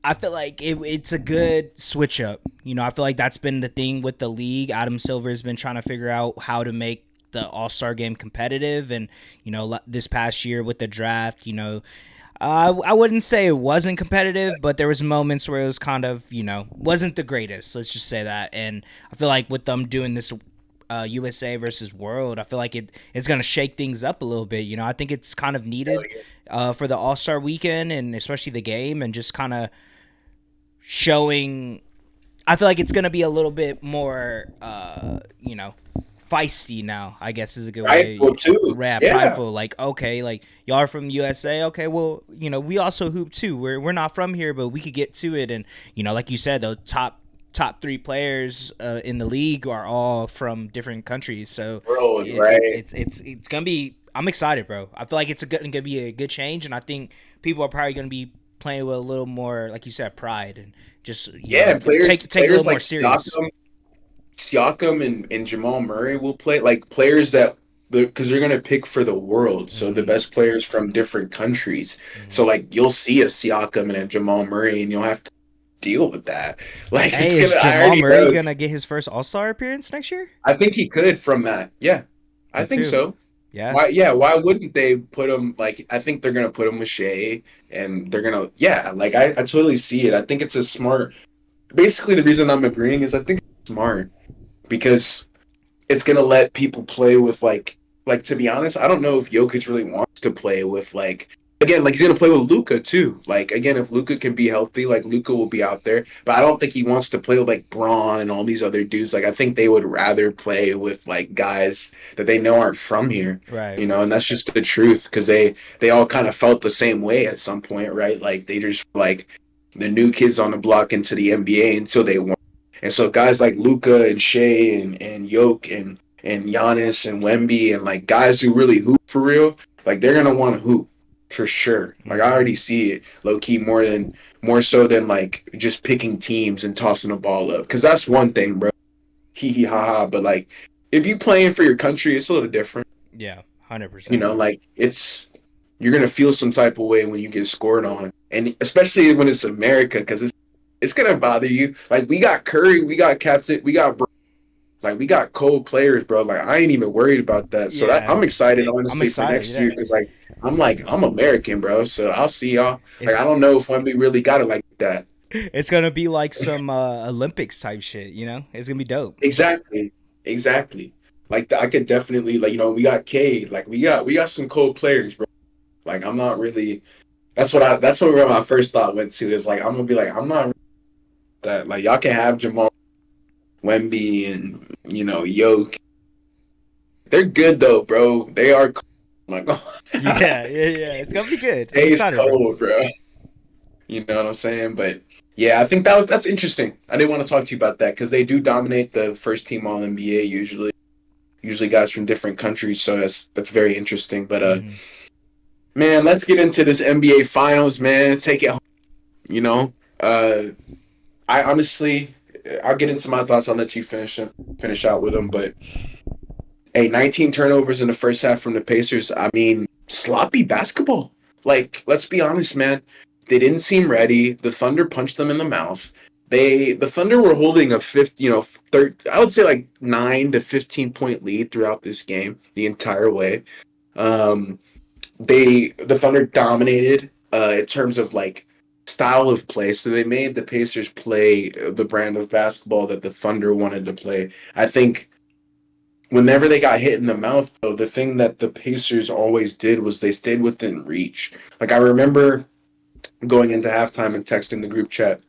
I feel like it's a good switch up. I feel like that's been the thing with the league. Adam Silver's been trying to figure out how to make the All-Star game competitive, and this past year with the draft, I wouldn't say it wasn't competitive, but there was moments where it was kind of, wasn't the greatest. Let's just say that. And I feel like with them doing this USA versus World, I feel like it's going to shake things up a little bit. I think it's kind of needed for the All-Star weekend, and especially the game, and just kind of showing. I feel like it's going to be a little bit more, feisty now, I guess is a good way. Prideful too. Rap, Yeah. prideful. Like, okay, like y'all are from USA. Okay, well, we also hoop too. We're not from here, but we could get to it. And like you said, the top three players in the league are all from different countries. So World, right? it's gonna be. I'm excited, bro. I feel like it's gonna be a good change, and I think people are probably gonna be playing with a little more, like you said, pride, and just take it a little more like serious. Siakam and Jamal Murray will play, like players that because they're gonna pick for the world, so the Mm-hmm. best players from different countries. Mm-hmm. So like you'll see a Siakam and a Jamal Murray, and you'll have to deal with that. Like it's Hey, is gonna. I Jamal already Murray know. gonna get his first All Star appearance next year? I think he could from that. Yeah, I Me think too. so. Yeah. Why? Yeah. Why wouldn't they put him? Like I think they're gonna put him with Shea, and they're gonna. Yeah. Like I totally see it. I think it's a smart. Basically, the reason I'm agreeing is I think it's smart because it's gonna let people play with like to be honest, I don't know if Jokic really wants to play with like again, like he's gonna play with Luka too. Like again, if Luka can be healthy, like Luka will be out there. But I don't think he wants to play with like Braun and all these other dudes. Like I think they would rather play with like guys that they know aren't from here. Right. And that's just the truth because they all kind of felt the same way at some point, right? Like they just like the new kids on the block into the NBA until they won. And so guys like Luka and Shea and Yoke and Giannis and Wemby and like guys who really hoop for real, like they're gonna want to hoop for sure. Like I already see it low key more so than like just picking teams and tossing the ball up. Cause that's one thing, bro. Hee hee ha ha. But like if you playing for your country, it's a little different. Yeah. 100%. Like you're gonna feel some type of way when you get scored on, and especially when it's America, because it's gonna bother you. Like we got Curry, we got Captain, we got Like we got cold players, bro. Like I ain't even worried about that. So that Yeah, I'm excited I'm honestly for excited. next Yeah, year because like I'm American, bro. So I'll see y'all. Like I it's don't know if Wemby really got it like that. it's gonna be like some Olympics type shit. You know, it's gonna be dope. Exactly. Exactly. Like I could definitely like we got K. Like we got some cold players, bro. Like I'm not really. That's where my first thought went to is like I'm gonna be like I'm not really that like y'all can have Jamal Wemby and Yoke. They're good though, bro. They are cold. Like Yeah, yeah, yeah. It's gonna be good. I'm Jay's excited, bro. cold, bro. You know what I'm saying? But yeah, I think that's interesting. I didn't want to talk to you about that because they do dominate the first team All NBA usually. Usually guys from different countries, so that's very interesting. But Hmm. man, let's get into this NBA Finals, man. Take it home. You know, uh, I honestly, I'll get into my thoughts. I'll let you finish out with them. But hey, 19 turnovers in the first half from the Pacers. I mean, sloppy basketball. Like, let's be honest, man. They didn't seem ready. The Thunder punched them in the mouth. The Thunder were holding a I would say like 9 to 15 point lead throughout this game the entire way. Um, the Thunder dominated in terms of like style of play. So they made the Pacers play the brand of basketball that the Thunder wanted to play. I think whenever they got hit in the mouth, though, the thing that the Pacers always did was they stayed within reach. Like I remember going into halftime and texting the group chat,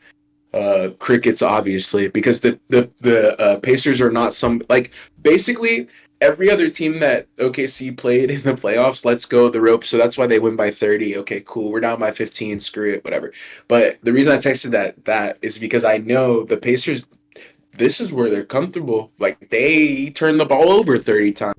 crickets, obviously, because the Pacers are not some like basically every other team that OKC played in the playoffs. Let's go the rope, so that's why they win by 30. Okay, cool. We're down by 15. Screw it, whatever. But the reason I texted that is because I know the Pacers. This is where they're comfortable. Like they turn the ball over 30 times,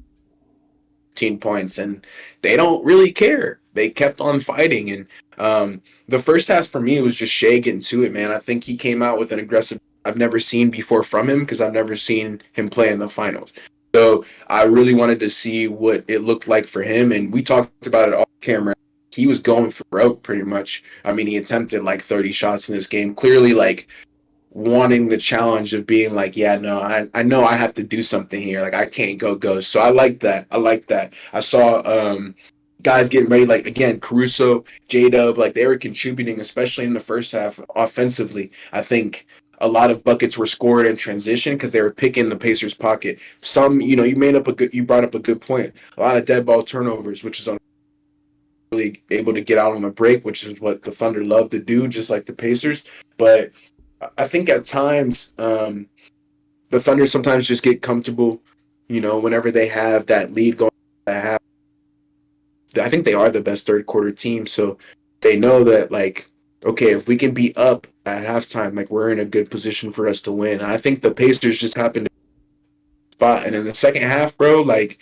15 points, and they don't really care. They kept on fighting, and the first half for me was just Shea getting to it, man. I think he came out with an aggressive I've never seen before from him because I've never seen him play in the finals. So I really wanted to see what it looked like for him, and we talked about it off camera. He was going for broke pretty much. I mean, he attempted like 30 shots in this game. Clearly, like wanting the challenge of being like, yeah, no, I know I have to do something here. Like I can't go ghost. So I like that. I like that. I saw guys getting ready, like again, Caruso, J-Dub, like they were contributing, especially in the first half offensively. I think a lot of buckets were scored in transition because they were picking the Pacers pocket. Some, you brought up a good point. A lot of dead ball turnovers, which is really able to get out on the break, which is what the Thunder love to do, just like the Pacers. But I think at times the Thunder sometimes just get comfortable, whenever they have that lead going. I think they are the best third quarter team, so they know that like, okay, if we can be up at halftime, like we're in a good position for us to win. And I think the Pacers just happened to spot, and in the second half, bro, like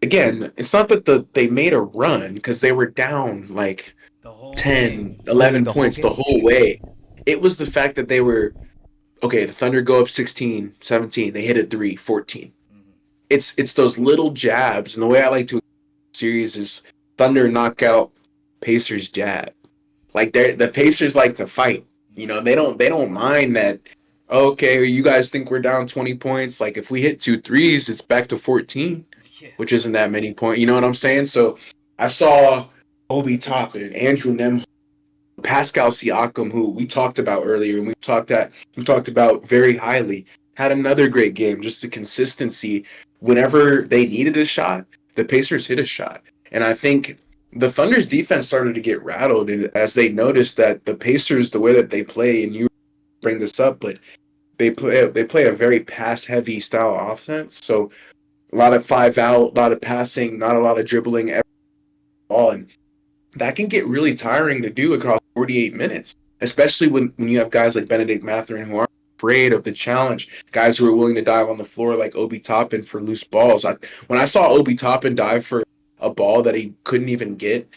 again, it's not that they made a run because they were down like The whole 10, game, literally 11 the whole points the game. whole way. It was the fact that they were okay, the Thunder go up 16, 17. They hit it 3, 14. It's those little jabs, and the way I like to series is Thunder knockout, Pacers jab. Like the Pacers like to fight. They don't mind that. Okay, you guys think we're down 20 points? Like if we hit two threes, it's back to 14, Yeah. which isn't that many points. You know what I'm saying? So I saw Obi Toppin, Andrew Nem, Pascal Siakam, who we talked about earlier, and we talked about very highly, had another great game. Just the consistency. Whenever they needed a shot, the Pacers hit a shot, and I think the Thunder's defense started to get rattled as they noticed that the Pacers, the way that they play, and you bring this up, but they play a very pass heavy style offense. So a lot of five out, a lot of passing, not a lot of dribbling at all, and that can get really tiring to do across 48 minutes, especially when you have guys like Benedict Mathurin who aren't afraid of the challenge, guys who are willing to dive on the floor like Obi Toppin for loose balls. When I saw Obi Toppin dive for a ball that he couldn't even get,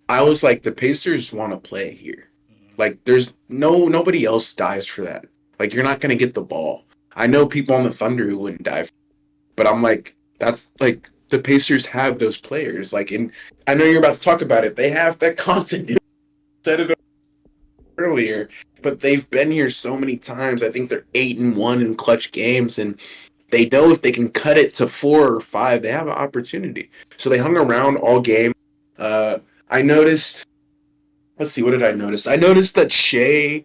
I was like, the Pacers want to play here. Like, there's nobody else dives for that. Like, you're not gonna get the ball. I know people on the Thunder who wouldn't dive, but I'm like, that's like the Pacers have those players. Like, I know you're about to talk about it. They have that continuity. Set it up. earlier, but they've been here so many times. I think they're 8-1 in clutch games, and they know if they can cut it to 4 or 5, they have an opportunity. So they hung around all game. Uh, I noticed. Let's see, what did I notice? I noticed that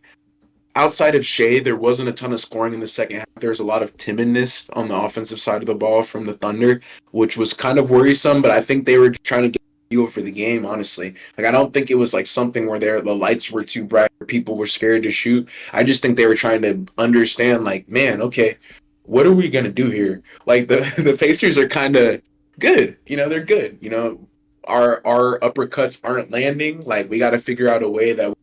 outside of Shea, there wasn't a ton of scoring in the second half. There was a lot of timidness on the offensive side of the ball from the Thunder, which was kind of worrisome, but I think they were trying to get a feel for the game, honestly. Like, I don't think it was like something where the lights were too bright or people were scared to shoot. I just think they were trying to understand, like, man, okay, what are we going to do here? Like, the Pacers are kind of good. They're good. Our uppercuts aren't landing. Like, we got to figure out a way that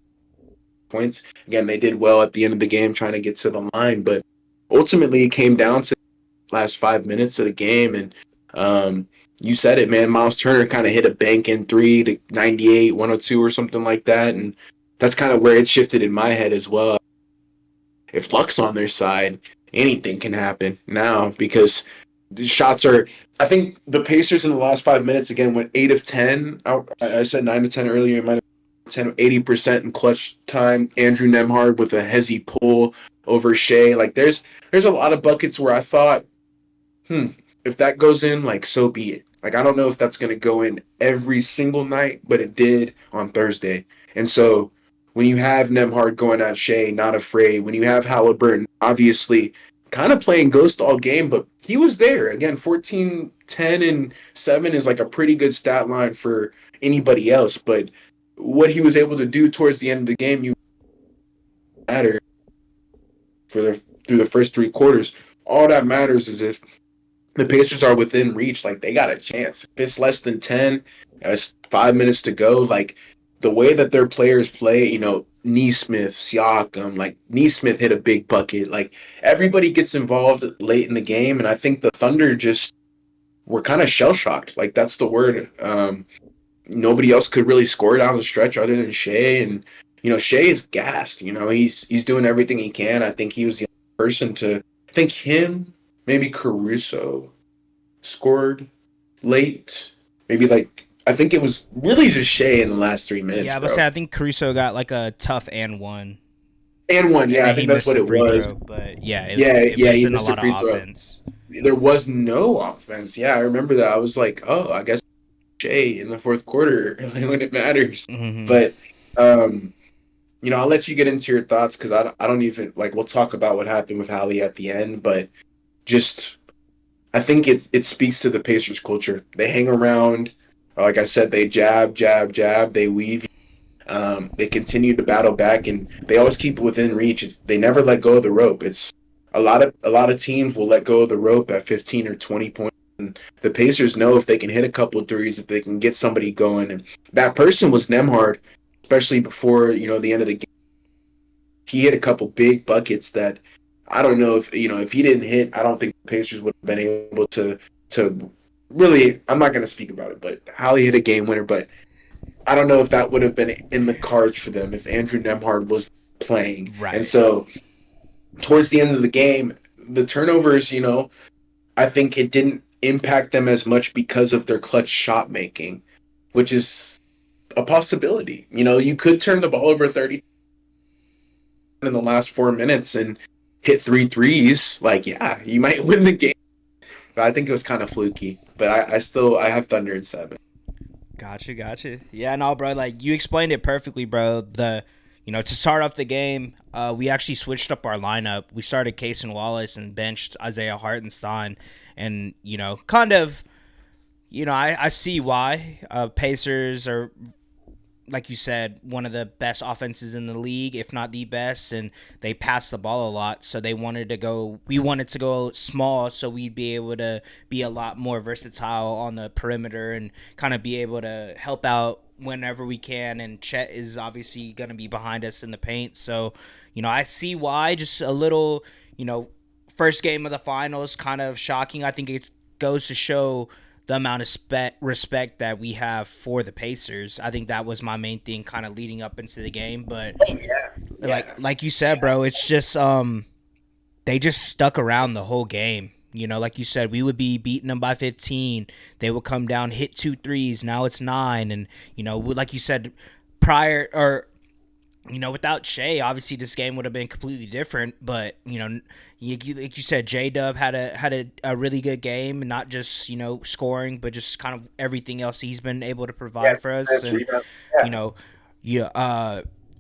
points. Again, they did well at the end of the game trying to get to the line, but ultimately it came down to the last 5 minutes of the game. And you said it, man. Miles Turner kind of hit a bank in three to 98, 102 or something like that. And that's kind of where it shifted in my head as well. If Luck's on their side, anything can happen now because the shots are. I think the Pacers in the last 5 minutes again went 8 of 10. I said 9 of 10 earlier. It might have 80% in clutch time. Andrew Nemhard with a hezzy pull over Shea. Like there's a lot of buckets where I thought, if that goes in, like so be it. Like I don't know if that's gonna go in every single night, but it did on Thursday. And so when you have Nemhard going at Shea, not afraid, when you have Halliburton, obviously kind of playing ghost all game, but he was there. Again, 14, 10, and 7 is like a pretty good stat line for anybody else, but what he was able to do towards the end of the game, you matter through the first 3 quarters. All that matters is if the Pacers are within reach, like they got a chance. If it's less than 10, it's 5 minutes to go. Like the way that their players play, Neesmith, Siakam, like Neesmith hit a big bucket. Like everybody gets involved late in the game, and I think the Thunder just were kind of shell shocked. Like that's the word. Nobody else could really score down the stretch other than Shea, and Shea is gassed. He's doing everything he can. I think he was the only person to. I think him, maybe Caruso, scored late. Maybe I think it was really just Shea in the last 3 minutes. Yeah, but I think Caruso got like a tough and one. And one, yeah, I think that's what it was. Throw, but yeah, it he missed a lot of offense. There was no offense. Yeah, I remember that. I was like, oh, I guess Shea in the fourth quarter when it matters. Mm-hmm. But I'll let you get into your thoughts because I don't even we'll talk about what happened with Hallie at the end, but just I think it speaks to the Pacers culture. They hang around, like I said, they jab, they weave. They continue to battle back, and they always keep it within reach. They never let go of the rope. It's a lot of teams will let go of the rope at 15 or 20 points. And the Pacers know if they can hit a couple of threes, if they can get somebody going, and that person was Nemhard, especially before the end of the game. He hit a couple big buckets that I don't know if he didn't hit. I don't think the Pacers would have been able to really. I'm not going to speak about it, but Hallie hit a game winner, but I don't know if that would have been in the cards for them if Andrew Nemhard was playing. Right. And so towards the end of the game, the turnovers, I think it didn't impact them as much because of their clutch shot making, which is a possibility. You could turn the ball over 30 in the last 4 minutes and hit 3 threes. Yeah, you might win the game. But I think it was kind of fluky. But I have Thunder in 7. Gotcha. Yeah, no, bro. You explained it perfectly, bro. To start off the game, we actually switched up our lineup. We started Case and Wallace and benched Isaiah Hartenstein. And, kind of, I see why. Pacers are, like you said, one of the best offenses in the league, if not the best, and they pass the ball a lot. So we wanted to go small so we'd be able to be a lot more versatile on the perimeter and kind of be able to help out whenever we can. And Chet is obviously going to be behind us in the paint. So, I see why. Just a little, first game of the finals, kind of shocking. I think it goes to show the amount of respect that we have for the Pacers. I think that was my main thing kind of leading up into the game. But like you said, bro, it's just they just stuck around the whole game. Like you said, we would be beating them by 15. They would come down, hit 2 threes. Now it's 9. And, like you said, without Shea, obviously this game would have been completely different. But like you said, J Dub had a really good game, not just scoring, but just kind of everything else he's been able to Yeah, provide for us. defense, And rebound. you know, you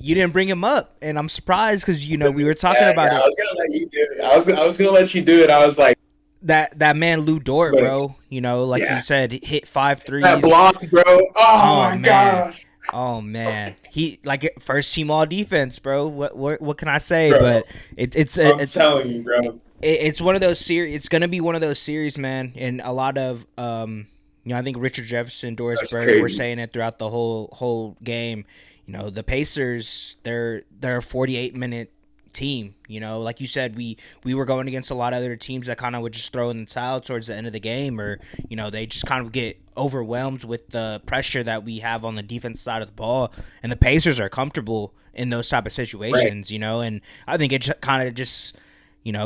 you didn't bring him up, and I'm surprised because we were talking Yeah, about I it. was gonna let you do it. I was gonna let you do it. I was like, That man Lou Dort, but bro. Like you yeah, said, hit five that threes. block, bro. Oh Oh my man. gosh, Oh man, he like first team all defense, bro. What can I say? bro. But I'm telling you, bro. it's one of those series. It's gonna be one of those series, man. And a lot of I think Richard Jefferson, Doris That's Burke were crazy. saying it throughout the whole game. The Pacers, they're a 48-minute team. Like you said, we were going against a lot of other teams that kind of would just throw in the towel towards the end of the game, or they just kind of get overwhelmed with the pressure that we have on the defense side of the ball, and the Pacers are comfortable in those type of Right, situations. And I think it kind of just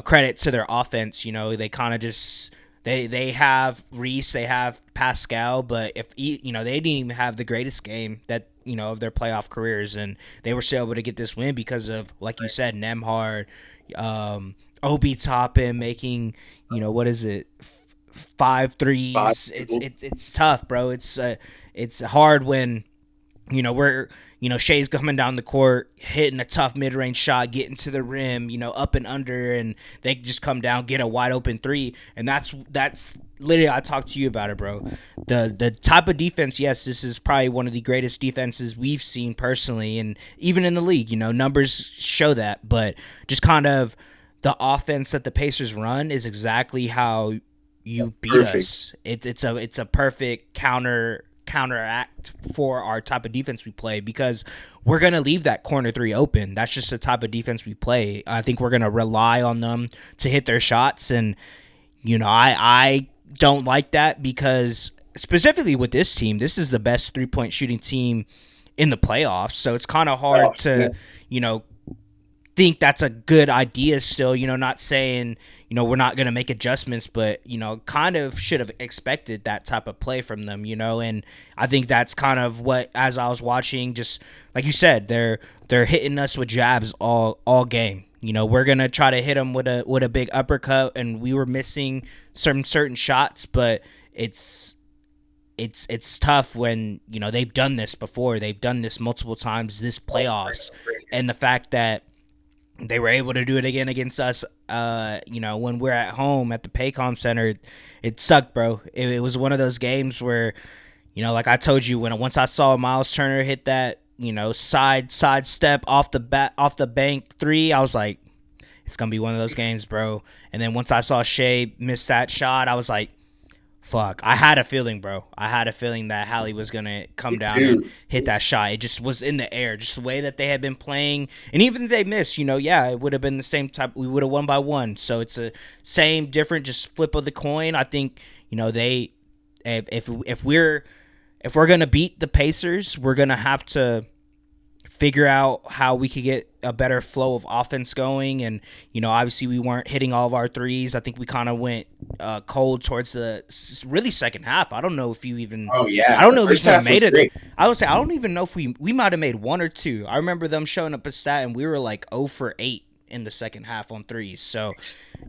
credit to their offense. They kind of just they have Reese, they have Pascal, but if they didn't even have the greatest game that of their playoff careers, and they were still able to get this win because of, like you said, Nemhard, Obi Toppin making what is it, five five threes. It's dribbles. it's it's tough, bro. It's hard when we're Shea's coming down the court, hitting a tough mid range shot, getting to the rim, up and under, and they just come down, get a wide open three, and that's literally, I talked to you about it, bro. The type of defense, yes, this is probably one of the greatest defenses we've seen personally, and even in the league, numbers show that, but just kind of the offense that the Pacers run is exactly how you beat Perfect. us. It's a perfect counteract for our type of defense we play, because we're going to leave that corner three open. That's just the type of defense we play. I think we're going to rely on them to hit their shots, and I don't like that, because specifically with this team, this is the best three-point shooting team in the playoffs, so it's kind of hard Oh, yeah, to you know think that's a good idea still. Not saying, we're not going to make adjustments, but, kind of should have expected that type of play from them, and I think that's kind of what, as I was watching, just like you said, they're hitting us with jabs all game. We're going to try to hit them with a big uppercut, and we were missing some certain shots, but it's tough when, they've done this before. They've done this multiple times this playoffs, and the fact that they were able to do it again against us, when we're at home at the Paycom Center. It sucked, bro. It was one of those games where, like I told you, once I saw Miles Turner hit that, side step off the bank three, I was like, it's gonna be one of those games, bro. And then once I saw Shea miss that shot, I was like, fuck. I had a feeling, bro. I had a feeling that Hallie was gonna come me down and too. hit that shot. It just was in the air, just the way that they had been playing. And even if they missed, yeah, it would have been the same type. We would have won by one. So it's a same, different, just flip of the coin. I think they, if we're gonna beat the Pacers, we're gonna have to figure out how we could get a better flow of offense going. And obviously we weren't hitting all of our threes. I think we kind of went cold towards the really second half. I don't know if you even Oh I yeah, don't the know if first we even half was made it. great. I would say I don't even know if we might have made one or two. I remember them showing up a stat and we were like 0 for 8 in the second half on threes. So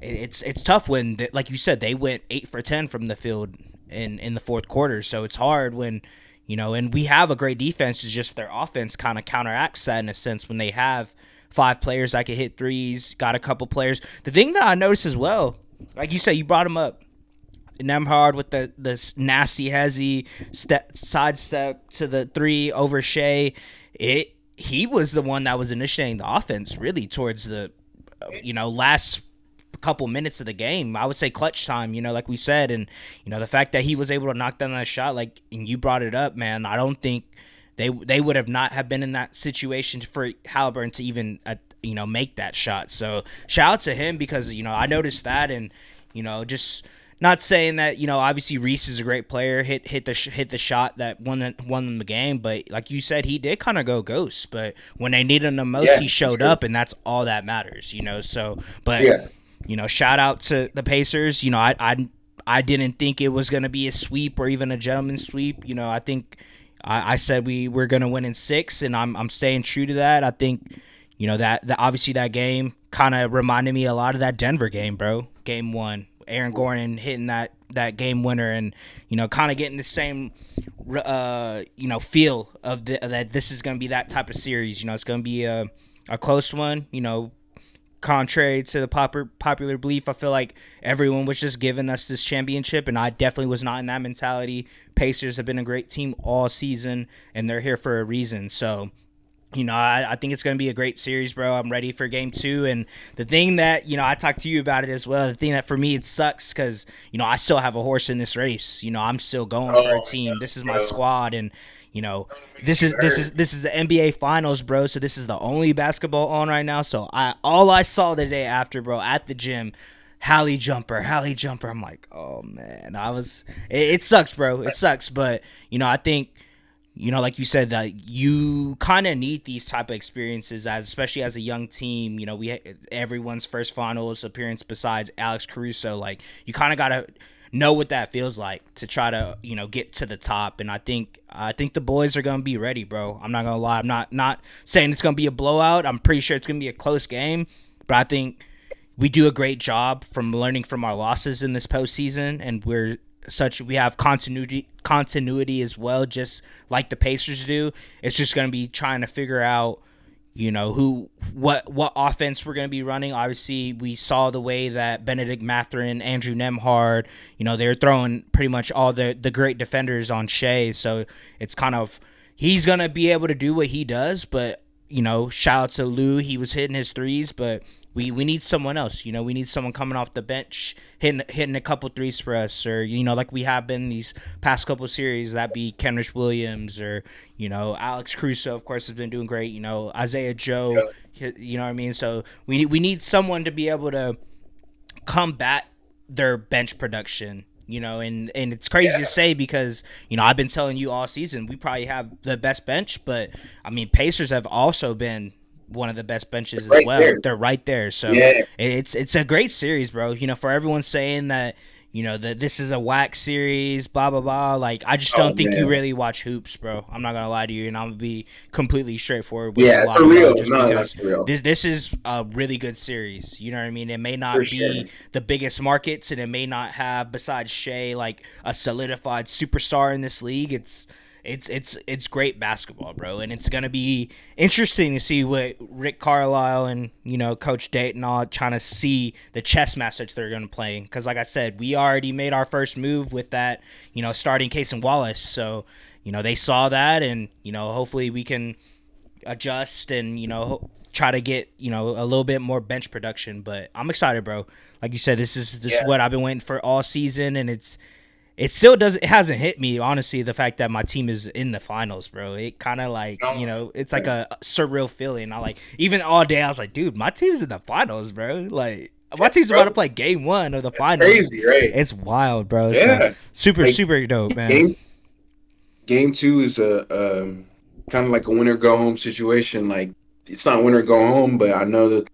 it's tough when, like you said, they went 8 for 10 from the field in the fourth quarter. So it's hard when, and we have a great defense. It's just their offense kind of counteracts that in a sense when they have five players that can hit threes, got a couple players. The thing that I noticed as well, like you said, you brought him up, Nemhard with the nasty hezzy side step to the three over Shea. He was the one that was initiating the offense really towards the last couple minutes of the game. I would say clutch time, like we said, and the fact that he was able to knock down that shot, like, and you brought it up, man. I don't think they would have not have been in that situation for Halliburton to even make that shot. So shout out to him, because I noticed that, and just not saying that obviously Reese is a great player, hit the shot that won them the game, but like you said, he did kind of go ghost. But when they needed him the most, Yeah, he for showed sure. up, and that's all that matters. So, but Yeah, shout out to the Pacers. I didn't think it was going to be a sweep or even a gentleman's sweep. I think I said we were gonna win in 6, and I'm staying true to that. I think that obviously that game kind of reminded me a lot of that Denver game, bro. Game 1, Aaron Gordon hitting that game winner, and kind of getting the same feel of that this is gonna be that type of series. It's gonna be a close one. Contrary to the popular belief, I feel like everyone was just giving us this championship, and I definitely was not in that mentality. Pacers have been a great team all season, and they're here for a reason. So, I think it's going to be a great series, bro. I'm ready for game 2. And the thing that, I talked to you about it as well, the thing that for me it sucks because, I still have a horse in this race. I'm still going for a Oh, team. This is my bro. squad. And, Makes you hurt. this is the NBA Finals, bro. So this is the only basketball on right now. So all I saw the day after, bro, at the gym, Hallie jumper. I'm like, oh man, it sucks, bro. It sucks, but I think like you said, that you kind of need these type of experiences, especially as a young team. Everyone's first finals appearance besides Alex Caruso. Like you kind of gotta know what that feels like to try to get to the top. And I think the boys are gonna be ready, bro. I'm not gonna lie. I'm not saying it's gonna be a blowout. I'm pretty sure it's gonna be a close game, but I think we do a great job from learning from our losses in this postseason, and we have continuity as well, just like the Pacers do. It's just going to be trying to figure out, what offense we're going to be running. Obviously, we saw the way that Benedict Mathurin, Andrew Nemhard, they're throwing pretty much all the great defenders on Shea. So it's kind of he's going to be able to do what he does, but shout out to Lou. He was hitting his threes, but we need someone else. We need someone coming off the bench, hitting a couple threes for us, or like we have been these past couple series. That be Kenrich Williams, or Alex Caruso, of course, has been doing great. Isaiah Joe, you know what I mean. So we need someone to be able to combat their bench production. And it's crazy to say because I've been telling you all season we probably have the best bench, but I mean Pacers have also been one of the best benches as Right well. there. They're right there. So Yeah. it's a great series, bro. For everyone saying that that this is a whack series, blah blah blah. Like I just Oh don't think you man. really watch hoops, bro. I'm not gonna lie to you, and I'm gonna be completely straightforward with a Yeah, lot for of y'all, real. just No, that's because for real. this is a really good series. You know what I mean? It may For not sure. be the biggest markets, and it may not have, besides Shea, like a solidified superstar in this league. It's great basketball, bro, and it's gonna be interesting to see what Rick Carlisle and Coach Dayton all trying to see the chess match that they're gonna play. Because like I said, we already made our first move with that starting Case and Wallace, so they saw that, and hopefully we can adjust and try to get a little bit more bench production. But I'm excited, bro. Like you said, this is Yeah. what I've been waiting for all season, and it still doesn't. It hasn't hit me honestly. The fact that my team is in the finals, bro. It kind of like No, it's like a surreal feeling. I like even all day. I was like, dude, my team's in the finals, bro. Like my yeah, team's about bro. to play game 1 of the That's finals. crazy, right? It's wild, bro. So Yeah. super Like super dope, man. game game two is a kind of like a winner go home situation. Like it's not winner go home, but I know that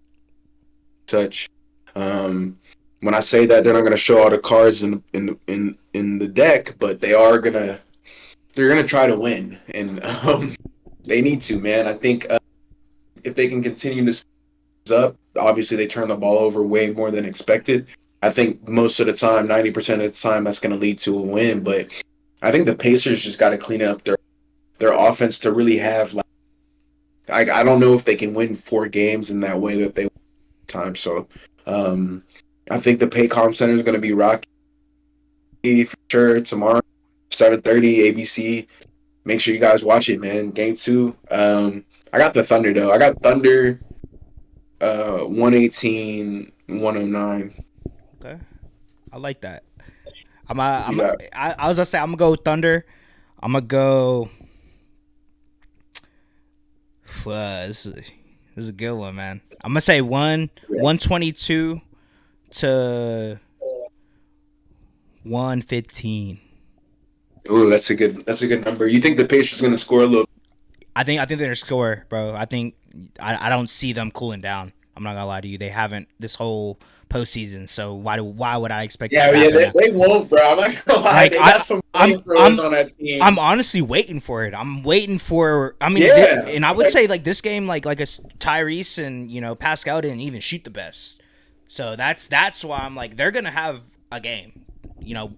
such. Um, when I say that, they're not gonna show all the cards in the deck, but they're gonna try to win, and they need to, man. I think if they can continue this up, obviously they turn the ball over way more than expected. I think most of the time, 90% of the time, that's going to lead to a win. But I think the Pacers just got to clean up their offense to really have like I don't know if they can win 4 games in that way that they time. So um, I think the Paycom Center is going to be rocky for sure tomorrow, 7:30 ABC. Make sure you guys watch it, man. Game 2. I got the Thunder though. I got Thunder 118, 109. Okay, I like that. Yeah. I was gonna say I'm gonna go Thunder. I'm gonna go. This is a good one, man. I'm gonna say 122 to 115. Ooh, that's a good number. You think the Pacers going to score a little? I think they're gonna score, bro. I don't see them cooling down. I'm not gonna lie to you. They haven't this whole postseason. So why would I expect it Yeah, to yeah, happen they, now? they won't, bro. I'm not gonna lie. Like They got some I'm flamethrowers I'm on that I'm team. honestly waiting for it. I'm waiting for. I mean, Yeah, and I would like, say like this game, like a Tyrese and Pascal didn't even shoot the best. So that's why I'm like they're gonna have a game. You know,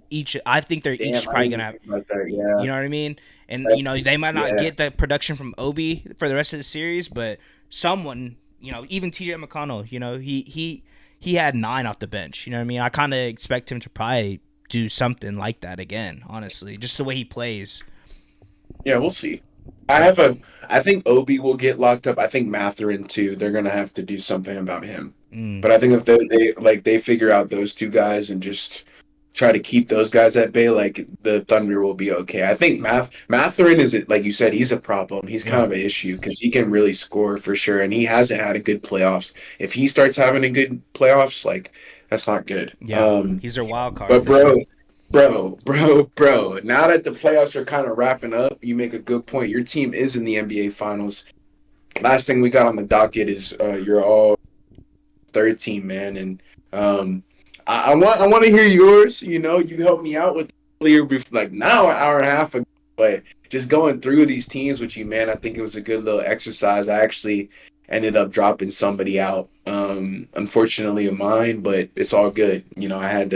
each I think they're damn, each I probably didn't gonna even have. think about that. You Yeah, know what I mean? And they might not yeah, get the production from Obi for the rest of the series, but someone, even TJ McConnell, he had 9 off the bench. You know what I mean? I kind of expect him to probably do something like that again. Honestly, just the way he plays. yeah. We'll see. But I think Obi will get locked up. I think Matherin too. They're gonna have to do something about him. mm, But I think if they figure out those two guys and just try to keep those guys at bay, like the Thunder will be okay. I think Matherin is like you said, he's a problem. He's kind yeah, of an issue because he can really score for sure, and he hasn't had a good playoffs. If he starts having a good playoffs, like that's not good. yeah, he's their wild card But for sure. bro, now that the playoffs are kind of wrapping up, you make a good point. Your team is in the NBA Finals. Last thing we got on the docket is your all third team, man, and I want to hear yours. You helped me out with earlier, like now an hour and a half ago, but just going through these teams with you, man, I think it was a good little exercise. I actually ended up dropping somebody out, unfortunately of mine, but it's all good. I had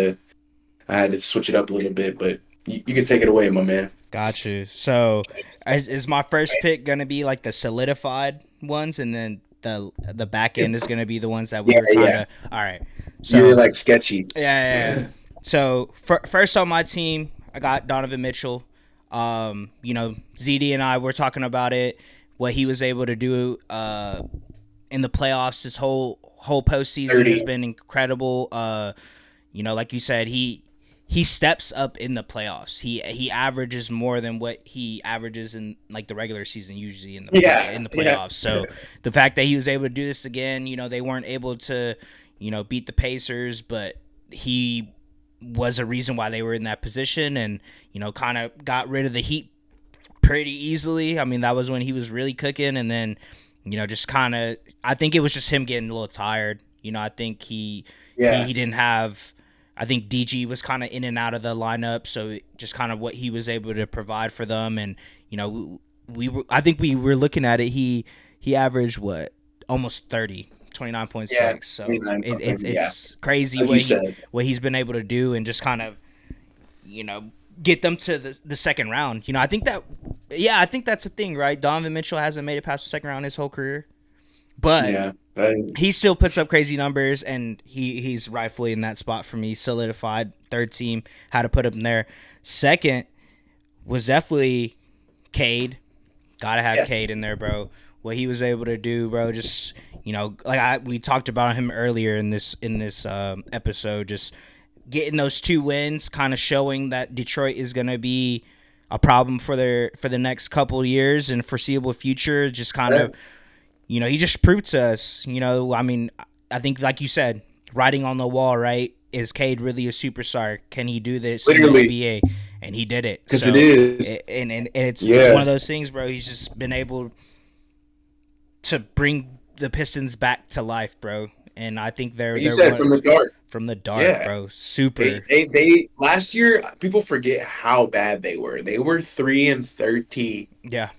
to switch it up a little bit, but you can take it away, my man. Got you. So, is my first pick gonna be like the solidified ones, and then the back end is gonna be the ones that we Yeah, were kind yeah. of all right. You were So like sketchy. yeah, yeah, yeah. So first on my team, I got Donovan Mitchell. ZD and I were talking about it, what he was able to do in the playoffs. This whole postseason 30. has been incredible. Like you said, he steps up in the playoffs. He averages more than what he averages in like the regular season usually Yeah, in the yeah. playoffs. So the fact that he was able to do this again, they weren't able to, beat the Pacers, but he was a reason why they were in that position and, kind of got rid of the Heat pretty easily. I mean, that was when he was really cooking and then, just kind of I think it was just him getting a little tired. I think Yeah. he didn't have I think DG was kind of in and out of the lineup, so just kind of what he was able to provide for them, and I think we were looking at it. He averaged what almost 30, Yeah, 29.6. So 29 something. Yeah. it's crazy Like you said. what he's been able to do, and just kind of get them to the second round. I think that's the thing, right? Donovan Mitchell hasn't made it past the second round his whole career, but Yeah. he still puts up crazy numbers, and he's rightfully in that spot for me. Solidified third team, had to put him there. Second was definitely Cade. Gotta have Yeah. Cade in there, bro. What he was able to do, bro. Just we talked about him earlier in this episode. Just getting those 2 wins, kind of showing that Detroit is gonna be a problem for the next couple of years and foreseeable future. Just kind of. He just proved to us, I mean, I think, like you said, writing on the wall, right? Is Cade really a superstar? Can he do this in the Literally. NBA? And he did it. Because So, it is. and it's Yeah. one of those things, bro. He's just been able to bring the Pistons back to life, bro. And I think Like you said, from the dark. from the dark, Yeah. bro. Super. They last year, people forget how bad they were. They were 3-13. Yeah.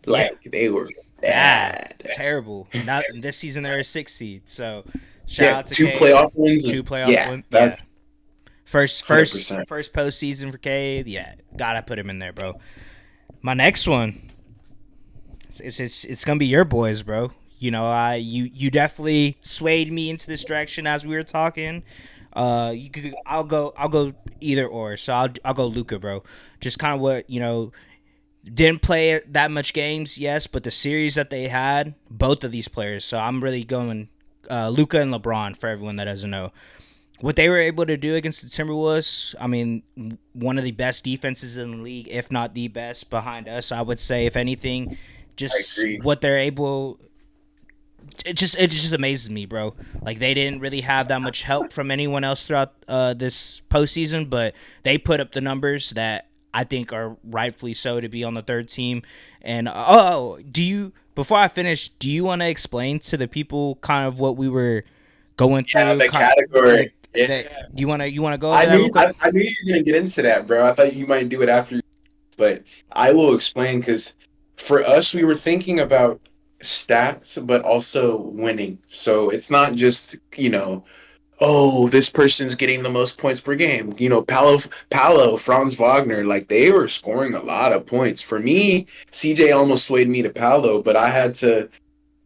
Like they were bad. Terrible. Not this season they're a 6 seed. So shout out to 2 Cade. playoff wins. 2 playoff wins. That's First 100%. postseason for Cade. Yeah, gotta put him in there, bro. My next one, it's gonna be your boys, bro. You definitely swayed me into this direction as we were talking. I'll go either or. So I'll go Luca, bro. Just kind of what didn't play that much games, yes, but the series that they had, both of these players. So I'm really going Luca and LeBron for everyone that doesn't know. What they were able to do against the Timberwolves, I mean, one of the best defenses in the league, if not the best behind us, I would say, if anything, just I agree. what they're able. It just amazes me, bro. Like they didn't really have that much help from anyone else throughout this postseason, but they put up the numbers that I think are rightfully so to be on the third team. And oh, before I finish, do you want to explain to the people kind of what we were going Yeah, through? the category. Yeah. That you want to go over that real quick? I knew you were gonna get into that, bro. I thought you might do it after, but I will explain because for us, we were thinking about stats, but also winning. So it's not just, oh, this person's getting the most points per game. Paolo, Franz Wagner, like they were scoring a lot of points. For me, CJ almost swayed me to Paolo, but I had to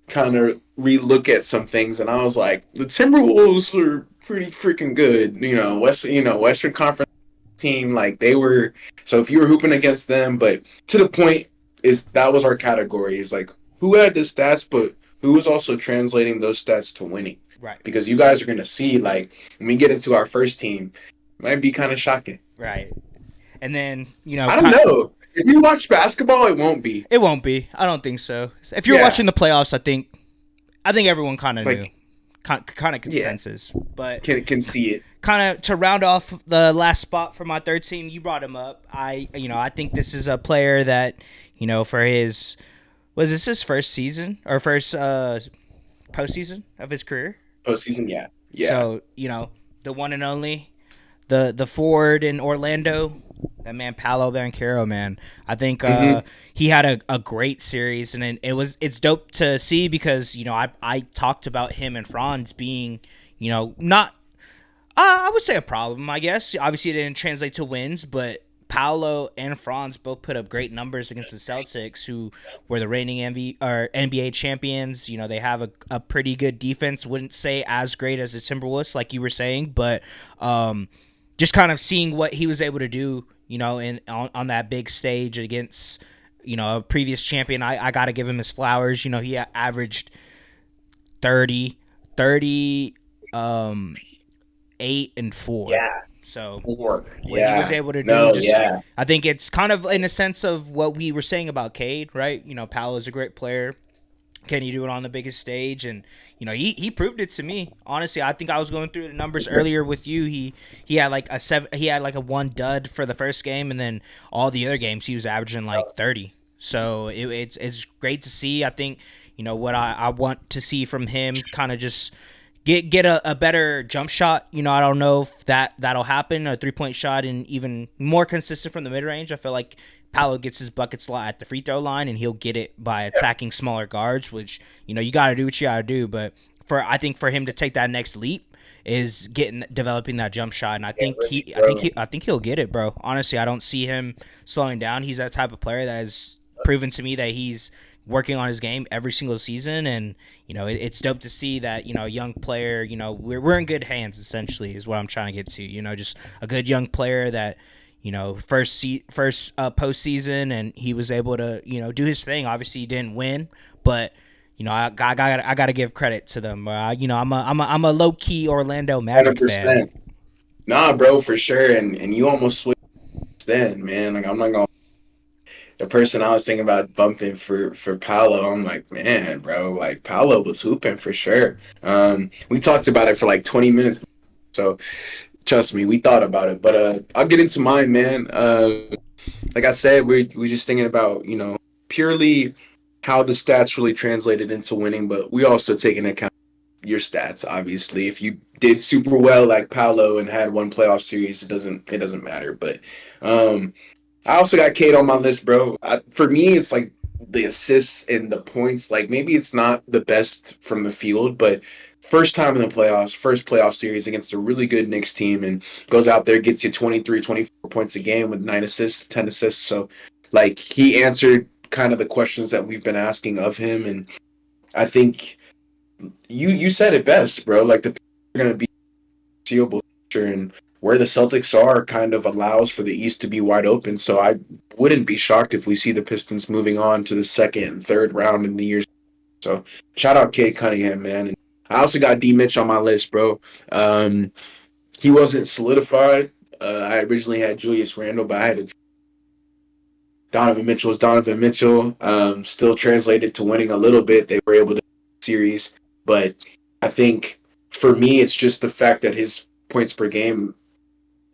kind of relook at some things, and I was like, the Timberwolves were pretty freaking good. Western Conference team, like they were. So if you were hooping against them, but to the point is that was our category. Is like who had the stats, but who was also translating those stats to winning. Right. Because you guys are gonna see, like when we get into our first team, it might be kind of shocking. Right. And then I don't know. If you watch basketball, it won't be. It won't be. I don't think so. If you're watching the playoffs, I think everyone kind of knew, kind of consensus. Yeah. But can see it. Kind of to round off the last spot for my third team, you brought him up. I think this is a player that for his his first season or first postseason of his career. Postseason, yeah. So the one and only, the forward in Orlando. That man Paolo Banchero, man. I think he had a great series, and it's dope to see because I talked about him and Franz being not I would say a problem. I guess obviously it didn't translate to wins, but Paolo and Franz both put up great numbers against the Celtics, who were the reigning NBA champions. They have a pretty good defense. Wouldn't say as great as the Timberwolves, like you were saying, but just kind of seeing what he was able to do. On that big stage against, a previous champion, I got to give him his flowers. He averaged 30, 8 and 4. Yeah. So 4. what he was able to do, I think it's kind of in a sense of what we were saying about Cade, right? Paolo's a great player. Can he do it on the biggest stage? And he proved it to me. Honestly, I think I was going through the numbers earlier with you. He had like a 7. He had like a 1 dud for the first game, and then all the other games he was averaging like 30. So it's great to see. I think what I want to see from him, kind of just get a better jump shot. I don't know if that'll happen. A 3-point shot and even more consistent from the mid range. I feel like Paolo gets his buckets a lot at the free throw line, and he'll get it by attacking smaller guards, which you got to do what you got to do. But I think for him to take that next leap is developing that jump shot, and I think he'll get it, bro. Honestly, I don't see him slowing down. He's that type of player that has proven to me that he's working on his game every single season, and it's dope to see that a young player. We're in good hands. Essentially, is what I'm trying to get to. Just a good young player that. First postseason, and he was able to do his thing. Obviously, he didn't win, but I got to give credit to them. I'm a low key Orlando Magic 100%. Fan. Nah, bro, for sure. And you almost switched then, man. Like I'm not gonna. The person I was thinking about bumping for Paolo, I'm like, man, bro, like Paolo was hooping for sure. We talked about it for like 20 minutes, so. Trust me, we thought about it, but I'll get into mine, man. Like I said, we're just thinking about purely how the stats really translated into winning, but we also take into account your stats. Obviously, if you did super well like Paolo and had one playoff series, it doesn't matter. But I also got Cade on my list, bro. For me, it's like the assists and the points. Like maybe it's not the best from the field, but. First time in the playoffs, first playoff series against a really good Knicks team, and goes out there, gets you 23, 24 points a game with 9 assists, 10 assists. So, like, he answered kind of the questions that we've been asking of him, and I think you said it best, bro. Like, the are going to be foreseeable future, and where the Celtics are kind of allows for the East to be wide open. So I wouldn't be shocked if we see the Pistons moving on to the second and third round in the years. So, shout out Cade Cunningham, man. And I also got D. Mitch on my list, bro. He wasn't solidified. I originally had Julius Randle, but I had Donovan Mitchell was Donovan Mitchell. Still translated to winning a little bit. They were able to win the series. But I think for me, it's just the fact that his points per game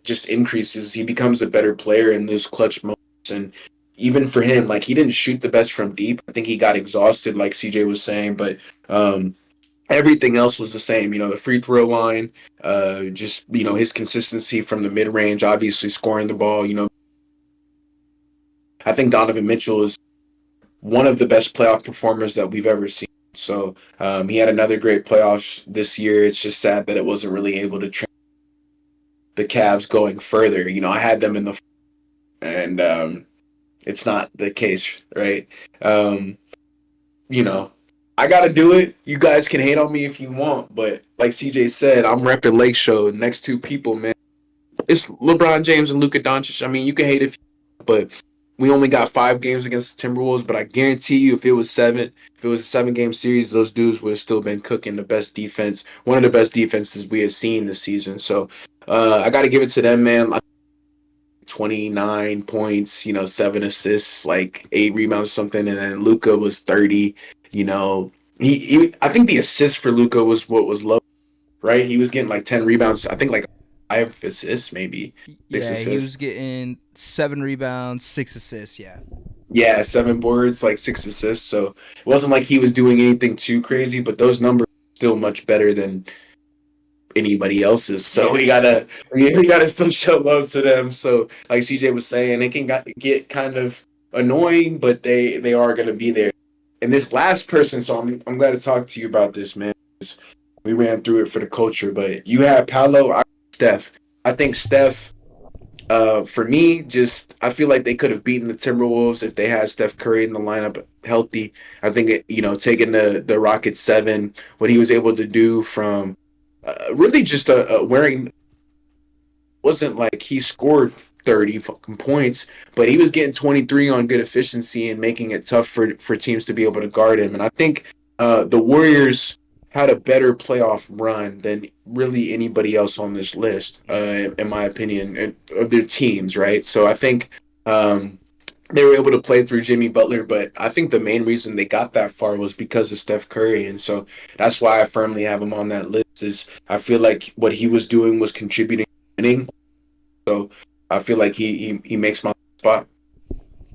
just increases. He becomes a better player in those clutch moments. And even for him, like he didn't shoot the best from deep. I think he got exhausted, like CJ was saying, but everything else was the same. The free throw line, just his consistency from the mid range, obviously scoring the ball. I think Donovan Mitchell is one of the best playoff performers that we've ever seen. So he had another great playoffs this year. It's just sad that it wasn't really able to train the Cavs going further. I had them in the and it's not the case, right? You know, I gotta do it. You guys can hate on me if you want, but like CJ said, I'm repping Lake Show. Next two people, man. It's LeBron James and Luka Doncic. I mean, you can hate but we only got 5 games against the Timberwolves. But I guarantee you, if it was a 7-game series, those dudes would have still been cooking the best defense, one of the best defenses we have seen this season. So I got to give it to them, man. 29 points, 7 assists, like 8 rebounds or something, and then Luka was 30. I think the assist for Luka was what was low, right? He was getting like 10 rebounds. I think like 5 assists, maybe 6 assists. He was getting 7 rebounds, 6 assists. Yeah, 7 boards, like 6 assists. So it wasn't like he was doing anything too crazy, but those numbers are still much better than anybody else's. So we gotta still show love to them. So like CJ was saying, it can get kind of annoying, but they are gonna be there. And this last person, so I'm glad to talk to you about this, man. We ran through it for the culture, but you had Paolo, Steph. I think Steph, for me, I feel like they could have beaten the Timberwolves if they had Steph Curry in the lineup healthy. I think taking the Rockets 7, what he was able to do from really just wearing, wasn't like he scored 30 fucking points, but he was getting 23 on good efficiency and making it tough for teams to be able to guard him. And I think the Warriors had a better playoff run than really anybody else on this list, in my opinion, of their teams, right? So I think they were able to play through Jimmy Butler, but I think the main reason they got that far was because of Steph Curry, and so that's why I firmly have him on that list. Is I feel like what he was doing was contributing to winning, so I feel like he makes my spot.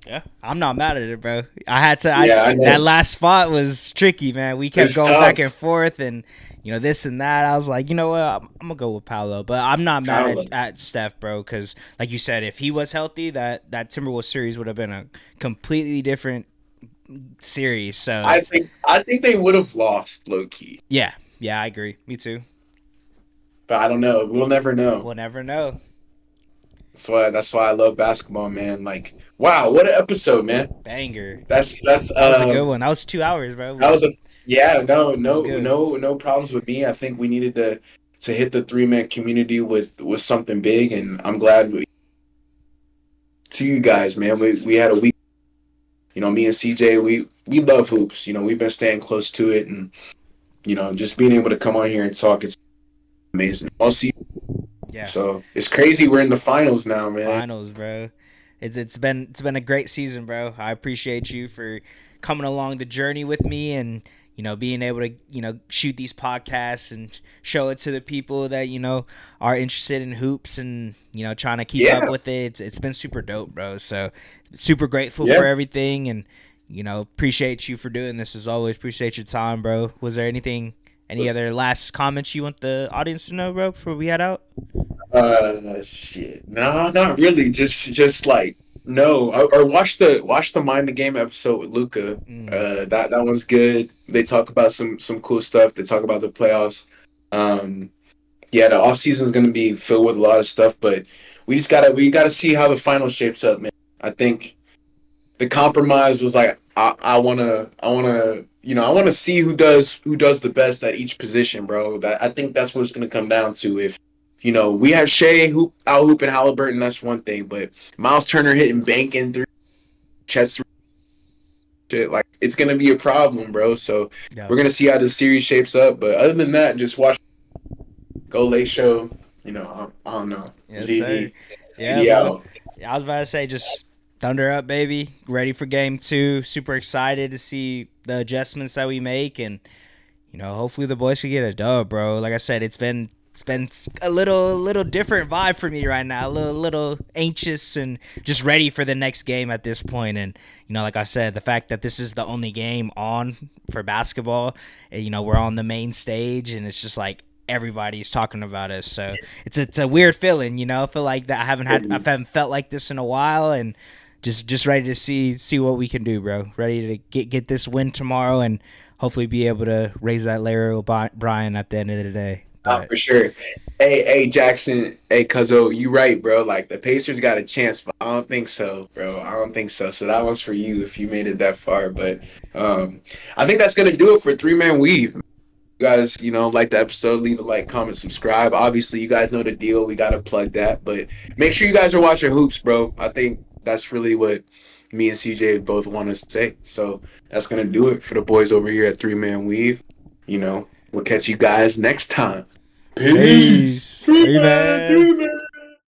Yeah, I'm not mad at it, bro. I had to. That last spot was tricky, man. We kept going back and forth, and this and that. I was like, you know what, I'm gonna go with Paolo, but I'm not mad at Steph, bro, because like you said, if he was healthy, that Timberwolves series would have been a completely different series. So I think they would have lost, low key. Yeah, I agree. Me too. But I don't know. We'll never know. We'll never know. That's why I love basketball, man. Like, wow, what an episode, man! Banger. That was a good one. That was 2 hours, bro. No problems with me. I think we needed to hit the 3-man community with something big, and I'm glad to you guys, man. We had a week. Me and CJ, we love hoops. We've been staying close to it, and just being able to come on here and talk, it's amazing. I'll see. Yeah. So it's crazy. We're in the finals now, man. Finals, bro. It's been a great season, bro. I appreciate you for coming along the journey with me, and being able to shoot these podcasts and show it to the people that are interested in hoops and trying to keep up with it. It's been super dope, bro. So super grateful for everything, and appreciate you for doing this as always. Appreciate your time, bro. Was there any other last comments you want the audience to know, bro, before we head out? Shit. No, not really. Just like no. Or watch the Mind the Game episode with Luca. That one's good. They talk about some cool stuff. They talk about the playoffs. The off season is gonna be filled with a lot of stuff, but we gotta see how the final shapes up, man. I think the compromise was like I wanna see who does the best at each position, bro. I think that's what it's gonna come down to. If we have Shea out hooping Halliburton, that's one thing, but Miles Turner hitting banking through Chet's shit, like it's gonna be a problem, bro. So we're gonna see how the series shapes up. But other than that, just watch Go Late Show. I don't know. Yes, sir. Yeah. I was about to say, just Thunder up, baby. Ready for game 2. Super excited to see the adjustments that we make, and hopefully the boys can get a dub, bro. Like I said, it's been it's been a little different vibe for me right now. A little anxious and just ready for the next game at this point. And like I said, the fact that this is the only game on for basketball, we're on the main stage, and it's just like everybody's talking about us. So it's a weird feeling. I feel like that I haven't felt like this in a while, and just ready to see what we can do, bro. Ready to get this win tomorrow, and hopefully be able to raise that Larry O'Brien at the end of the day. For sure. Hey, Jackson. Hey, Cuzzo, you right, bro. Like, the Pacers got a chance, but I don't think so, bro. I don't think so. So that one's for you if you made it that far. But I think that's going to do it for Three Man Weave. You guys, like the episode, leave a like, comment, subscribe. Obviously, you guys know the deal. We got to plug that. But make sure you guys are watching hoops, bro. I think that's really what me and CJ both want to say. So that's going to do it for the boys over here at Three Man Weave. We'll catch you guys next time. Peace. Three Man.